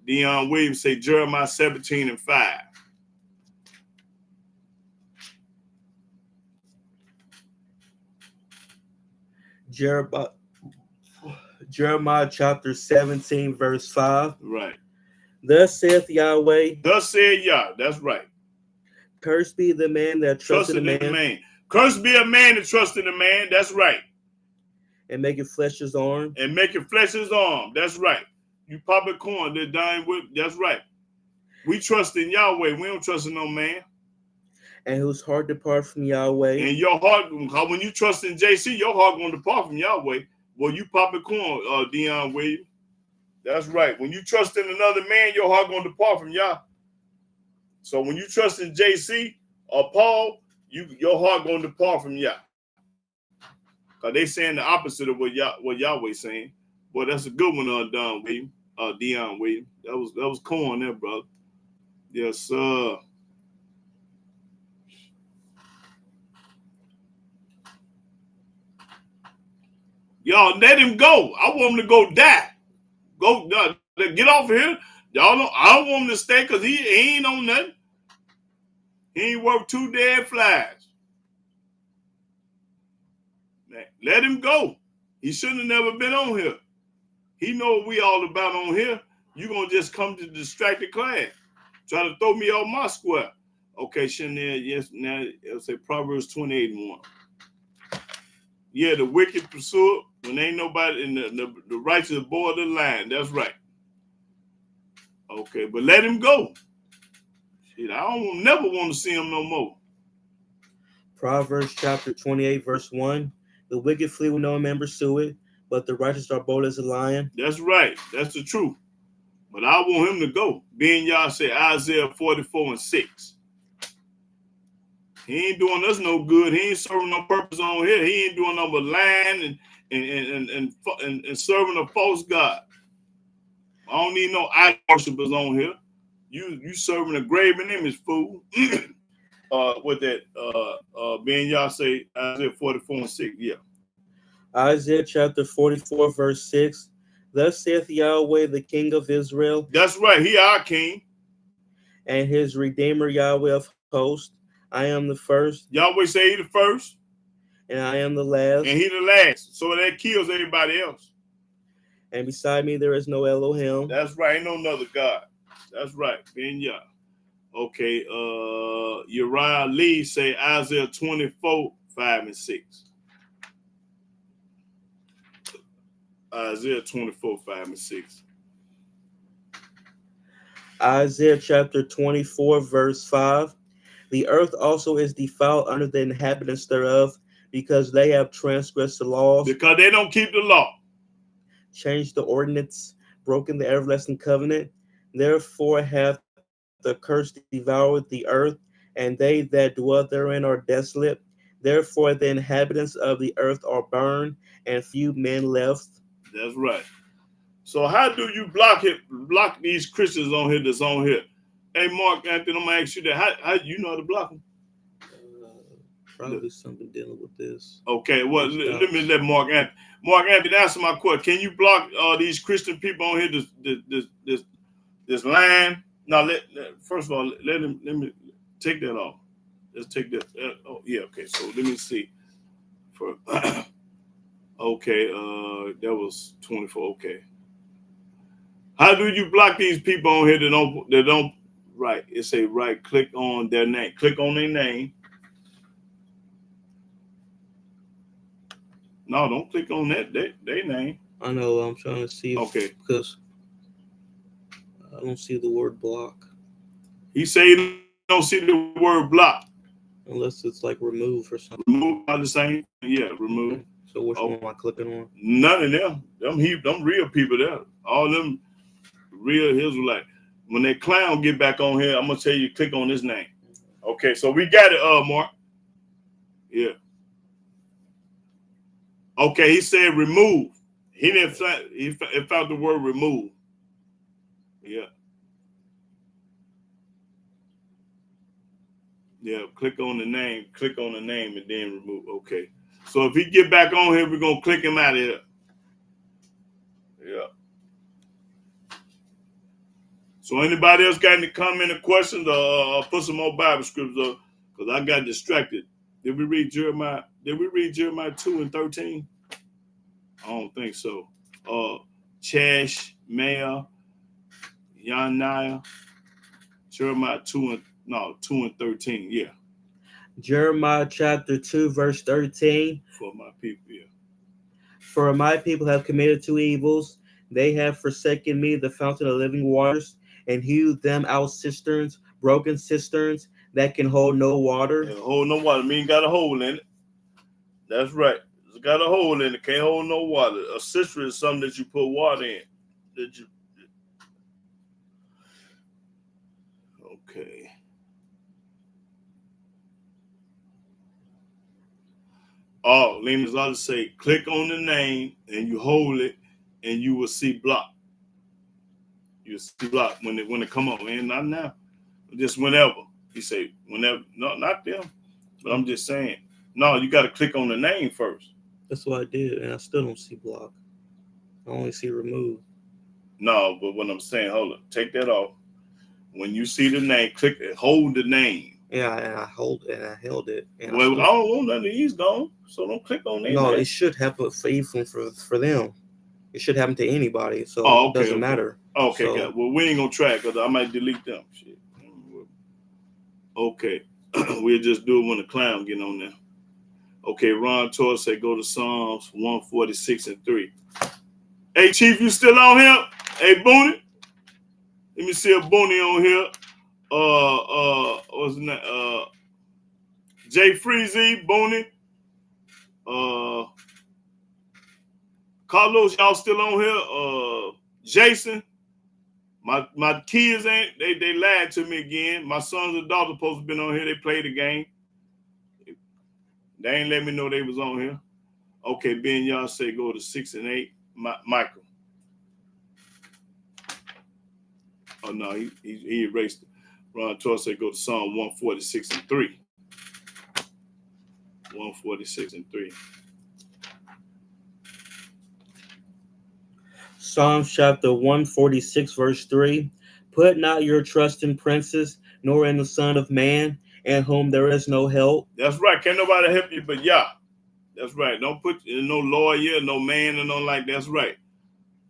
[SPEAKER 3] Dion Williams say Jeremiah 17 and 5.
[SPEAKER 2] Jeremiah chapter 17, verse 5.
[SPEAKER 3] Right.
[SPEAKER 2] Thus saith Yahweh.
[SPEAKER 3] Thus said Yah. That's right.
[SPEAKER 2] Cursed be the man that trusted in man.
[SPEAKER 3] Cursed be a man that trusted in man. That's right.
[SPEAKER 2] And make it flesh his arm.
[SPEAKER 3] And make it flesh his arm. That's right. You pop a corn, they're dying with. That's right. We trust in Yahweh. We don't trust in no man.
[SPEAKER 2] And whose heart depart from Yahweh.
[SPEAKER 3] And your heart, when you trust in JC, your heart going to depart from Yahweh. Well, you pop a corn, Dion Williams. That's right. When you trust in another man, your heart going to depart from Yah. So when you trust in JC or Paul, your heart going to depart from Yah. Because they saying the opposite of what Yahweh saying. Boy, that's a good one, Dion Williams. That was corn there, brother. Yes, sir. Y'all let him go. I want him to go die. Go get off of here. Y'all know I don't want him to stay because he ain't on nothing. He ain't worth 2 dead flies. Man, let him go. He shouldn't have never been on here. He know what we all about on here. You gonna just come to distract the class. Try to throw me off my square. Okay, Chanel, yes, now it'll say Proverbs 28 and 1. Yeah, the wicked pursue it when ain't nobody in the righteous border the line. That's right. Okay, but let him go. Shit, I don't never want to see him no more.
[SPEAKER 2] Proverbs chapter 28, verse 1. The wicked flee when no man pursue it, but the righteous are bold as a lion.
[SPEAKER 3] That's right. That's the truth. But I want him to go. Being y'all say Isaiah 44 and 6. He ain't doing us no good. He ain't serving no purpose on here. He ain't doing no but lying and serving a false God. I don't need no idol worshipers on here. You serving a graven image, fool. With that being y'all say Isaiah 44 and 6. Yeah.
[SPEAKER 2] Isaiah chapter 44, verse 6. Thus saith Yahweh, the King of Israel.
[SPEAKER 3] That's right. He our king.
[SPEAKER 2] And his Redeemer Yahweh of hosts. I am the first.
[SPEAKER 3] Yahweh say he the first.
[SPEAKER 2] And I am the last.
[SPEAKER 3] And he the last. So that kills everybody else.
[SPEAKER 2] And beside me there is no Elohim.
[SPEAKER 3] That's right. Ain't no other God. That's right. Ben Yah. Okay. Uriah Lee say Isaiah 24, 5 and 6. Isaiah 24, 5 and 6.
[SPEAKER 2] Isaiah chapter 24, verse 5. The earth also is defiled under the inhabitants thereof, because they have transgressed the laws.
[SPEAKER 3] Because they don't keep the law.
[SPEAKER 2] Changed the ordinance, broken the everlasting covenant. Therefore hath the curse devoured the earth, and they that dwell therein are desolate. Therefore, the inhabitants of the earth are burned, and few men left.
[SPEAKER 3] That's right. So how do you block these Christians on here that's on here? Hey, Mark Anthony, I'm gonna ask you that. How you know how to block them?
[SPEAKER 2] Probably something dealing with this.
[SPEAKER 3] Okay, well, let me let Mark Anthony answer my question. Can you block these Christian people on here? This line. Now, first of all, let me take that off. Let's take that. Oh, yeah. Okay. So let me see. For okay, that was 24. Okay. How do you block these people on here that don't right? It say right click on their name. Click on their name. No, don't click on that their name.
[SPEAKER 2] I know. I'm trying to see.
[SPEAKER 3] Okay.
[SPEAKER 2] Because I don't see the word block.
[SPEAKER 3] He say you don't see the word block.
[SPEAKER 2] Unless it's like remove or something.
[SPEAKER 3] Remove are the same. Yeah, remove.
[SPEAKER 2] Okay. So which one am I clicking on?
[SPEAKER 3] None of them. Them real people there. All them real Israelite. When that clown get back on here, I'm gonna tell you click on his name. Okay, so we got it, Mark. Yeah. Okay, he said remove. He didn't find he found the word remove. Yeah. Yeah, click on the name, and then remove. Okay. So if he get back on here, we're gonna click him out of here. Yeah. So anybody else got any comment or questions? Put some more Bible scripts up because I got distracted. Did we read Jeremiah 2 and 13? I don't think so. Chash, Maya, Yanaya, Jeremiah 2 and 13. Yeah.
[SPEAKER 2] Jeremiah chapter 2, verse 13.
[SPEAKER 3] For my people, yeah.
[SPEAKER 2] For my people have committed two evils. They have forsaken me, the fountain of living waters, and hewed them out cisterns, broken cisterns that can hold no water.
[SPEAKER 3] Yeah, hold no water. Mean got a hole in it. That's right. It's got a hole in it. Can't hold no water. A cistern is something that you put water in. Okay. Oh, Lena's ought to say, click on the name and you hold it and you will see block. You'll see block when it come up. Man, not now. Just whenever. You say whenever. No, not them. But I'm just saying. No, you got to click on the name first.
[SPEAKER 2] That's what I did, and I still don't see block. I only see remove.
[SPEAKER 3] No, but what I'm saying, hold on. Take that off. When you see the name, click it. Hold the name.
[SPEAKER 2] Yeah, and I held it. And
[SPEAKER 3] well, I don't want none of these gone, so don't click on that.
[SPEAKER 2] No, it should happen for them. It should happen to anybody, so it doesn't matter.
[SPEAKER 3] Okay, so, well, we ain't gonna try because I might delete them. Shit. Okay, we'll just do it when the clown get on there. Okay, Ron Torres said go to Psalms 146 and 3. Hey, Chief, you still on here? Hey, Booney. Let me see a Booney on here. What's his name? Jay Freezy, Booney. Carlos, y'all still on here? Jason. My kids ain't they lied to me again. My sons and daughters supposed to been on here. They played the game. They ain't let me know they was on here. Okay, Ben, y'all say go to 6 and 8. Michael. Oh no, he erased it. Ron Torres said go to Psalm 146 and 3. 146 and 3.
[SPEAKER 2] Psalms chapter 146, verse 3. Put not your trust in princes, nor in the Son of Man, in whom there is no help.
[SPEAKER 3] That's right. Can't nobody help you but Yah. That's right. Don't put no lawyer, no man, and no like. That's right.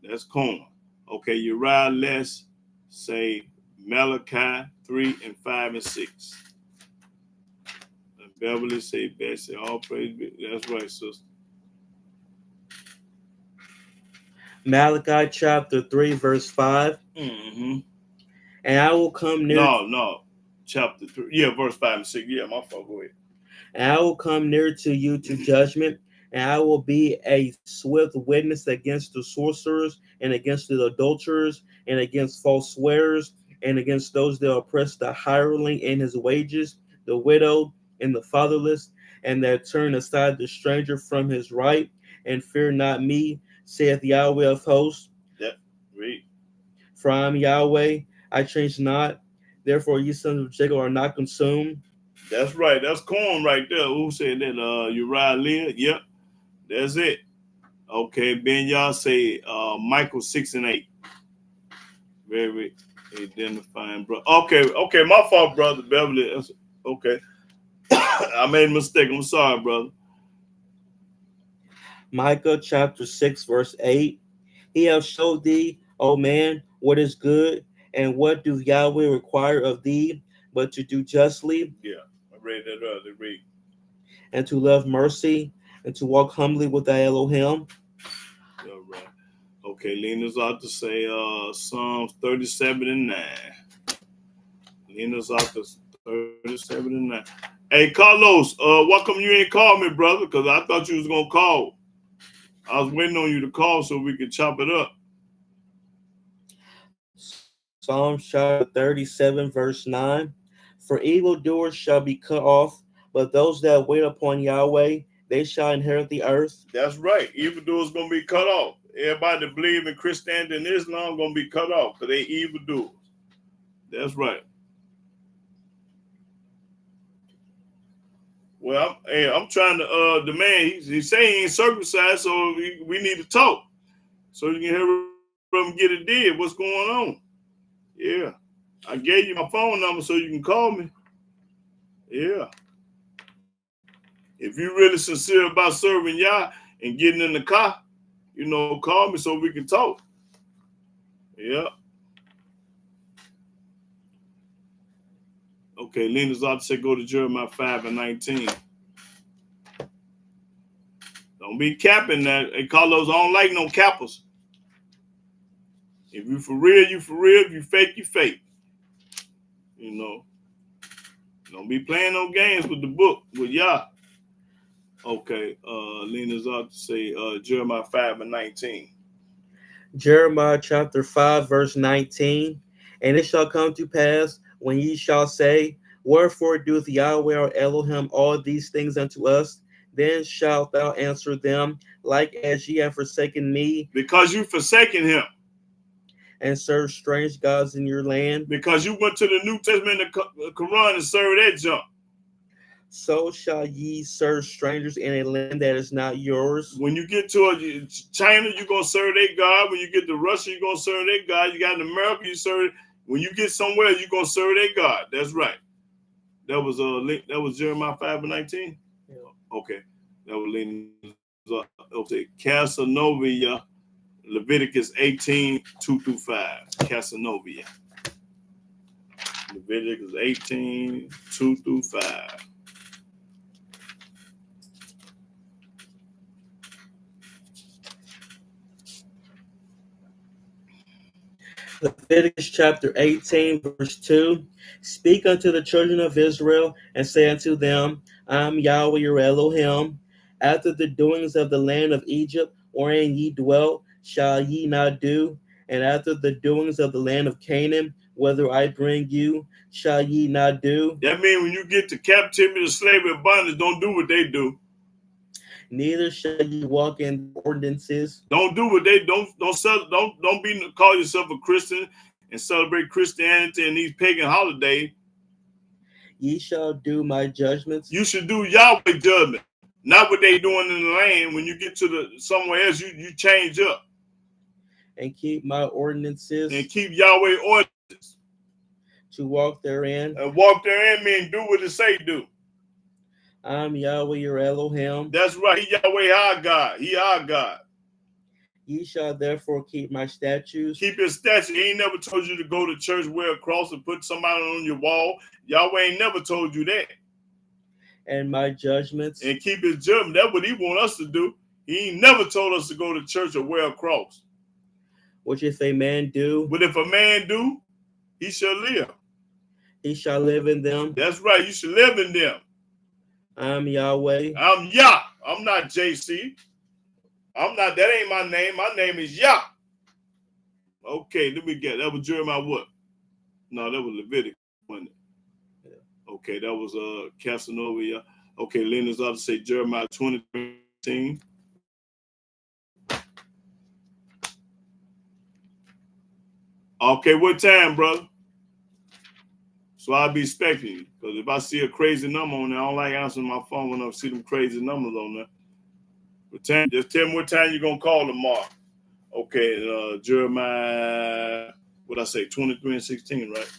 [SPEAKER 3] That's corn. Okay, Uriah less say Malachi 3 and 5 and 6. And Beverly say Betsy, all praise be. That's right, sister.
[SPEAKER 2] Malachi chapter 3, verse 5.
[SPEAKER 3] Mm-hmm.
[SPEAKER 2] And I will come near.
[SPEAKER 3] No. Chapter 3. Yeah, verse 5 and 6. Yeah, my fault. Go ahead.
[SPEAKER 2] And I will come near to you to judgment, and I will be a swift witness against the sorcerers, and against the adulterers, and against false swearers, and against those that oppress the hireling in his wages, the widow, and the fatherless, and that turn aside the stranger from his right, and fear not me, saith Yahweh of hosts.
[SPEAKER 3] That read.
[SPEAKER 2] For I am Yahweh, I change not. Therefore, ye sons of Jacob are not consumed.
[SPEAKER 3] That's right. That's corn right there. Who said that? Uriah Leah? Yep. That's it. Okay, Ben Yah say Michael 6:8. Very identifying, bro. Okay, my fault, brother Beverly. Okay. I made a mistake. I'm sorry, brother.
[SPEAKER 2] Micah chapter 6, verse 8. He hath showed thee, O man, what is good, and what doth Yahweh require of thee, but to do justly,
[SPEAKER 3] Yeah, I read that earlier. Read.
[SPEAKER 2] and to love mercy, and to walk humbly with thy Elohim.
[SPEAKER 3] All right. Okay, Lena's out to say Psalms 37:9. Lena's out to 37:9. Hey, Carlos, why come you ain't called me, brother? Because I thought you was gonna call. I was waiting on you to call so we could chop it up.
[SPEAKER 2] Psalms chapter 37, verse 9. For evildoers shall be cut off, but those that wait upon Yahweh, they shall inherit the earth.
[SPEAKER 3] That's right. Evildoers gonna be cut off. Everybody that believe in Christianity and Islam gonna be cut off because they evildoers. That's right. Well, I'm trying to the man. He say he ain't circumcised, so we need to talk so you can hear from him, get it did. What's going on? Yeah, I gave you my phone number so you can call me. Yeah, if you're really sincere about serving Yah and getting in the car, call me so we can talk. Yeah. Okay, Lena's out to say go to Jeremiah 5:19. Don't be capping that. Hey, Carlos, I don't like no cappers. If you for real, you for real. If you fake, you fake. Don't be playing no games with the book, with Yah. Okay, Lena's out to say Jeremiah 5:19.
[SPEAKER 2] Jeremiah chapter 5, verse 19. And it shall come to pass when ye shall say, wherefore doeth Yahweh our Elohim all these things unto us? Then shalt thou answer them, like as ye have forsaken me.
[SPEAKER 3] Because you forsaken him.
[SPEAKER 2] And serve strange gods in your land.
[SPEAKER 3] Because you went to the New Testament, the Quran, and served that junk.
[SPEAKER 2] So shall ye serve strangers in a land that is not yours.
[SPEAKER 3] When you get to China, you're going to serve their God. When you get to Russia, you're going to serve their God. You got in America, you serve. When you get somewhere, you're going to serve their God. That's right. That was Jeremiah 5:19. Yeah. Okay. That was Lena's. Okay. Casanova, Leviticus 18:2-5. Casanova. Leviticus 18:2-5.
[SPEAKER 2] Leviticus chapter 18, verse 2. Speak unto the children of Israel, and say unto them, I am Yahweh your Elohim. After the doings of the land of Egypt, wherein ye dwelt, shall ye not do? And after the doings of the land of Canaan, whither I bring you, shall ye not do?
[SPEAKER 3] That means when you get to captivity, slavery, and bondage, don't do what they do.
[SPEAKER 2] Neither shall ye walk in ordinances.
[SPEAKER 3] Don't do what they don't call yourself a Christian and celebrate Christianity and these pagan holidays.
[SPEAKER 2] Ye shall do my judgments.
[SPEAKER 3] You should do Yahweh judgment, not what they doing in the land. When you get to somewhere else, you change up.
[SPEAKER 2] And keep my ordinances.
[SPEAKER 3] And keep Yahweh ordinances.
[SPEAKER 2] To walk therein.
[SPEAKER 3] And walk therein means do what it say do.
[SPEAKER 2] I'm Yahweh your Elohim.
[SPEAKER 3] That's right. He Yahweh our God. He our God.
[SPEAKER 2] Ye shall therefore keep my statutes.
[SPEAKER 3] Keep his statutes. He ain't never told you to go to church, wear a cross, and put somebody on your wall. Yahweh ain't never told you that.
[SPEAKER 2] And my judgments.
[SPEAKER 3] And keep his judgment. That's what he want us to do. He ain't never told us to go to church or wear a cross.
[SPEAKER 2] Which if a man do.
[SPEAKER 3] But if a man do, he shall live.
[SPEAKER 2] He shall live in them.
[SPEAKER 3] That's right. You should live in them.
[SPEAKER 2] I'm Yahweh.
[SPEAKER 3] I'm Yah. I'm not JC. That ain't my name. My name is Yah. Okay, let me get that was Jeremiah what? No, that was Leviticus, wasn't it? Yeah. Okay, that was Casanova. Okay, Lena's ought to say Jeremiah 20:13. Okay, what time, brother? So I'll be expecting you. Because if I see a crazy number on there, I don't like answering my phone when I see them crazy numbers on there. What time, just tell me what time you're going to call tomorrow. Okay, Jeremiah, what I say, 23:16, right?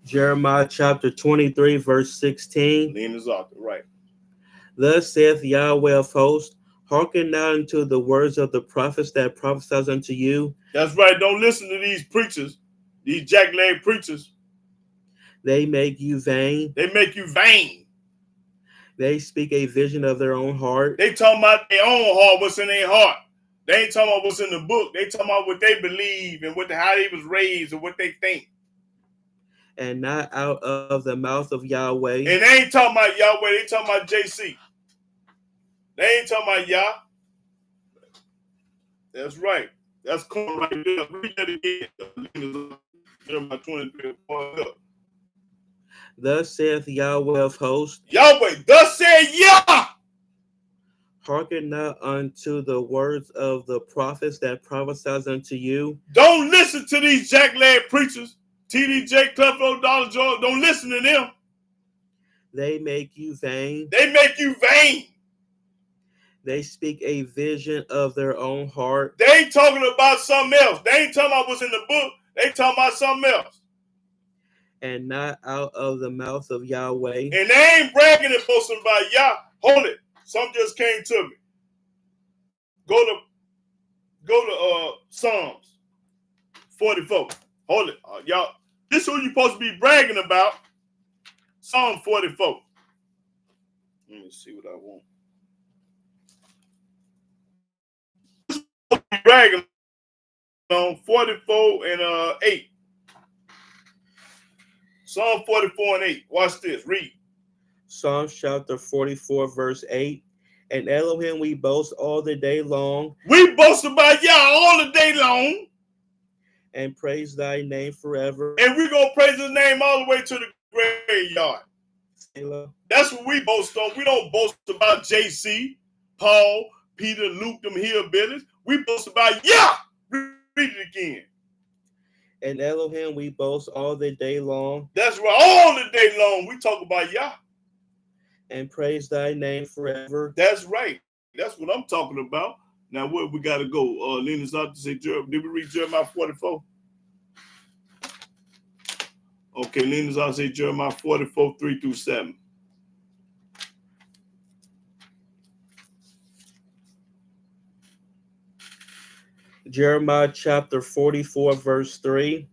[SPEAKER 2] Jeremiah chapter 23, verse 16.
[SPEAKER 3] Lena's author, right.
[SPEAKER 2] Thus saith Yahweh of hosts, hearken now unto the words of the prophets that prophesies unto you.
[SPEAKER 3] That's right. Don't listen to these preachers, these jackleg preachers.
[SPEAKER 2] They make you vain.
[SPEAKER 3] They make you vain.
[SPEAKER 2] They speak a vision of their own heart.
[SPEAKER 3] They talking about their own heart, what's in their heart. They ain't talking about what's in the book. They talking about what they believe and how they was raised and what they think.
[SPEAKER 2] And not out of the mouth of Yahweh.
[SPEAKER 3] And they ain't talking about Yahweh. They talking about JC. They ain't talking about Yah. That's right. That's cool right there. Read that again. Jeremiah 23.
[SPEAKER 2] Thus saith Yahweh of hosts.
[SPEAKER 3] Yahweh, thus said Yah.
[SPEAKER 2] Hearken not unto the words of the prophets that prophesies unto you.
[SPEAKER 3] Don't listen to these jackleg preachers. TDJ, Clifford, Dollar Joe. Don't listen to them.
[SPEAKER 2] They make you vain.
[SPEAKER 3] They make you vain.
[SPEAKER 2] They speak a vision of their own heart.
[SPEAKER 3] They ain't talking about something else. They ain't talking about what's in the book. They talking about something else.
[SPEAKER 2] And not out of the mouth of Yahweh.
[SPEAKER 3] And they ain't bragging and boasting about Yah. Hold it. Something just came to me. Go to Psalms 44. Hold it. Y'all, this is who you supposed to be bragging about. Psalm 44. Let me see what I want. Bragging on 44 and 8. Psalm 44 and 8. Watch this. Read.
[SPEAKER 2] Psalms chapter 44, verse 8. And Elohim we boast all the day long.
[SPEAKER 3] We boast about Yah all the day long.
[SPEAKER 2] And praise thy name forever.
[SPEAKER 3] And we're going to praise his name all the way to the graveyard. That's what we boast on. We don't boast about JC, Paul, Peter, Luke, them hillbillies. We boast about Yah. Read it again.
[SPEAKER 2] And Elohim we boast all the day long.
[SPEAKER 3] That's right. All the day long we talk about Yah.
[SPEAKER 2] And praise thy name forever.
[SPEAKER 3] That's right. That's what I'm talking about. Now where we got to go? Lena's out to say, did we read Jeremiah 44? Okay, Lena's out to say Jeremiah 44, 3 through 7.
[SPEAKER 2] Jeremiah chapter 44, verse 3.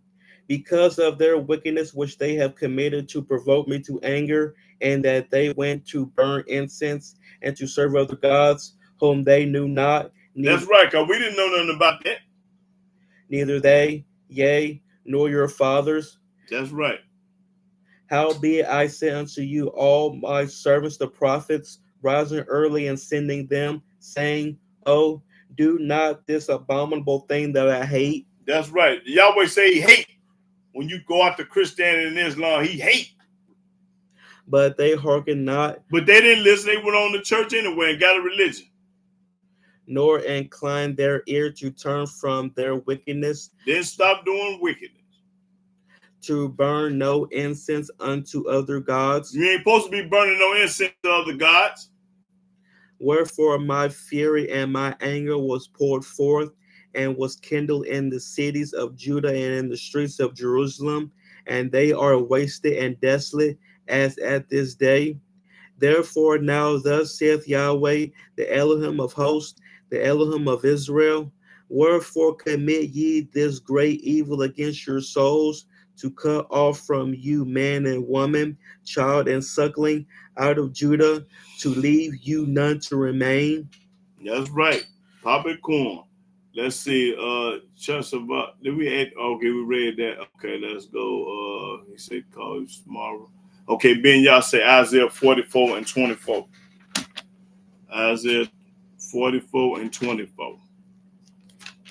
[SPEAKER 2] Because of their wickedness which they have committed to provoke me to anger, and that they went to burn incense and to serve other gods whom they knew not.
[SPEAKER 3] That's right, because we didn't know nothing about that.
[SPEAKER 2] Neither they, yea, nor your fathers.
[SPEAKER 3] That's right.
[SPEAKER 2] Howbeit I say unto you, all my servants, the prophets, rising early and sending them, saying, oh, do not this abominable thing that I hate.
[SPEAKER 3] That's right. Yahweh say he hate. When you go out to Christianity and Islam, he hate.
[SPEAKER 2] But they hearken not.
[SPEAKER 3] But they didn't listen. They went on to church anyway and got a religion.
[SPEAKER 2] Nor incline their ear to turn from their wickedness.
[SPEAKER 3] Then stop doing wickedness.
[SPEAKER 2] To burn no incense unto other gods.
[SPEAKER 3] You ain't supposed to be burning no incense to other gods.
[SPEAKER 2] Wherefore my fury and my anger was poured forth and was kindled in the cities of Judah and in the streets of Jerusalem, and they are wasted and desolate as at this day. Therefore now thus saith Yahweh, the Elohim of hosts, the Elohim of Israel, wherefore commit ye this great evil against your souls, to cut off from you man and woman, child and suckling out of Judah, to leave you none to remain.
[SPEAKER 3] That's right. Papa corn. Let's see. Church about. Did we add? Okay, we read that. Okay, let's go. He said call you tomorrow. Okay, Ben, y'all say Isaiah 44 and 24. Isaiah 44 and 24.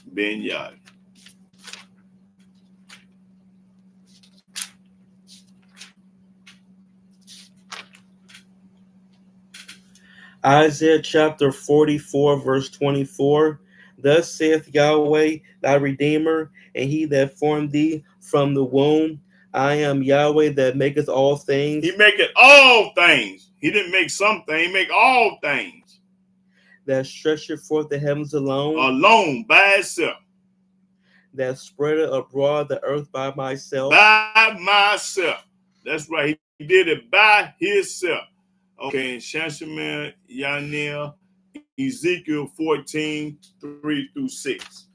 [SPEAKER 3] Ben Yah.
[SPEAKER 2] Isaiah chapter 44, verse 24. Thus saith Yahweh, thy Redeemer, and he that formed thee from the womb. I am Yahweh that maketh all things.
[SPEAKER 3] He maketh all things. He didn't make some things. He make all things.
[SPEAKER 2] That stretcheth forth the heavens alone.
[SPEAKER 3] Alone, by itself.
[SPEAKER 2] That spreadeth abroad the earth by myself.
[SPEAKER 3] By myself. That's right. He did it by himself. Okay, in Shashaman, Yanil, Ezekiel 14, 3 through 6.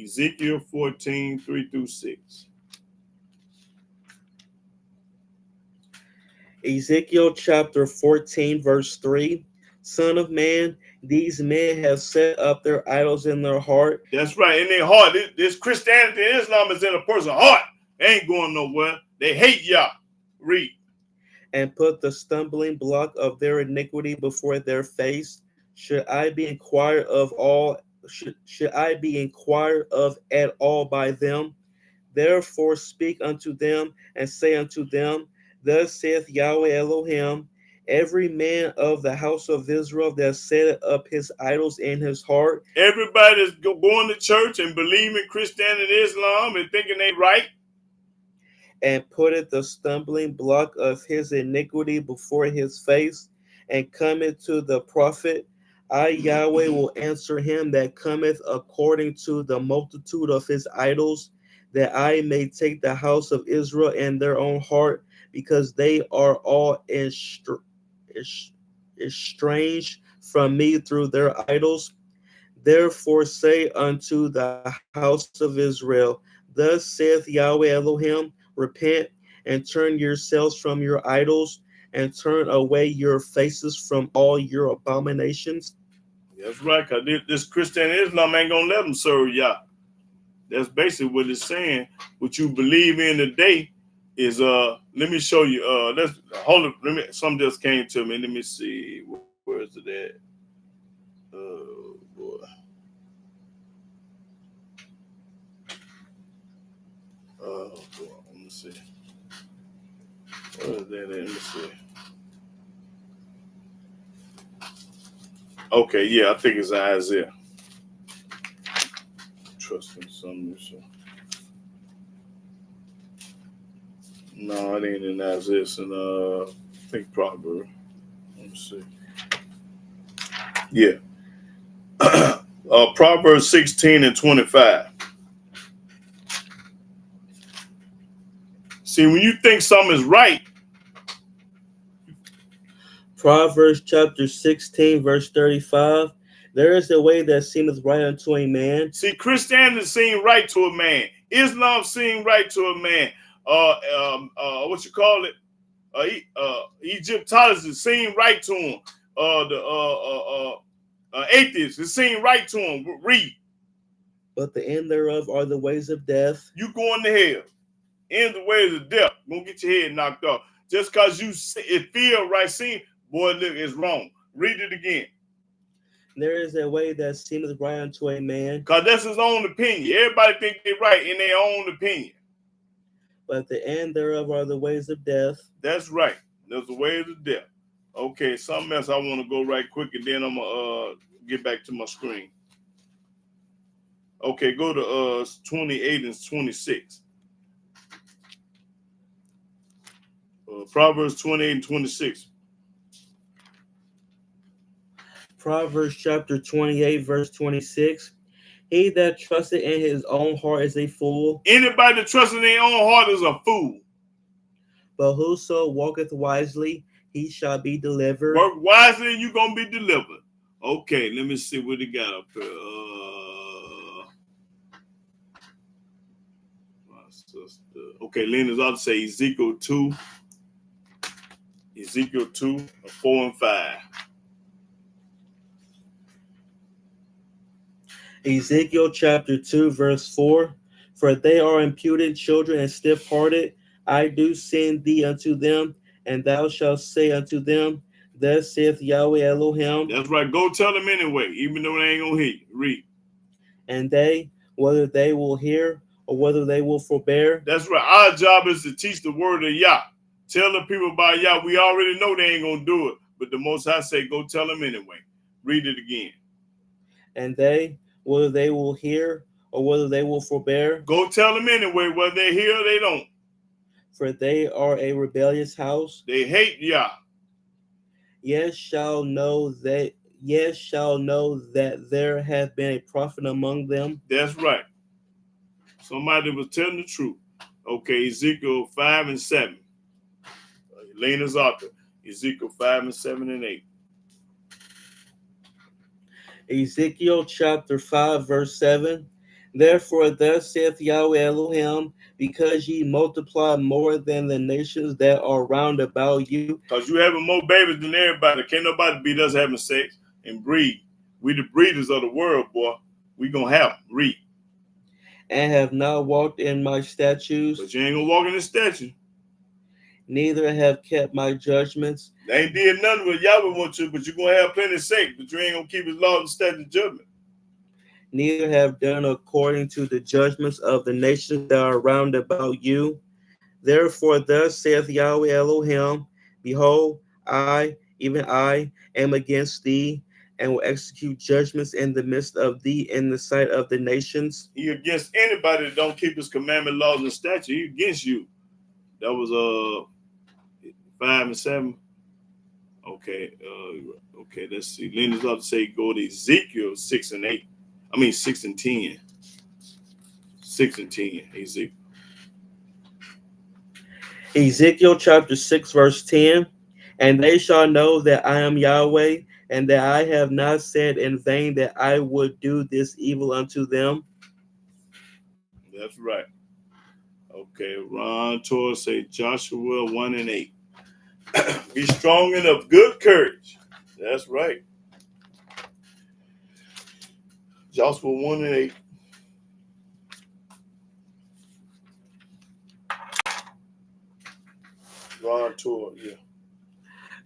[SPEAKER 3] Ezekiel 14, 3 through 6.
[SPEAKER 2] Ezekiel chapter 14, verse 3. Son of man, these men have set up their idols in their heart.
[SPEAKER 3] That's right, in their heart. This Christianity and Islam is in a person's heart. They ain't going nowhere. They hate Yah. Read.
[SPEAKER 2] And put the stumbling block of their iniquity before their face. Should I be inquired of all? Should I be inquired of at all by them? Therefore speak unto them and say unto them, Thus saith Yahweh Elohim, every man of the house of Israel that set up his idols in his heart.
[SPEAKER 3] Everybody that's going to church and believing Christianity and Islam and thinking they right.
[SPEAKER 2] And putteth the stumbling block of his iniquity before his face, and cometh to the prophet. I, Yahweh, will answer him that cometh according to the multitude of his idols, that I may take the house of Israel in their own heart, because they are all estranged from me through their idols. Therefore say unto the house of Israel, Thus saith Yahweh Elohim, repent and turn yourselves from your idols, and turn away your faces from all your abominations.
[SPEAKER 3] That's right, because this Christian Islam ain't going to let them serve Yah. That's basically what it's saying. What you believe in today is, let me show you, let's hold it, something just came to me. Let me see, where is it at? Oh, boy. Oh, boy, let me see. Where is that at? Let me see. Okay, yeah, I think it's Isaiah. Trust in some. No, it ain't in Isaiah. It's in, I think Proverbs. Let me see. Yeah. Proverbs 16 and 25. See, when you think something is right.
[SPEAKER 2] Proverbs chapter 16, verse 35. There is a way that seemeth right unto a man.
[SPEAKER 3] See, Christianity seems right to a man. Islam seems right to a man. What you call it? Egyptologists seem right to him. Atheists, it seems right to him. Read.
[SPEAKER 2] But the end thereof are the ways of death.
[SPEAKER 3] You going to hell. End the ways of death. Gonna get your head knocked off. Just because it feel right, see, boy, look, it's wrong. Read it again.
[SPEAKER 2] There is a way that seemeth right unto a man.
[SPEAKER 3] Because that's his own opinion. Everybody think they're right in their own opinion.
[SPEAKER 2] But the end thereof are the ways of death.
[SPEAKER 3] That's right. There's the ways of death. Okay, something else I want to go right quick, and then I'm going to get back to my screen. Okay, go to 28 and 26. Proverbs 28 and 26.
[SPEAKER 2] Proverbs chapter 28, verse 26. He that trusteth in his own heart is a fool.
[SPEAKER 3] Anybody that trusts in their own heart is a fool.
[SPEAKER 2] But whoso walketh wisely, he shall be delivered.
[SPEAKER 3] Work wisely and you're going to be delivered. Okay, let me see what he got up here. Okay, Lena's ought to say Ezekiel 2, 4 and 5.
[SPEAKER 2] Ezekiel chapter 2, verse 4. For they are impudent children and stiff-hearted. I do send thee unto them, and thou shalt say unto them, Thus saith Yahweh Elohim.
[SPEAKER 3] That's right. Go tell them anyway, even though they ain't going to hear you. Read.
[SPEAKER 2] And they, whether they will hear or whether they will forbear.
[SPEAKER 3] That's right. Our job is to teach the word of Yah. Tell the people about Yah. We already know they ain't going to do it, But the Most High say, go tell them anyway. Read it again.
[SPEAKER 2] And they, whether they will hear or whether they will forbear,
[SPEAKER 3] Go tell them anyway, whether they hear or they don't.
[SPEAKER 2] for they are a rebellious house.
[SPEAKER 3] They hate Yah.
[SPEAKER 2] Yes, shall know that there hath been a prophet among them.
[SPEAKER 3] That's right. Somebody was telling the truth. Okay, Ezekiel 5 and 7. Elena's author. Ezekiel 5 and 7 and 8.
[SPEAKER 2] Ezekiel chapter 5, verse 7. Therefore, thus saith Yahweh Elohim, because ye multiply more than the nations that are round about you,
[SPEAKER 3] Because you having more babies than everybody. Can't nobody beat us having sex and breed. We the breeders of the world, boy. We gonna have them. Read.
[SPEAKER 2] and have not walked in my statutes,
[SPEAKER 3] But you ain't gonna walk in the statue.
[SPEAKER 2] neither have kept my judgments,
[SPEAKER 3] They ain't did nothing with Yahweh want you, but you gonna have plenty of sex, but you ain't gonna keep his laws and statute and judgment.
[SPEAKER 2] neither have done according to the judgments of the nations that are round about you. Therefore, thus saith Yahweh Elohim, behold, I, even I, am against thee, and will execute judgments in the midst of thee in the sight of the nations.
[SPEAKER 3] He against anybody that don't keep his commandment, laws, and statutes. He against you. That was 5 and 7. Okay, okay, let's see. Lena's up to say go to Ezekiel 6 and 8. I mean 6 and 10. 6 and 10, Ezekiel.
[SPEAKER 2] Ezekiel chapter 6, verse 10. And they shall know that I am Yahweh, and that I have not said in vain that I would do this evil unto them.
[SPEAKER 3] That's right. Okay, Ron Torres say Joshua 1 and 8. Be strong and of good courage. That's right. Joshua 1 and 8. Ron Torres, yeah.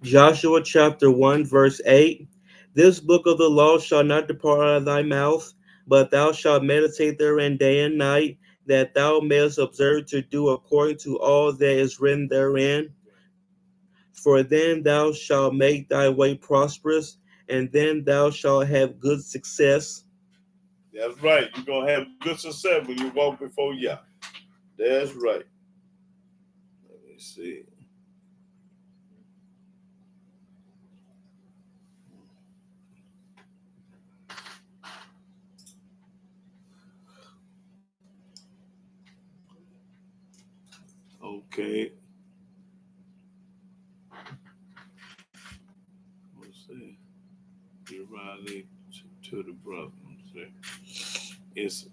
[SPEAKER 2] Joshua chapter 1, verse 8. This book of the law shall not depart out of thy mouth, but thou shalt meditate therein day and night, that thou mayest observe to do according to all that is written therein. For then thou shalt make thy way prosperous, and then thou shalt have good success.
[SPEAKER 3] That's right. You're going to have good success when you walk before Yah. That's right. Let me see. Okay. Let's see. You rally to the brother. It's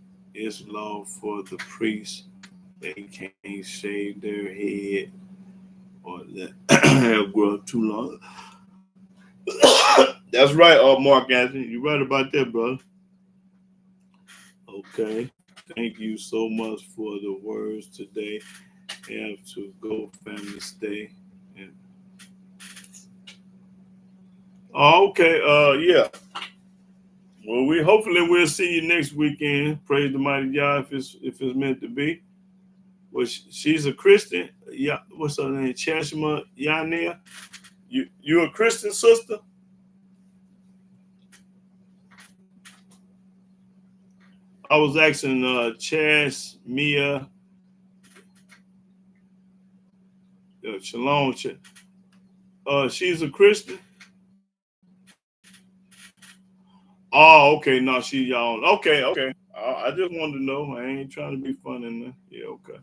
[SPEAKER 3] law for the priests. They can't shave their head or let hair grow too long. That's right, Mark Anthony. You're right about that, brother. Okay. Thank you so much for the words today. Have to go, family, stay. And okay. Yeah. Well, hopefully we'll see you next weekend. Praise the mighty Yah if it's meant to be. Well, she's a Christian. Yeah. What's her name? Chashma Yanir. You a Christian sister? I was asking Chas Mia Shalom. She's a Christian. Oh, okay. No, she's y'all. Okay. I just wanted to know. I ain't trying to be funny, man. Yeah, okay.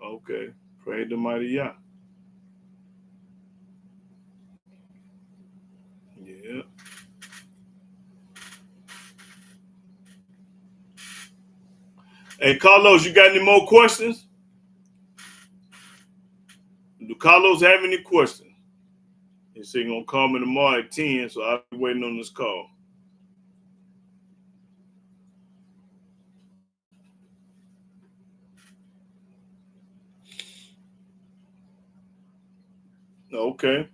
[SPEAKER 3] Okay. Pray the mighty Yah. Yeah. Hey, Carlos, you got any more questions? Do Carlos have any questions? He said he's gonna call me tomorrow at 10, so I'll be waiting on this call. Okay.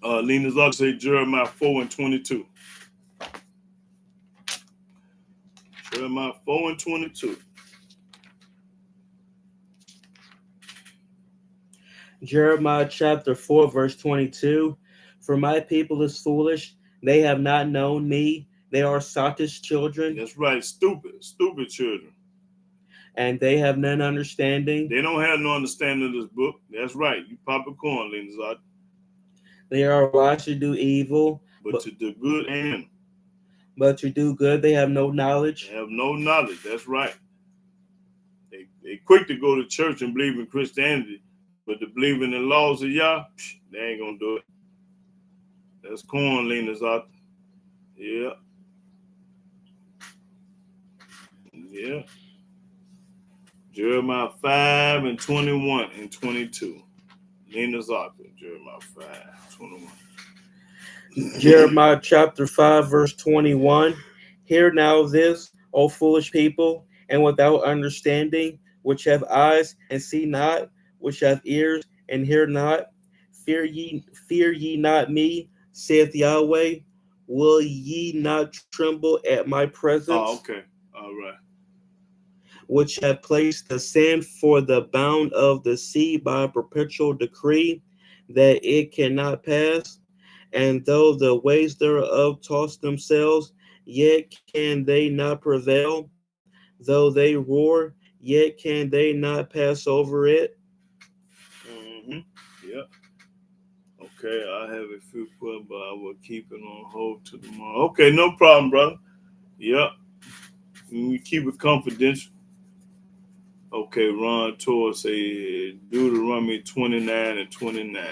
[SPEAKER 3] Lena's up say Jeremiah 4 and 22. Jeremiah 4 and 22.
[SPEAKER 2] Jeremiah chapter 4, verse 22. For my people is foolish, they have not known me, they are sottish children,
[SPEAKER 3] That's right. Stupid children.
[SPEAKER 2] and they have none understanding.
[SPEAKER 3] They don't have no understanding of this book. That's right. You pop a corn, Lindsay.
[SPEAKER 2] They are wise to do evil,
[SPEAKER 3] But to the good and
[SPEAKER 2] but to do good they have no knowledge.
[SPEAKER 3] they have no knowledge. That's right. They quick to go to church and believe in Christianity, but to believe in the laws of Yah, they ain't gonna do it. That's corn, leaners out. Yeah. Yeah. Jeremiah 5 and 21 and 22. Leaners out there. Jeremiah 5, 21.
[SPEAKER 2] Jeremiah chapter 5, verse 21. Hear now this, O foolish people, and without understanding, which have eyes and see not, which have ears and hear not. Fear ye not me, saith Yahweh. Will ye not tremble at my presence,
[SPEAKER 3] Oh, okay. All right.
[SPEAKER 2] which have placed the sand for the bound of the sea by a perpetual decree, that it cannot pass? And though the waves thereof toss themselves, yet can they not prevail. Though they roar, yet can they not pass over it.
[SPEAKER 3] Mm-hmm. Yep. Okay, I have a few questions, but I will keep it on hold to tomorrow. Okay, no problem, brother. Yep. We keep it confidential. Okay, Ron Torres say Deuteronomy 29 and 29.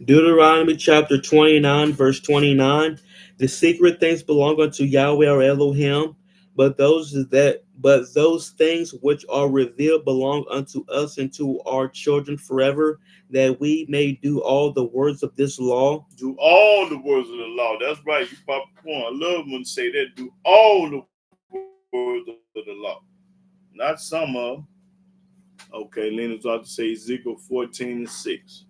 [SPEAKER 2] Deuteronomy chapter 29, verse 29. The secret things belong unto Yahweh or Elohim, but those things which are revealed belong unto us and to our children forever, that we may do all the words of this law.
[SPEAKER 3] Do all the words of the law. That's right. You pop corn. I love when you say that. Do all the words of the law. Not some of them. Okay, Lena's about to say Ezekiel 14 and 6.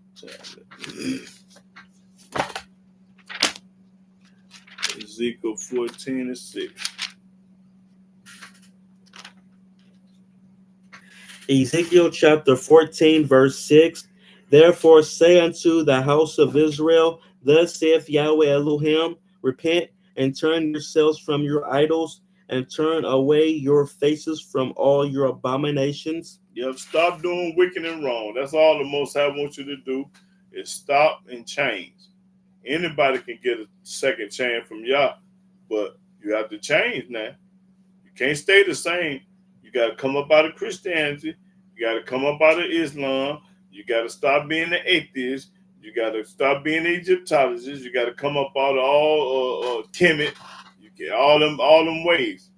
[SPEAKER 3] Ezekiel 14 and 6.
[SPEAKER 2] Ezekiel chapter 14, verse 6. Therefore say unto the house of Israel, thus saith Yahweh Elohim, repent and turn yourselves from your idols, and turn away your faces from all your abominations.
[SPEAKER 3] Yep, stop doing wicked and wrong. That's all the Most High wants you to do is stop and change. Anybody can get a second chance from Yah, but you have to change now. You can't stay the same. You got to come up out of Christianity. You got to come up out of Islam. You got to stop being an atheist. You got to stop being an Egyptologist. You got to come up out of all timid. You get all them ways.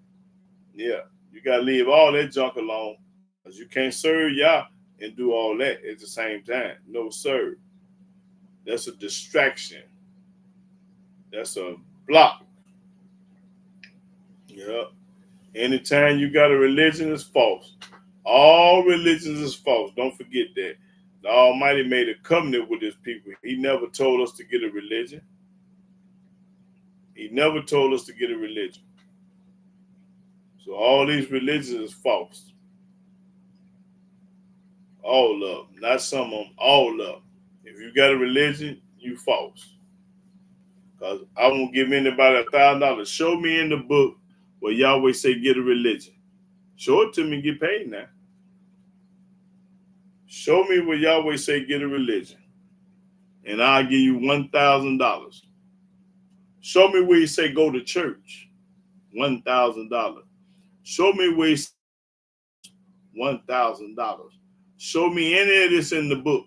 [SPEAKER 3] Yeah, you got to leave all that junk alone, because you can't serve Yah and do all that at the same time. No, sir. That's a distraction. That's a block. Yeah. Anytime you got a religion, it's false. All religions is false. Don't forget that. The Almighty made a covenant with his people. He never told us to get a religion. He never told us to get a religion. So all these religions is false. All of them. Not some of them. All of them. If you got a religion, you false. Because I won't give anybody $1,000. Show me in the book where Yahweh say get a religion. Show it to me and get paid now. Show me where Yahweh say get a religion, and I'll give you $1,000. Show me where he say go to church, $1,000. Show me where he say $1,000. Show me any of this in the book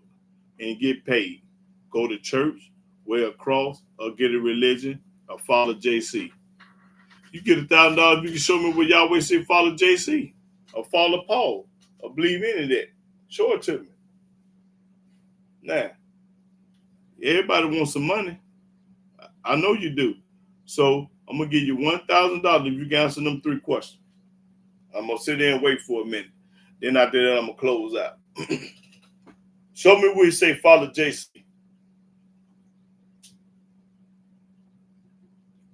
[SPEAKER 3] and get paid. Go to church, wear a cross, or get a religion, or follow JC. You get $1,000, you can show me where Yahweh say follow JC, or follow Paul, or believe any of that. Show it to me. Now, everybody wants some money. I know you do. So I'm going to give you $1,000 if you can answer them 3 questions. I'm going to sit there and wait for a minute. Then after that, I'm going to close out. Show me where you say follow JC.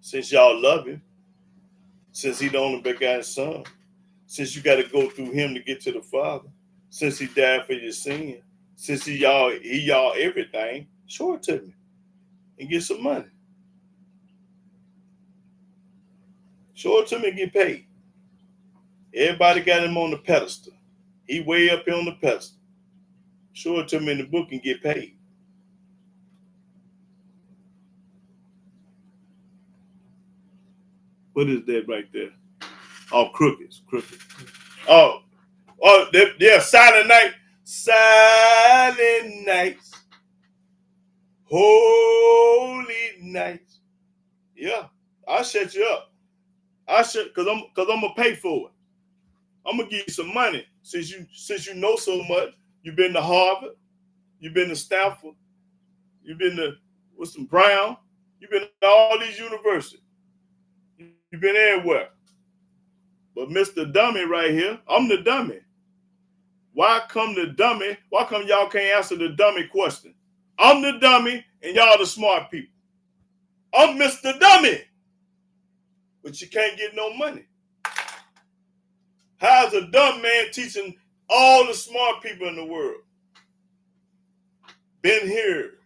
[SPEAKER 3] Since y'all love him. since he the only begotten son, since you got to go through him to get to the Father, since he died for your sin, since he y'all everything, show it to me and get some money. Show it to me and get paid. Everybody got him on the pedestal. He way up here on the pedestal. Show it to me in the book and get paid. What is that right there? Oh, crooked. Oh, yeah, silent night. Silent nights. Holy nights. Yeah, I'll shut you up. Cause I'm gonna pay for it. I'm gonna give you some money since you know so much. You've been to Harvard, you've been to Stanford, you've been to Brown, you've been to all these universities. You've been everywhere. But Mr. Dummy right here, I'm the dummy. Why come y'all can't answer the dummy question? I'm the dummy and y'all the smart people. I'm Mr. Dummy. But you can't get no money. How's a dumb man teaching all the smart people in the world? Been here,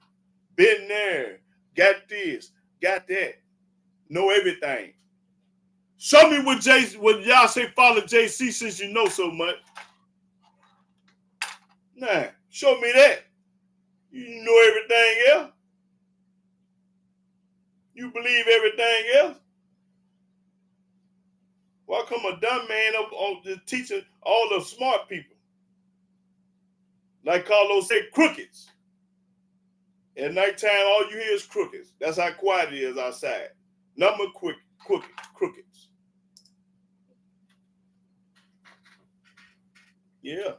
[SPEAKER 3] been there, got this, got that, know everything. Show me what y'all say follow JC since you know so much. Nah, show me that. You know everything else. You believe everything else. Why come a dumb man up on the teaching all the smart people? Like Carlos said, crookeds. At nighttime, all you hear is crookeds. That's how quiet it is outside. Number crookeds. Yeah.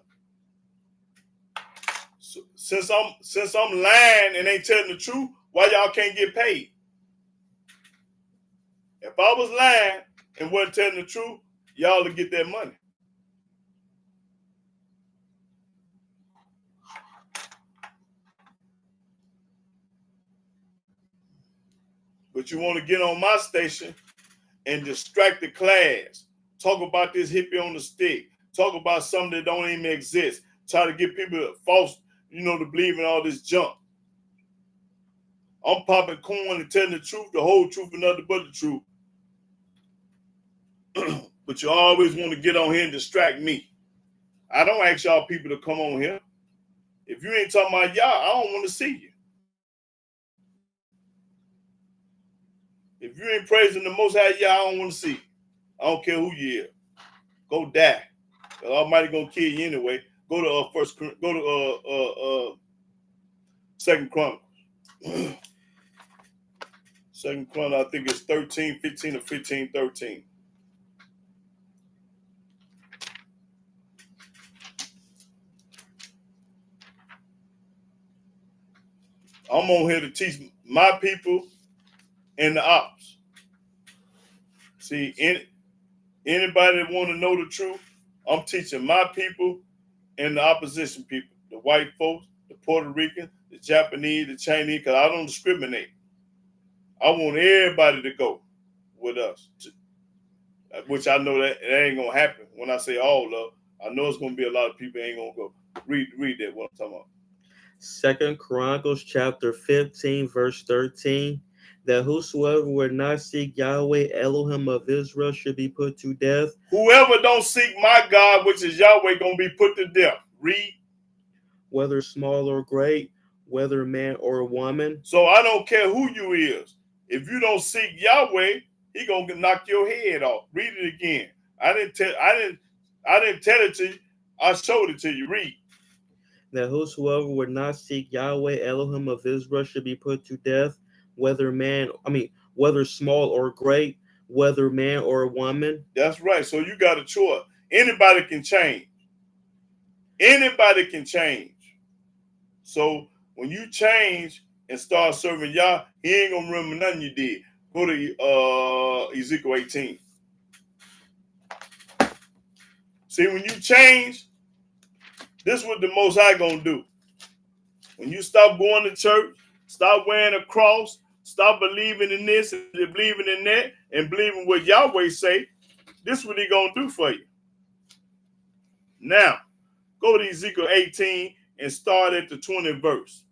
[SPEAKER 3] So, since I'm lying and ain't telling the truth, why y'all can't get paid? If I was lying and wasn't telling the truth, y'all would get that money. But you want to get on my station and distract the class. Talk about this hippie on the stick. Talk about something that don't even exist. Try to get people false, to believe in all this junk. I'm popping corn and telling the truth, the whole truth, and nothing but the truth. But you always want to get on here and distract me. I don't ask y'all people to come on here. If you ain't talking about y'all, I don't want to see you. If you ain't praising the Most High, y'all, I don't want to see you. I don't care who you is. Go die. The Almighty gonna kill you anyway. Go to Second Chronicles. Second Chronicles, I think it's 13:15 or 15:13. I'm on here to teach my people and the ops. See, anybody that want to know the truth, I'm teaching my people and the opposition people, the white folks, the Puerto Ricans, the Japanese, the Chinese, because I don't discriminate. I want everybody to go with us, which I know that it ain't going to happen when I say all of. I know it's going to be a lot of people ain't going to go. Read that, what I'm talking about.
[SPEAKER 2] 2 Chronicles chapter 15, verse 13, that whosoever would not seek Yahweh, Elohim of Israel, should be put to death.
[SPEAKER 3] Whoever don't seek my God, which is Yahweh, going to be put to death. Read.
[SPEAKER 2] Whether small or great, whether man or woman.
[SPEAKER 3] So I don't care who you is. If you don't seek Yahweh, he going to knock your head off. Read it again. I didn't tell it to you. I showed it to you. Read.
[SPEAKER 2] That whosoever would not seek Yahweh, Elohim of Israel, should be put to death, whether small or great, whether man or woman.
[SPEAKER 3] That's right. So you got a choice. Anybody can change. Anybody can change. So when you change and start serving Yah, he ain't gonna remember nothing you did. Go to Ezekiel 18. See, when you change, this is what the Most High gonna do. When you stop going to church, stop wearing a cross, stop believing in this and believing in that, and believing what Yahweh say, This is what he gonna do for you. Now, go to Ezekiel 18 and start at the 20th verse.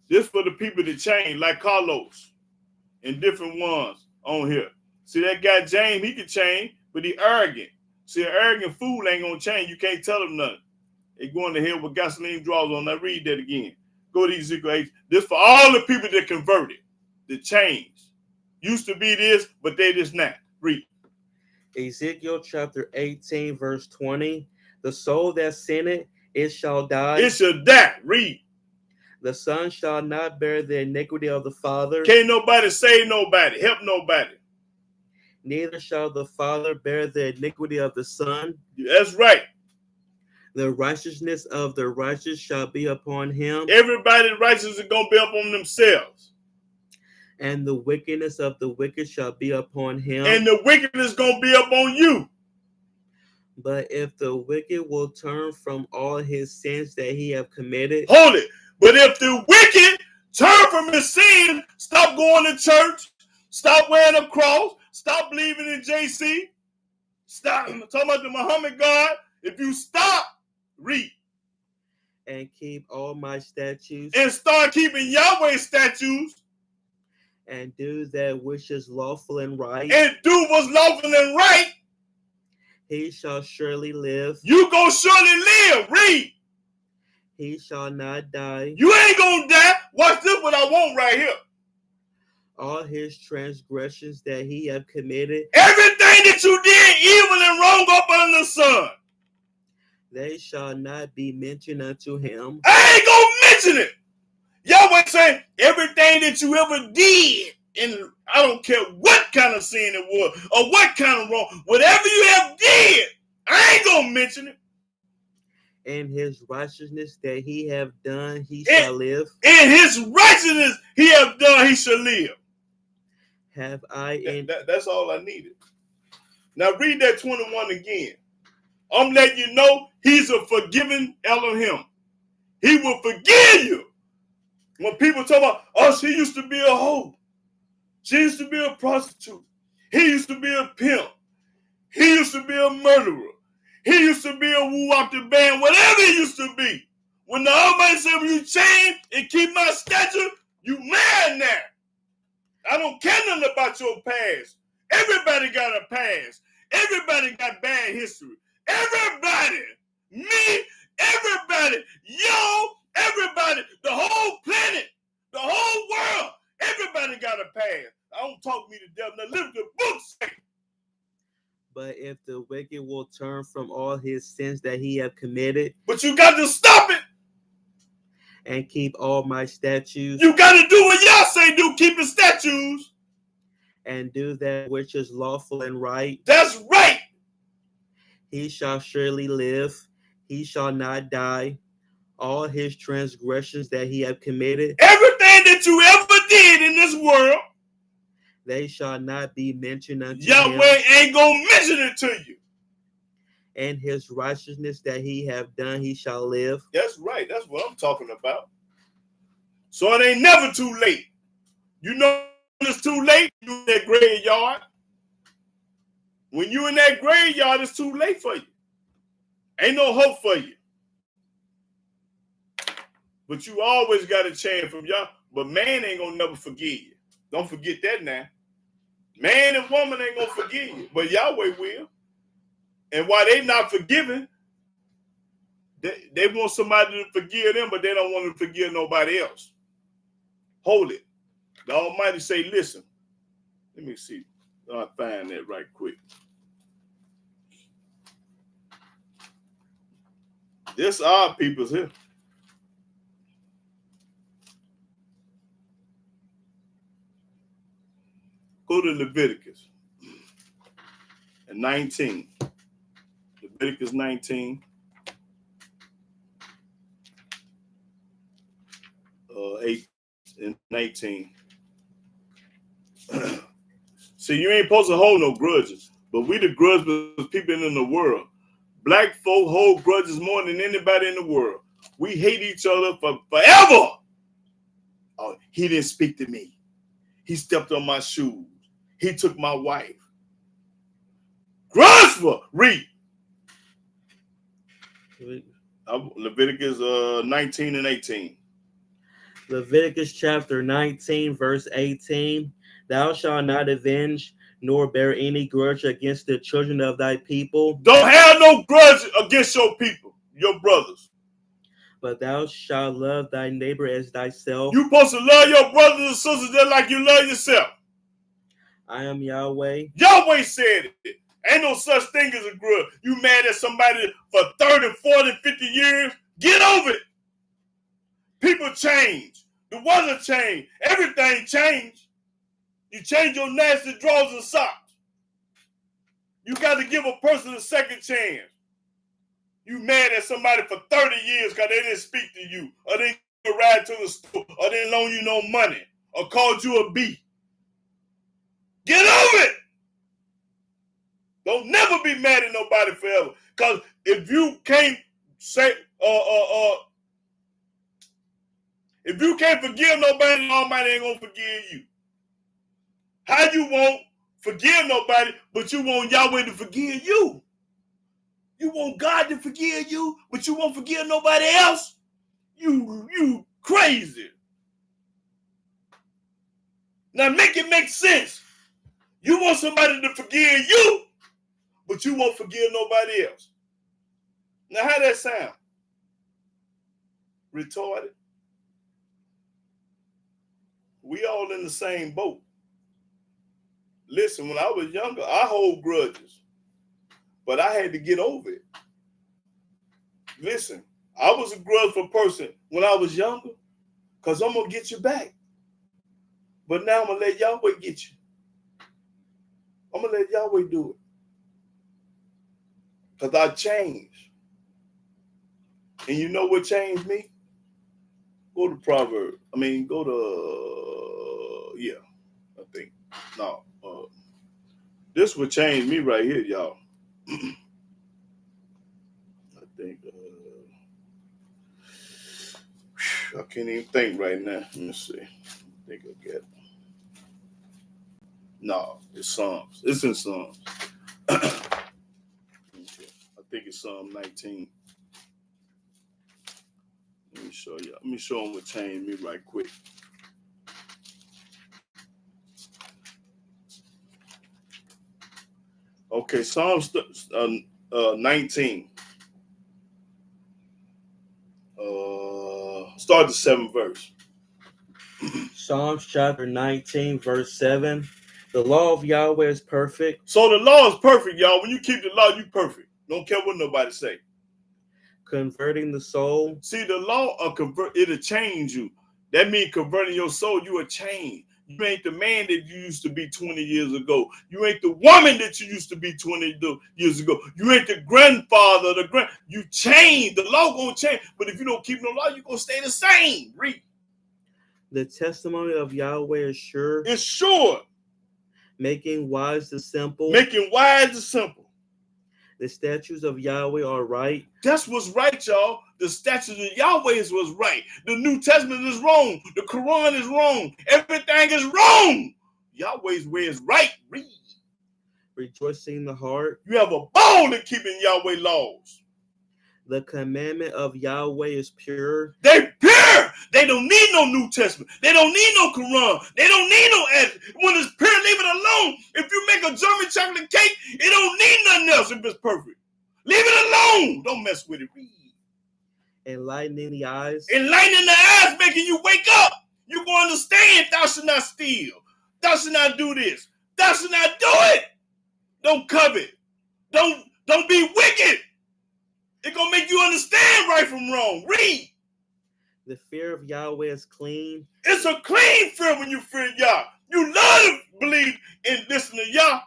[SPEAKER 3] This for the people that change, like Carlos and different ones on here. See that guy James, he can change, but he arrogant. See, an arrogant fool ain't gonna change. You can't tell him nothing. They going to hell with gasoline draws on. Now read that again. Go to Ezekiel 8. This for all the people that converted, that changed. Used to be this, but they just not. Read.
[SPEAKER 2] Ezekiel chapter 18, verse 20. The soul that sinneth, it shall die.
[SPEAKER 3] It shall die. Read.
[SPEAKER 2] The son shall not bear the iniquity of the father.
[SPEAKER 3] Can't nobody save nobody, help nobody.
[SPEAKER 2] Neither shall the father bear the iniquity of the son.
[SPEAKER 3] That's right.
[SPEAKER 2] The righteousness of the righteous shall be upon him.
[SPEAKER 3] Everybody righteous is going to be up on themselves.
[SPEAKER 2] And the wickedness of the wicked shall be upon him.
[SPEAKER 3] And the wickedness is going to be up on you.
[SPEAKER 2] But if the wicked will turn from all his sins that he have committed.
[SPEAKER 3] Hold it. But if the wicked turn from his sin, stop going to church, stop wearing a cross, stop believing in JC, stop talking about the Muhammad God. If you stop, read.
[SPEAKER 2] And keep all my statutes.
[SPEAKER 3] And start keeping Yahweh's statutes.
[SPEAKER 2] And do that which is lawful and right.
[SPEAKER 3] And do what's lawful and right.
[SPEAKER 2] He shall surely live.
[SPEAKER 3] You gonna surely live. Read.
[SPEAKER 2] He shall not die.
[SPEAKER 3] You ain't gonna die. Watch this, what I want right here.
[SPEAKER 2] All his transgressions that he have committed.
[SPEAKER 3] Everything that you did, evil and wrong up under the sun.
[SPEAKER 2] They shall not be mentioned unto him.
[SPEAKER 3] I ain't gonna mention it. Yahweh saying everything that you ever did, and I don't care what kind of sin it was or what kind of wrong, whatever you have did, I ain't gonna mention it.
[SPEAKER 2] And his righteousness that he have done, he shall live.
[SPEAKER 3] In his righteousness he have done, he shall live.
[SPEAKER 2] Have I in
[SPEAKER 3] that's all I needed. Now read that 21 again. I'm letting you know he's a forgiving Elohim. He will forgive you. When people talk about, oh, she used to be a hoe. She used to be a prostitute. He used to be a pimp. He used to be a murderer. He used to be a woo out the band, whatever he used to be. When the Almighty said, when you change and keep my statute, you mad now. I don't care nothing about your past. Everybody got a past. Everybody got bad history. Everybody, me, everybody, yo, everybody, the whole planet, the whole world, everybody got a past. I don't talk me to death. Now live the book say.
[SPEAKER 2] But if the wicked will turn from all his sins that he have committed.
[SPEAKER 3] But you got to stop it.
[SPEAKER 2] And keep all my statutes.
[SPEAKER 3] You got to do what y'all say do, keep the statutes.
[SPEAKER 2] And do that which is lawful and right.
[SPEAKER 3] That's right.
[SPEAKER 2] He shall surely live. He shall not die. All his transgressions that he have committed.
[SPEAKER 3] Everything that you ever did in this world.
[SPEAKER 2] They shall not be mentioned unto
[SPEAKER 3] Yahweh
[SPEAKER 2] him.
[SPEAKER 3] ain't going to mention it to you.
[SPEAKER 2] And his righteousness that he have done, he shall live.
[SPEAKER 3] That's right. That's what I'm talking about. So it ain't never too late. You know it's too late, you in that graveyard. When you in that graveyard, it's too late for you. Ain't no hope for you. But you always got a chance from y'all. But man ain't going to never forgive you. Don't forget that now. Man and woman ain't going to forgive you. But Yahweh will. And while they not forgiving, they want somebody to forgive them, but they don't want to forgive nobody else. Hold it. The Almighty say, listen. Let me see. I'll find that right quick. This our people's here. Go to Leviticus 19. Leviticus 19. 8 and 19. See, you ain't supposed to hold no grudges, but we the grudgeless people in the world. Black folk hold grudges more than anybody in the world. We hate each other for forever. Oh, he didn't speak to me. He stepped on my shoes. He took my wife. Grudgeful. Read. Leviticus 19 and 18.
[SPEAKER 2] Leviticus chapter 19, verse 18. Thou shalt not avenge nor bear any grudge against the children of thy people.
[SPEAKER 3] Don't have no grudge against your people, your brothers.
[SPEAKER 2] But thou shalt love thy neighbor as thyself.
[SPEAKER 3] You supposed to love your brothers and sisters just like you love yourself.
[SPEAKER 2] I am Yahweh.
[SPEAKER 3] Yahweh said it. Ain't no such thing as a grudge. You mad at somebody for 30, 40, 50 years? Get over it. People change. The weather changed. Everything changed. You change your nasty drawers and socks. You got to give a person a second chance. You mad at somebody for 30 years because they didn't speak to you, or they didn't ride to the store, or they didn't loan you no money, or called you a B. Get over it. Don't never be mad at nobody forever. Because if you can't say, if you can't forgive nobody, the Almighty ain't gonna forgive you. How you won't forgive nobody, but you want Yahweh to forgive you? You want God to forgive you, but you won't forgive nobody else? You crazy. Now make it make sense. You want somebody to forgive you, but you won't forgive nobody else. Now how that sound? Retarded. We all in the same boat. Listen, when I was younger, I hold grudges, but I had to get over it. Listen, I was a grudgeful person when I was younger because I'm going to get you back. But now I'm going to let Yahweh get you. I'm going to let Yahweh do it because I changed. And you know what changed me? Go to Proverbs. Go to, I think. No. This would change me right here, y'all. I think. I can't even think right now. Let me see. I think I get it. No, it's Psalms. It's in Psalms. Okay. I think it's Psalm 19. Let me show you. Let me show them what changed me right quick. Okay, Psalms 19. Start the 7th verse.
[SPEAKER 2] Psalms chapter 19, verse 7. The law of Yahweh is perfect.
[SPEAKER 3] So the law is perfect, y'all. When you keep the law, you perfect. Don't care what nobody say.
[SPEAKER 2] Converting the soul.
[SPEAKER 3] See, the law it'll change you. That means converting your soul, you are changed. You ain't the man that you used to be 20 years ago. You ain't the woman that you used to be 20 years ago. You ain't the grandfather, you change. The law gonna change. But if you don't keep no law, you're gonna stay the same. Read.
[SPEAKER 2] The testimony of Yahweh is sure.
[SPEAKER 3] It's sure.
[SPEAKER 2] Making wise the simple.
[SPEAKER 3] Making wise the simple.
[SPEAKER 2] The statutes of Yahweh are right.
[SPEAKER 3] That's what's right, y'all. The statutes of Yahweh was right. The New Testament is wrong. The Quran is wrong. Everything is wrong. Yahweh's way is right. Read.
[SPEAKER 2] Rejoicing in the heart.
[SPEAKER 3] You have a ball in keeping Yahweh laws.
[SPEAKER 2] The commandment of Yahweh is pure.
[SPEAKER 3] They're pure. They don't need no New Testament. They don't need no Quran. They don't need no edit. When it's pure, leave it alone. If you make a German chocolate cake, it don't need nothing else if it's perfect. Leave it alone. Don't mess with it. Read.
[SPEAKER 2] Enlightening the eyes.
[SPEAKER 3] Enlightening the eyes, making you wake up. You gonna understand thou shalt not steal. Thou shalt not do this. Thou shalt not do it. Don't covet. Don't be wicked. It's gonna make you understand right from wrong. Read.
[SPEAKER 2] The fear of Yahweh is clean.
[SPEAKER 3] It's a clean fear when you fear Yah. You love to believe in listening to Yah.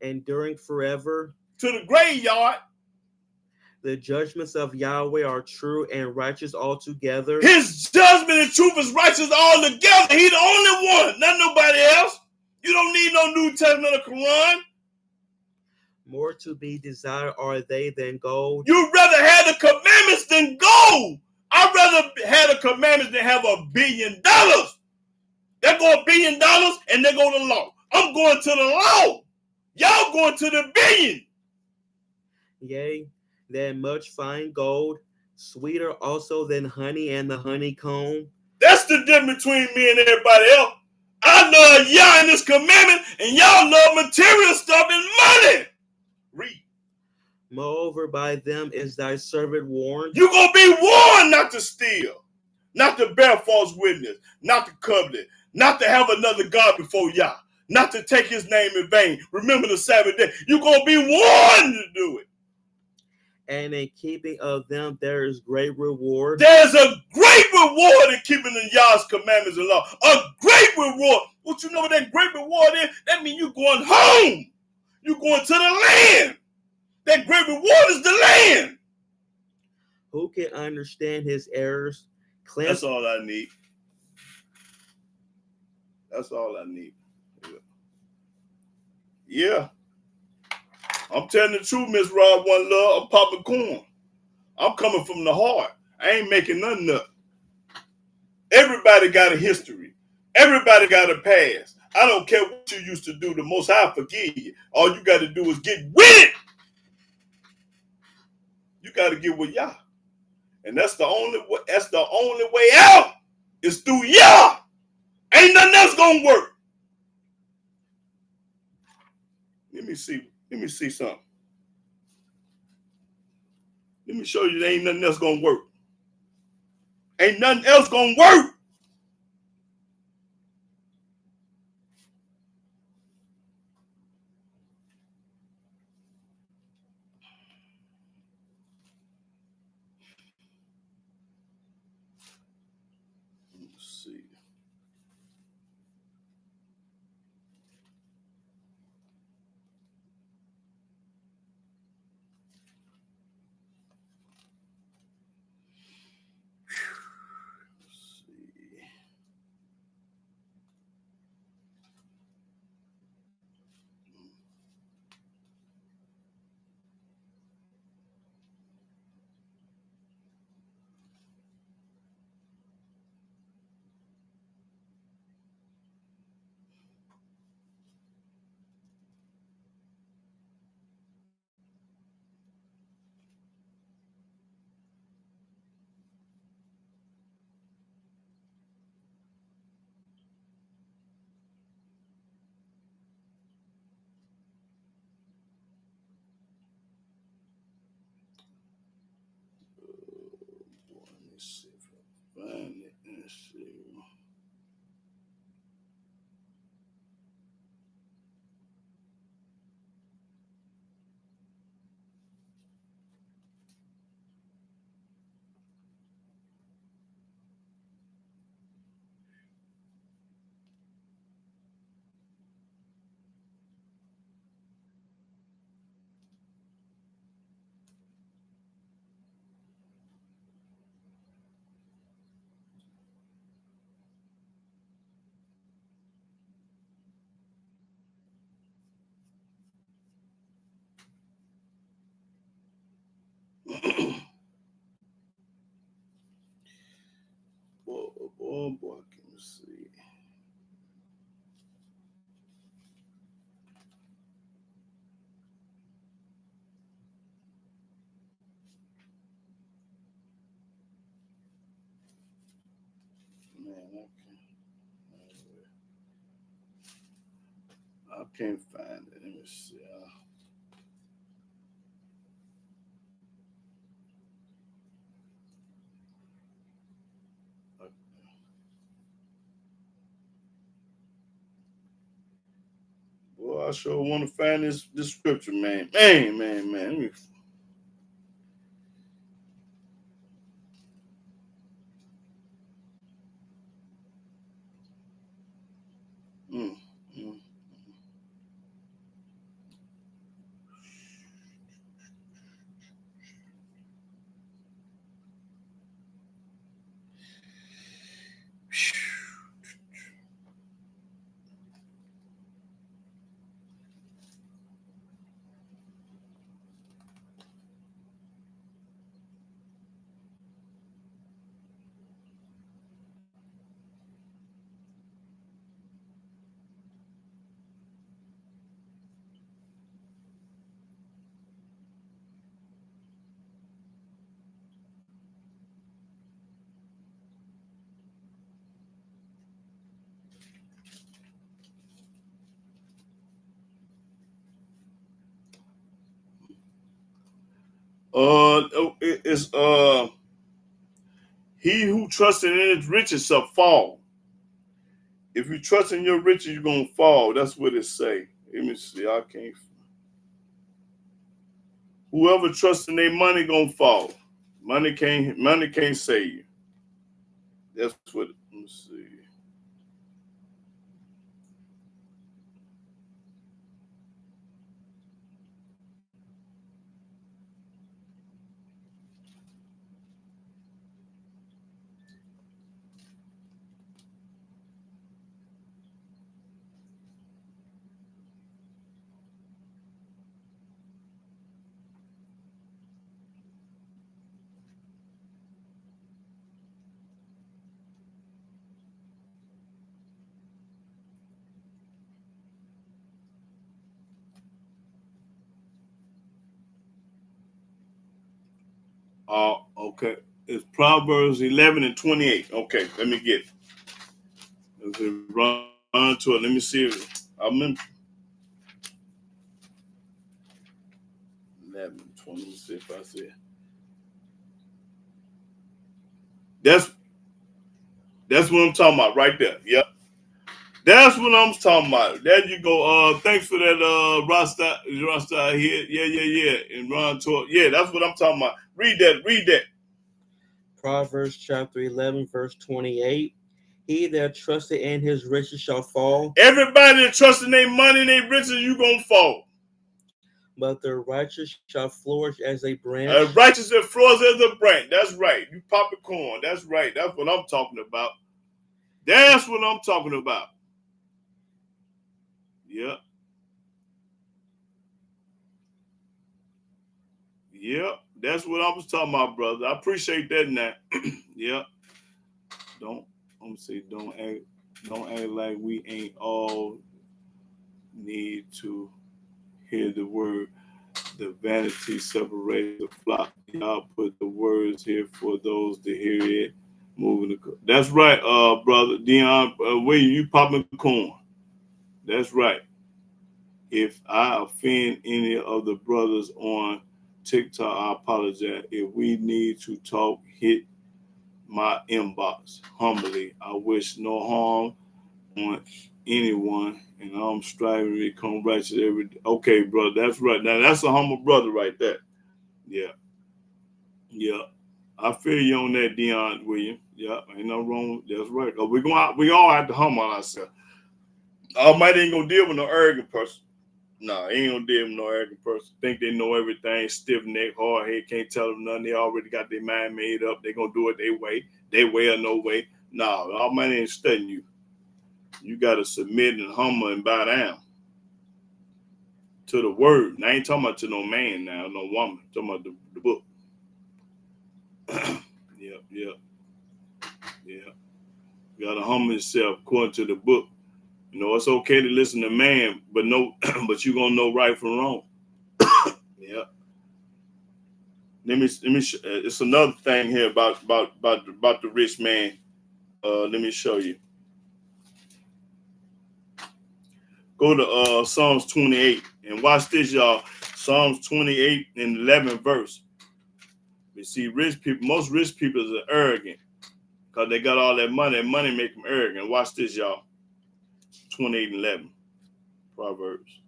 [SPEAKER 2] Enduring forever.
[SPEAKER 3] To the graveyard.
[SPEAKER 2] The judgments of Yahweh are true and righteous altogether.
[SPEAKER 3] His judgment and truth is righteous all together. He's the only one, not nobody else. You don't need no New Testament or Quran.
[SPEAKER 2] More to be desired are they than gold.
[SPEAKER 3] You'd rather have the commandments than gold. I'd rather have the commandments than have $1 billion. There go $1 billion and there go the law. I'm going to the law. Y'all going to the billion.
[SPEAKER 2] Yea, than much fine gold, sweeter also than honey and the honeycomb.
[SPEAKER 3] That's the difference between me and everybody else. I love y'all in this commandment, and y'all love material stuff and money. Read.
[SPEAKER 2] Moreover, by them is thy servant warned.
[SPEAKER 3] You're going to be warned not to steal, not to bear false witness, not to covet, not to have another God before Yah, not to take his name in vain. Remember the Sabbath day. You're going to be warned to do it.
[SPEAKER 2] And in keeping of them there is great reward.
[SPEAKER 3] There's a great reward in keeping the Yah's commandments and law. A great reward. What you know what that great reward is? That means you're going home. You're going to the land. That great reward is the land.
[SPEAKER 2] Who can understand his errors?
[SPEAKER 3] That's all I need. That's all I need. Yeah. I'm telling the truth, Miss Rob, one love. I'm popping corn. I'm coming from the heart. I ain't making nothing up. Everybody got a history. Everybody got a past. I don't care what you used to do. The Most High forgive you. All you got to do is get with it. You got to get with Yah. And that's the only way. That's the only way out. Is through Yah. Ain't nothing else gonna work. Let me see something. Let me show you there ain't nothing else gonna work. Ain't nothing else gonna work. Let's see. Let's see if I find it. Let's see. Boy, can you see? Man, I can't find it. Let me see. Boy, I sure want to find this scripture, man. Man. Let me. Mm, mm. It's he who trusted in his riches shall fall. If you trust in your riches, you're gonna fall. That's what it say. Let me see. I can't. Whoever trusts in their money gonna fall. Money can't save you. That's what. Let me see. Okay. It's Proverbs 11 and 28. Okay, let me get it. Let's run to it. Let me see. I remember 11, 20. Let me see if I see it. That's what I'm talking about right there. Yep. That's what I'm talking about. There you go. Thanks for that, Rasta here. Yeah. And Ron talk. Yeah, that's what I'm talking about. Read that.
[SPEAKER 2] Proverbs chapter 11, verse 28. He that trusted in his riches shall fall.
[SPEAKER 3] Everybody that trusts in their money and their riches, you gonna fall.
[SPEAKER 2] But the righteous shall flourish as a branch.
[SPEAKER 3] Righteous that flourish as a branch. That's right. You pop a corn. That's right. That's what I'm talking about. That's what I'm talking about. Yep. Yep. That's what I was talking about, brother. I appreciate that now. Yep. Don't act like we ain't all need to hear the word. The vanity separates the flock. Y'all put the words here for those to hear it. Moving the. That's right, brother Dion. William, you popping corn. That's right. If I offend any of the brothers on TikTok, I apologize. If we need to talk, hit my inbox humbly. I wish no harm on anyone, and I'm striving to become righteous every day. Okay, brother, that's right. Now that's a humble brother right there. Yeah. I feel you on that, Dion William. Yeah, ain't no wrong. That's right. We all have to humble ourselves. Almighty ain't gonna deal with no arrogant person. Nah, he ain't gonna deal with no arrogant person. Think they know everything, stiff neck, hard head, can't tell them nothing. They already got their mind made up. They gonna do it their way or no way. Nah, Almighty ain't studying you. You gotta submit and humble and bow down to the word. And I ain't talking about to no man now, no woman. I'm talking about the book. Yep. You gotta humble yourself according to the book. You know, it's okay to listen to man, but but you gonna know right from wrong. Yeah. Let me. It's another thing here about the rich man. Let me show you. Go to Psalms 28 and watch this, y'all. Psalms 28 and 11 verse. You see, most rich people are arrogant because they got all that money. And money make them arrogant. Watch this, y'all. 28 and 11 Proverbs.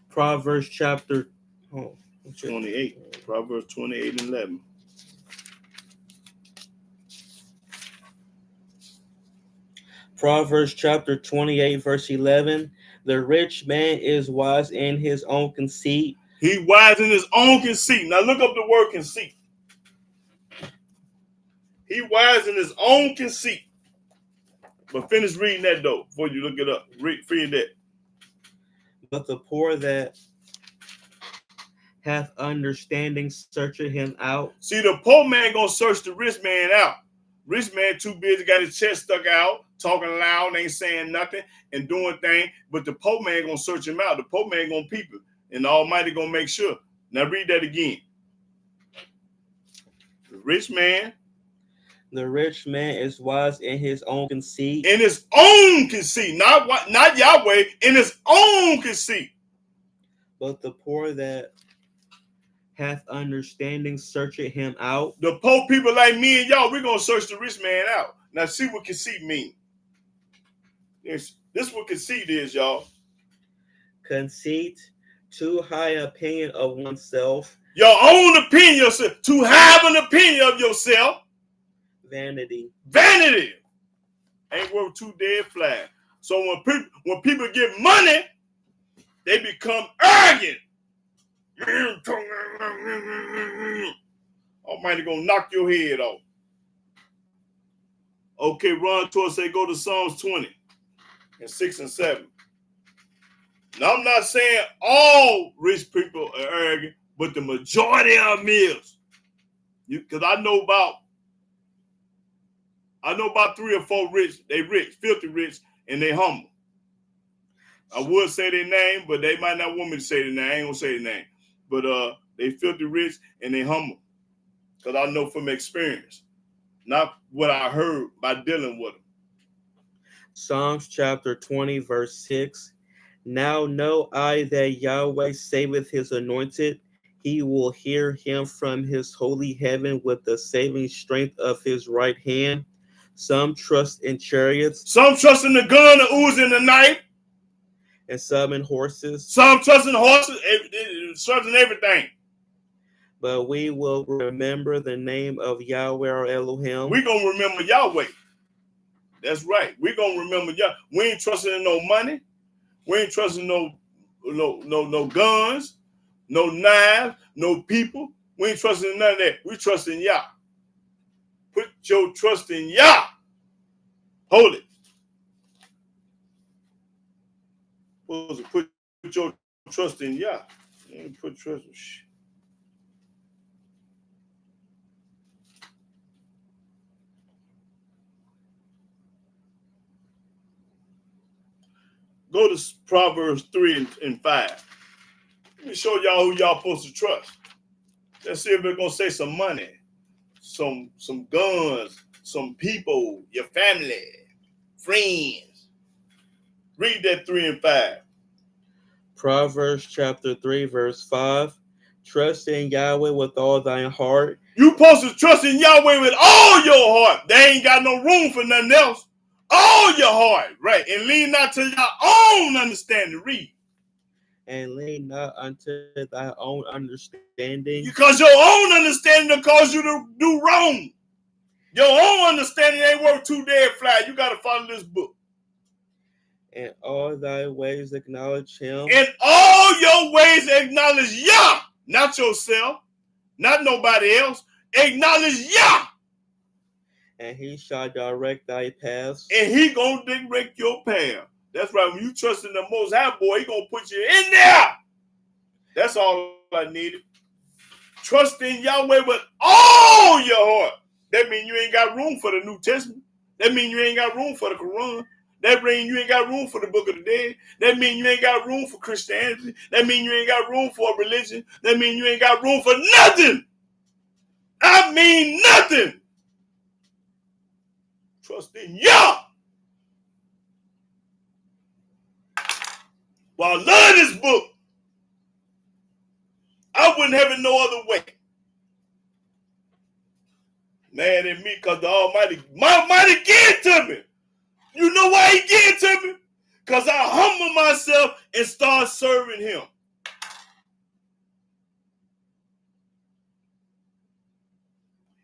[SPEAKER 2] Proverbs chapter
[SPEAKER 3] 28. Proverbs 28 and 11.
[SPEAKER 2] Proverbs chapter 28, verse 11. The rich man is wise in his own conceit.
[SPEAKER 3] He wise in his own conceit. Now look up the word conceit. He wise in his own conceit. But finish reading that though before you look it up. Read that.
[SPEAKER 2] But the poor that hath understanding searcheth him out.
[SPEAKER 3] See, the poor man gonna search the rich man out. Rich man too busy, got his chest stuck out, talking loud, ain't saying nothing, and doing things. But the poor man gonna search him out. The poor man gonna peep him, and the Almighty gonna make sure. Now read that again. The rich man
[SPEAKER 2] is wise in his own conceit.
[SPEAKER 3] In his own conceit, not Yahweh. In his own conceit.
[SPEAKER 2] But the poor that hath understanding searcheth him out.
[SPEAKER 3] The poor people like me and y'all, we're going to search the rich man out. Now see what conceit mean. This what conceit is, y'all.
[SPEAKER 2] Conceit, too high opinion of oneself.
[SPEAKER 3] Your own opinion, yourself. To have an opinion of yourself.
[SPEAKER 2] Vanity.
[SPEAKER 3] Vanity. Ain't worth two dead flies. So when people get money, they become arrogant. Almighty gonna knock your head off. Okay, Ron Torres say go to Psalms 20 and 6 and 7. Now I'm not saying all rich people are arrogant, but the majority of them is. Because I know about 3 or 4 rich, they rich, filthy rich, and they humble. I would say their name, but they might not want me to say their name. I ain't gonna say their name. But they filthy rich and they humble. Because I know from experience, not what I heard by dealing with them.
[SPEAKER 2] Psalms chapter 20, verse 6. Now know I that Yahweh saveth his anointed. He will hear him from his holy heaven with the saving strength of his right hand. Some trust in chariots.
[SPEAKER 3] Some trust in the gun, the ooze, and the knife.
[SPEAKER 2] And some in horses.
[SPEAKER 3] Some trust in horses, trust in everything.
[SPEAKER 2] But we will remember the name of Yahweh our Elohim.
[SPEAKER 3] We're going to remember Yahweh. That's right. We're going to remember Yahweh. We ain't trusting in no money. We ain't trusting no guns, no knives, no people. We ain't trusting in none of that. We trust in Yah. Put your trust in Yah. Hold it. Put your trust in Yah. Put trust in shit. Go to Proverbs 3 and 5. Let me show y'all who y'all supposed to trust. Let's see if we're going to say some money, some guns, some people, your family, friends. Read that 3 and 5.
[SPEAKER 2] Proverbs chapter 3, verse 5. Trust in Yahweh with all thine heart.
[SPEAKER 3] You supposed to trust in Yahweh with all your heart. They ain't got no room for nothing else. All your heart, right? And lean not to your own understanding. Read.
[SPEAKER 2] And lean not unto thy own understanding.
[SPEAKER 3] Because your own understanding will cause you to do wrong. Your own understanding ain't worth two dead flies. You got to follow this book.
[SPEAKER 2] In all thy ways acknowledge him.
[SPEAKER 3] In all your ways acknowledge Yah. Not yourself. Not nobody else. Acknowledge Yah.
[SPEAKER 2] And he shall direct thy paths.
[SPEAKER 3] And he gonna direct your path. That's right. When you trust in the Most High, boy, he gonna put you in there. That's all I needed. Trust in Yahweh with all your heart. That means you ain't got room for the New Testament. That means you ain't got room for the Quran. That means you ain't got room for the Book of the Dead. That means you ain't got room for Christianity. That means you ain't got room for a religion. That means you ain't got room for nothing. I mean nothing. Trust in Yah. Well, I love this book. I wouldn't have it no other way. Man in me, because the Almighty gave it to me. You know why he gave it to me? Because I humble myself and start serving him.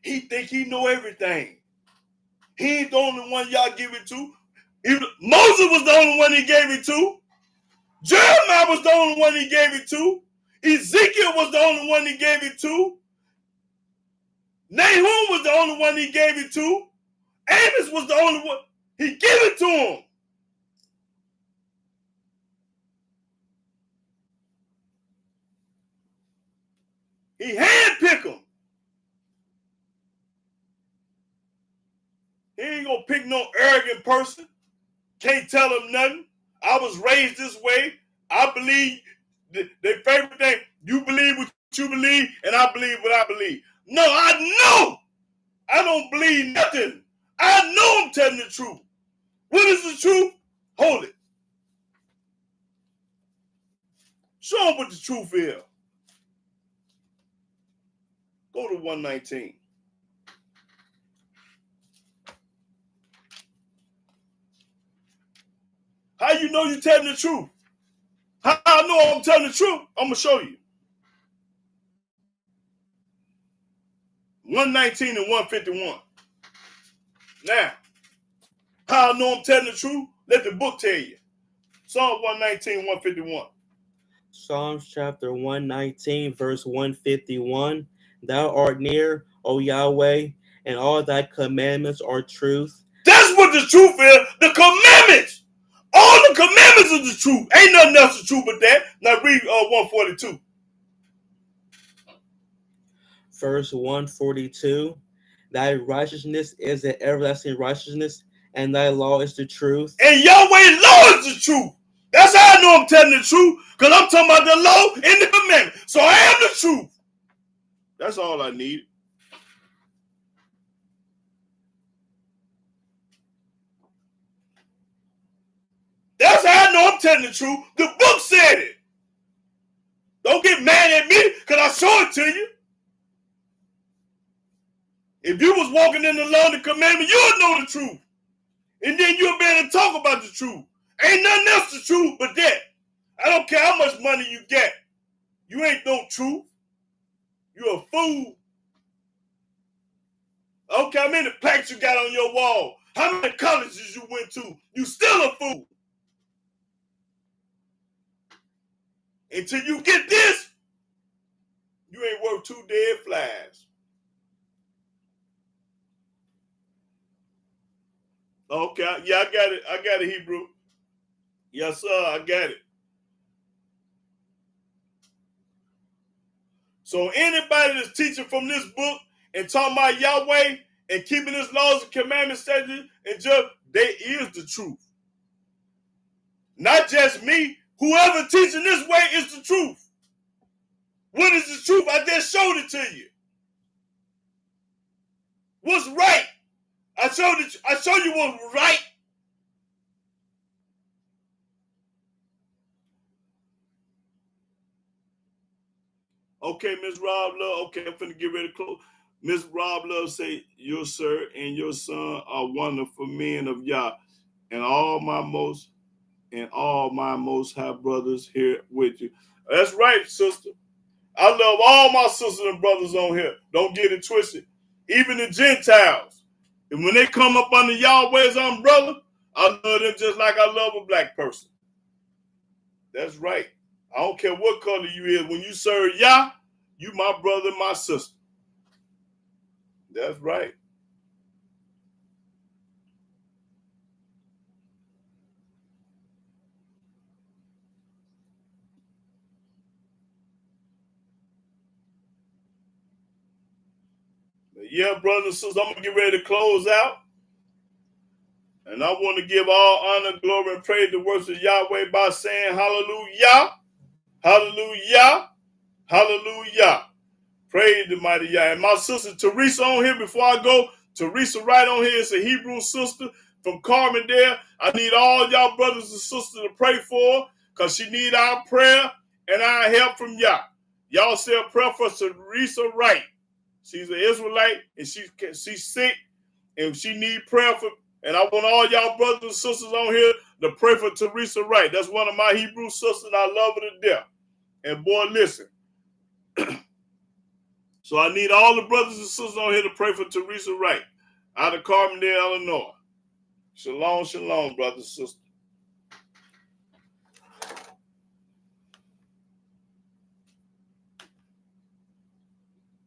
[SPEAKER 3] He think he know everything. He ain't the only one y'all give it to. Moses was the only one he gave it to. Jeremiah was the only one he gave it to. Ezekiel was the only one he gave it to. Nahum was the only one he gave it to. Amos was the only one. He gave it to him. He handpicked them. He ain't gonna pick no arrogant person. Can't tell him nothing. I was raised this way. I believe the favorite thing. You believe what you believe, and I believe what I believe. No, I know. I don't believe nothing. I know I'm telling the truth. What is the truth? Hold it. Show them what the truth is. Go to 119. How you know you're telling the truth? How I know I'm telling the truth? I'm going to show you. 119 and 151. Now, how I know I'm telling the truth? Let the book tell you. Psalm 119, 151.
[SPEAKER 2] Psalms chapter 119, verse 151. Thou art near, O Yahweh, and all thy commandments are truth.
[SPEAKER 3] That's what the truth is. The commandments. All the commandments are the truth. Ain't nothing else the truth but that. Now read 142.
[SPEAKER 2] Verse 142. Thy righteousness is the everlasting righteousness, and thy law is the truth.
[SPEAKER 3] And Yahweh's law is the truth. That's how I know I'm telling the truth, because I'm talking about the law and the commandment. So I am the truth. That's all I need. That's how I know I'm telling the truth. The book said it. Don't get mad at me because I showed it to you. If you was walking in the law and the commandment, you would know the truth. And then you'll be able to talk about the truth. Ain't nothing else the truth but that. I don't care how much money you get. You ain't no truth. You're a fool. I don't care how many plaques you got on your wall. How many colleges you went to. You still a fool. Until you get this, you ain't worth two dead flies. Okay, yeah, I got it. I got it, Hebrew. Yes, sir, I got it. So anybody that's teaching from this book and talking about Yahweh and keeping his laws and commandments, statutes, and just, they is the truth. Not just me. Whoever teaching this way is the truth. What is the truth? I just showed it to you. What's right? I showed you what's right. Okay, Miss Rob Love. Okay, I'm finna get ready to close. Miss Rob Love say, your sir and your son are wonderful men of Yah, and all my most high brothers here with you. That's right, sister. I love all my sisters and brothers on here. Don't get it twisted. Even the Gentiles. And when they come up under Yahweh's umbrella, I love them just like I love a black person. That's right. I don't care what color you is. When you serve Yah, you my brother and my sister. That's right. But yeah, brothers and sisters, I'm going to get ready to close out. And I want to give all honor, glory, and praise to works of Yahweh by saying hallelujah, hallelujah, hallelujah. Praise the mighty Yah. And my sister Teresa on here before I go. Teresa right on here is a Hebrew sister from Carbondale. I need all y'all brothers and sisters to pray for her because she need our prayer and our help from Yah. Y'all say a prayer for Teresa Wright. She's an Israelite and she's sick and she need prayer for. And I want all y'all brothers and sisters on here to pray for Teresa Wright. That's one of my Hebrew sisters. I love her to death. And boy, listen. So I need all the brothers and sisters on here to pray for Teresa Wright out of Carbondale, Illinois. Shalom, shalom, brothers and sisters.